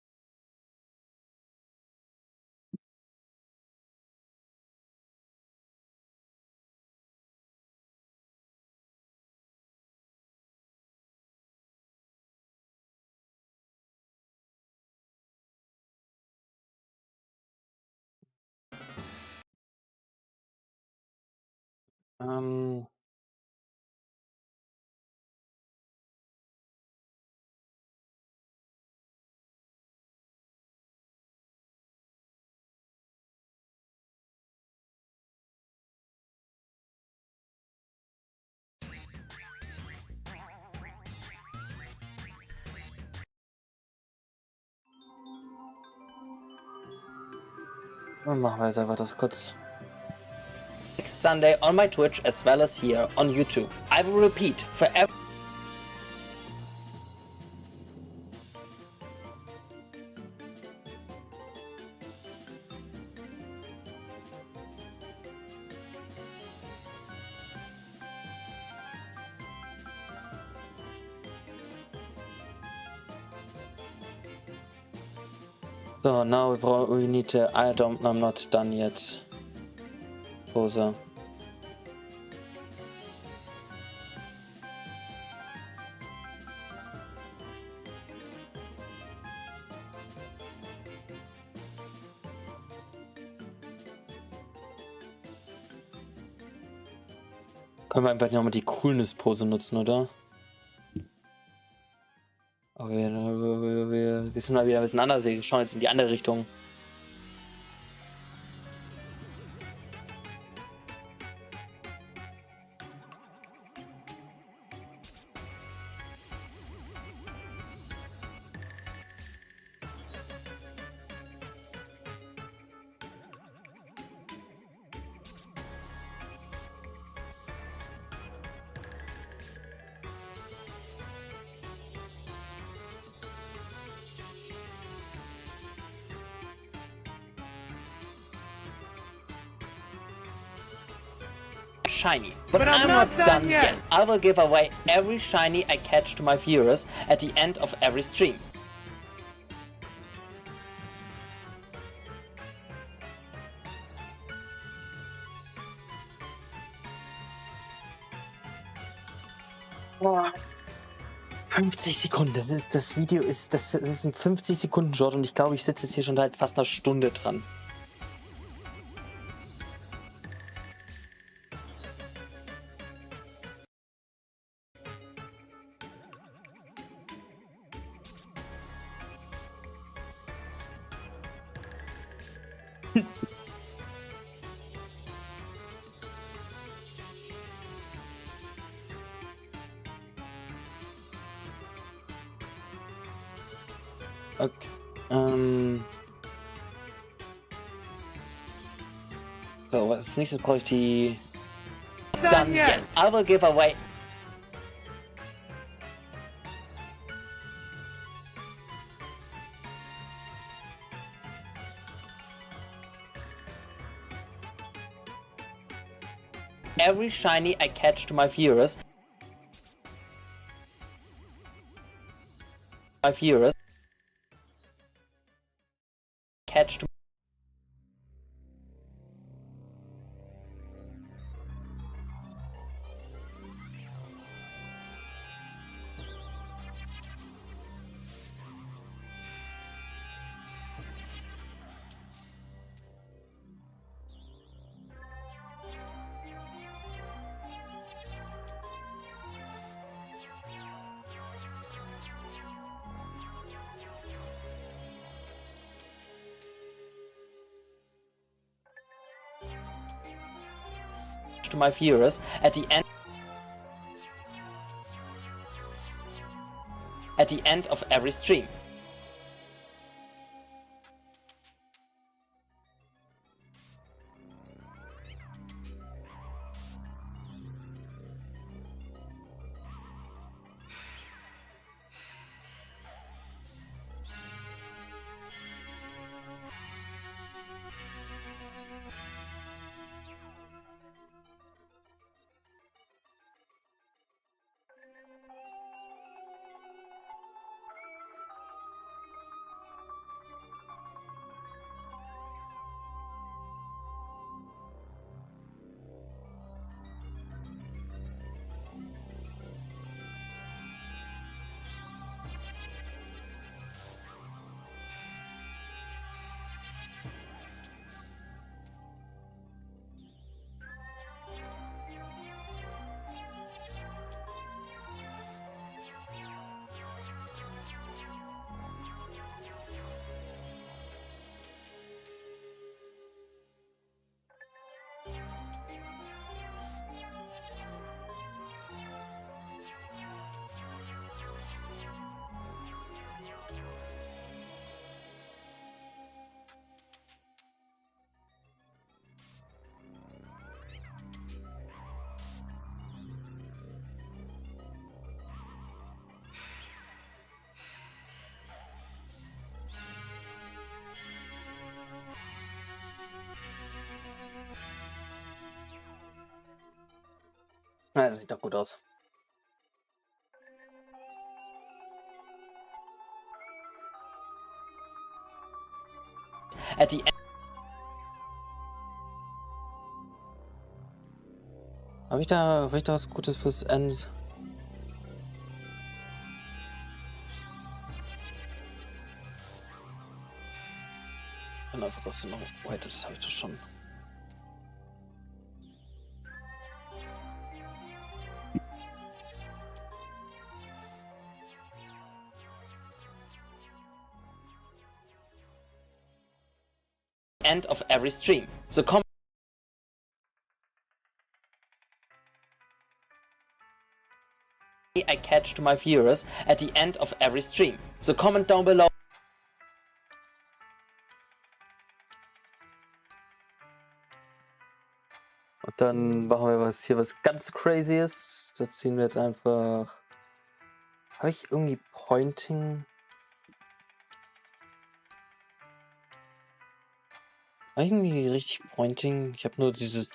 Machen wir jetzt einfach das kurz. Next Sunday on my Twitch as well as here on YouTube. I will repeat for every. So now we need to. I'm not done yet. Pose. Können wir einfach nochmal die Coolness-Pose nutzen, oder? Aber wir sind mal wieder ein bisschen anders. Wir schauen jetzt in die andere Richtung. Shiny, but I'm not done yet. I will give away every shiny I catch to my viewers at the end of every stream. Oh. 50 Sekunden, das Video ist, das ist ein 50 Sekunden Short und ich glaube, ich sitze jetzt hier schon seit fast einer Stunde dran. Okay. So, als nächstes brauche ich die. Done yet. I will give away. Every shiny I catch to my viewers. Catch to. To my viewers at the end of every stream. Na, das sieht doch gut aus. At the end. Habe ich da was Gutes fürs End? Dann einfach das noch. Wait, das habe ich doch schon. End of every stream. So I catch to my viewers at the end of every stream. So comment down below. Und dann machen wir was ganz crazy ist. Da ziehen wir jetzt einfach. Habe ich irgendwie Pointing? Habe ich irgendwie richtig Pointing? Ich habe nur dieses.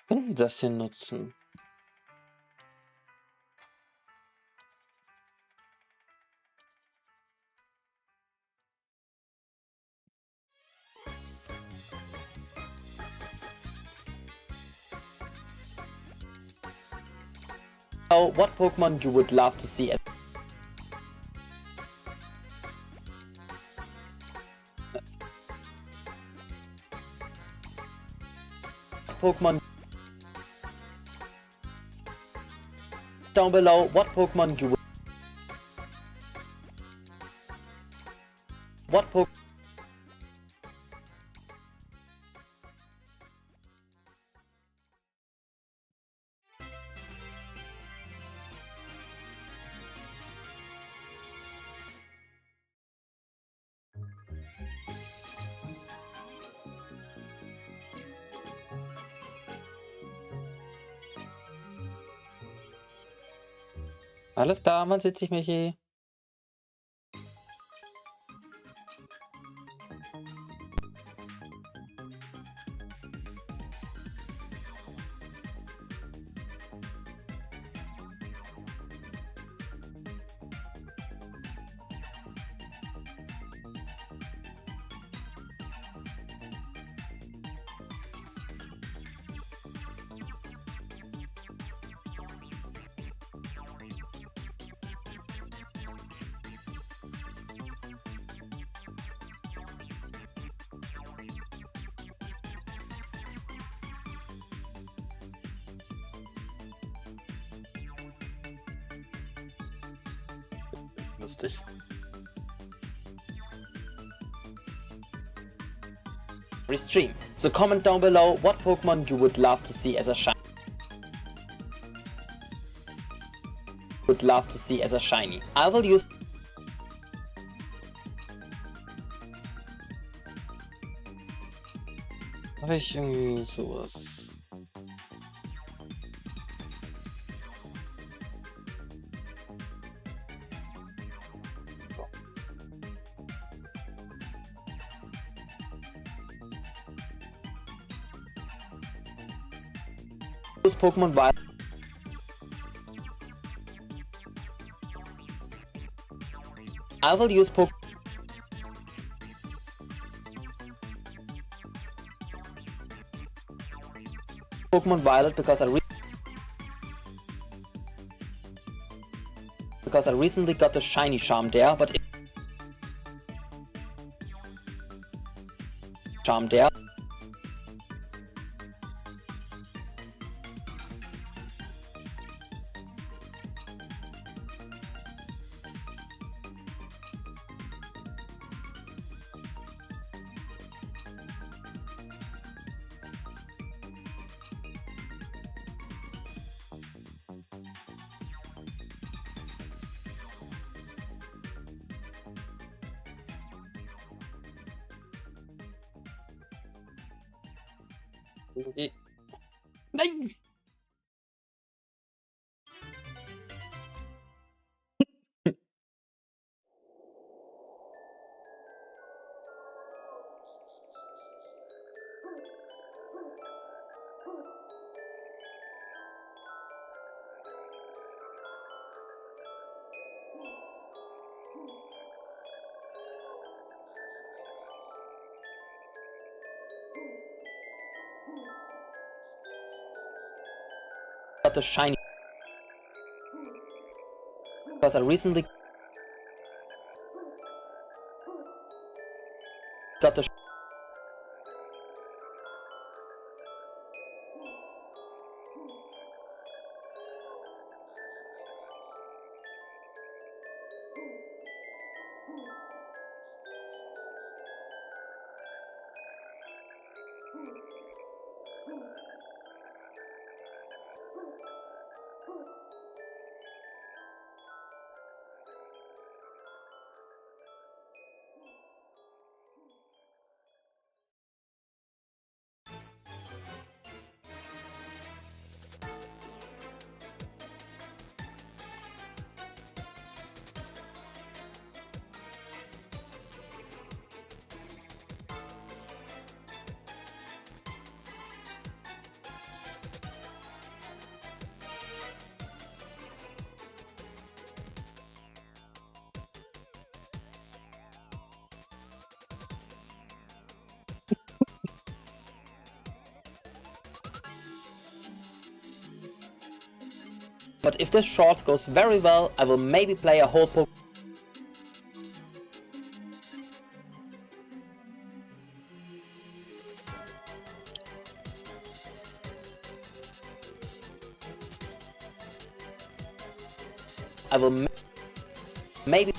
Können das hier nutzen? Oh, what Pokemon you would love to see? Pokemon down below. What Pokemon you would? What Pokemon? Alles klar, man sieht sich, Michi. Lustig. Restream. So comment down below what Pokemon you would love to see as a shiny. I will use. Habe ich irgendwie sowas? Pokémon Wild. I will use Pokemon Violet because I recently got the shiny charm there, but Nein! Got the shiny. Because I recently got the. But if this short goes very well, I will maybe play a whole Pokemon. I will maybe.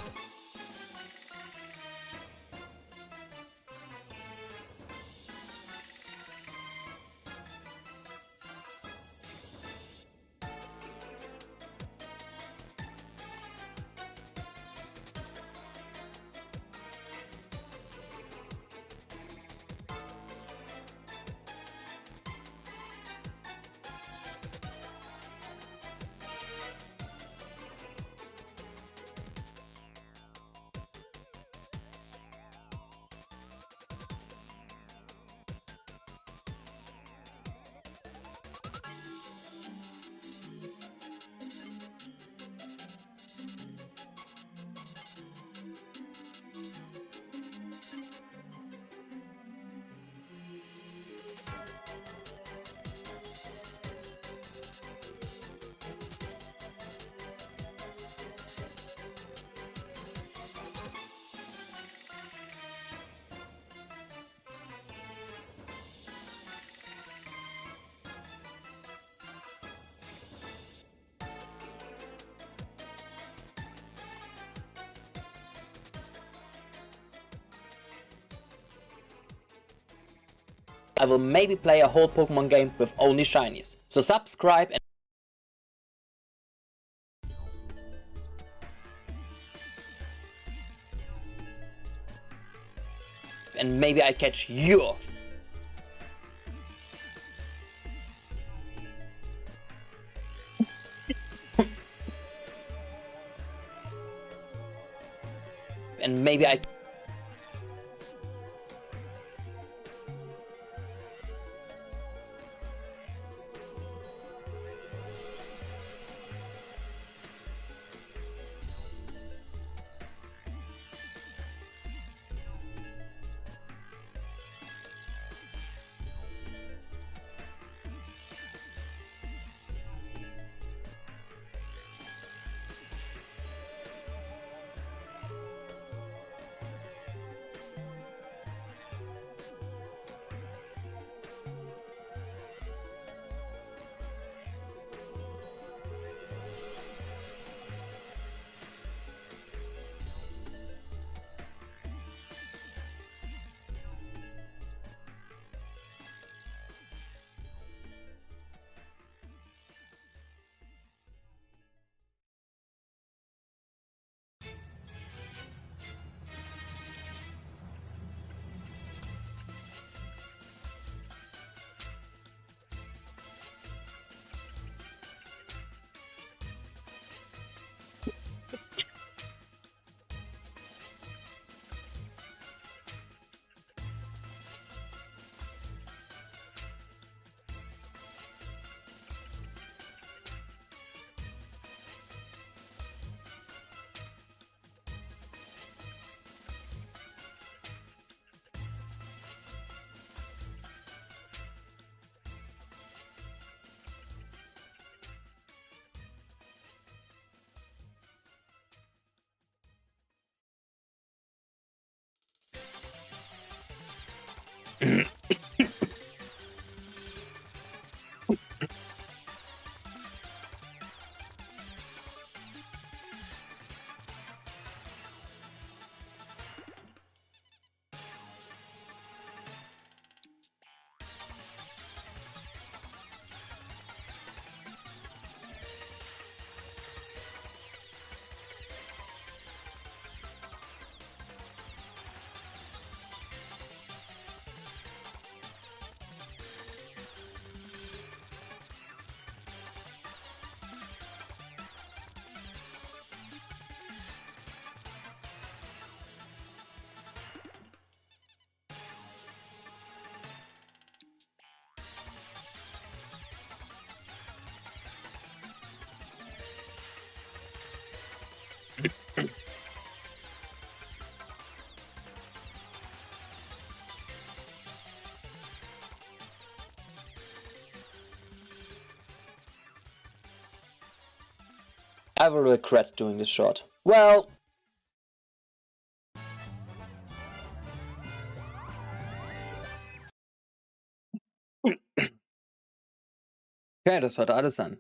I will maybe play a whole Pokemon game with only shinies. So subscribe and maybe I catch you. And maybe I. I will regret doing this short. Well... Okay, das sollte alles sein.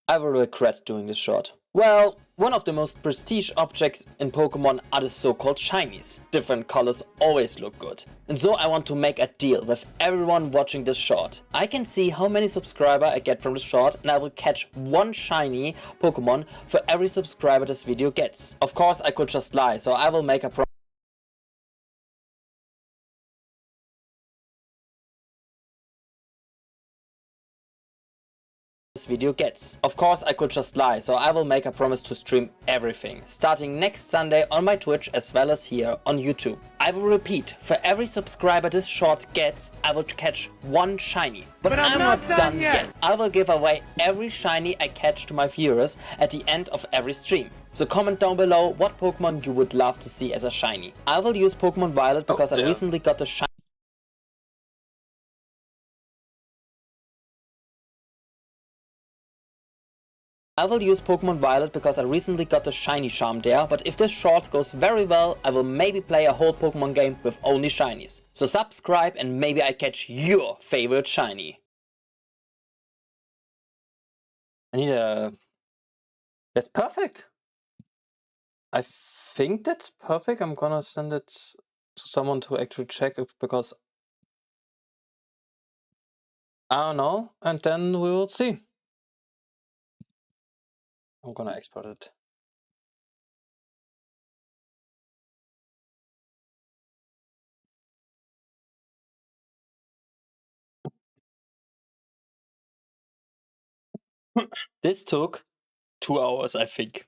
I will regret doing this short. Well, one of the most prestige objects in Pokemon are the so-called shinies. Different colors always look good. And so I want to make a deal with everyone watching this short. I can see how many subscribers I get from this short, and I will catch one shiny Pokemon for every subscriber this video gets. Of course, I could just lie, so I will make a this video gets. Of course, I could just lie, so I will make a promise to stream everything, starting next Sunday on my Twitch as well as here on YouTube. I will repeat, for every subscriber this short gets, I will catch one shiny. But I'm not done yet. I will give away every shiny I catch to my viewers at the end of every stream. So comment down below what Pokemon you would love to see as a shiny. I will use Pokemon Violet because I recently got the shiny. I will use Pokemon Violet because I recently got the shiny charm there, but if this short goes very well, I will maybe play a whole Pokemon game with only shinies. So subscribe and maybe I catch your favorite shiny. I need a... That's perfect. I think that's perfect. I'm gonna send it to someone to actually check if, because I don't know, and then we will see. I'm gonna export it. This took 2 hours, I think.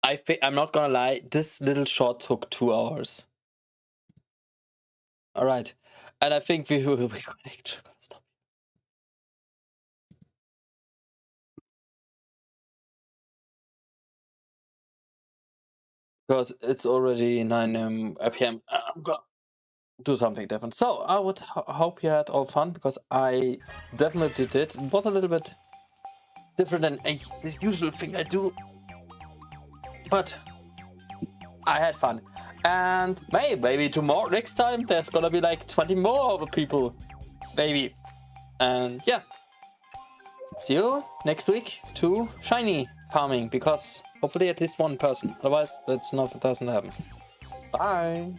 I'm not gonna lie, this little short took 2 hours. Alright, and I think we're gonna stop. Because it's already 9 p.m. I'm gonna do something different. So I would hope you had all fun, because I definitely did. It was a little bit different than the usual thing I do, but I had fun. And maybe tomorrow, next time, there's gonna be like 20 more people, maybe. And yeah, see you next week to shiny farming, because hopefully at least one person, otherwise that doesn't happen. Bye.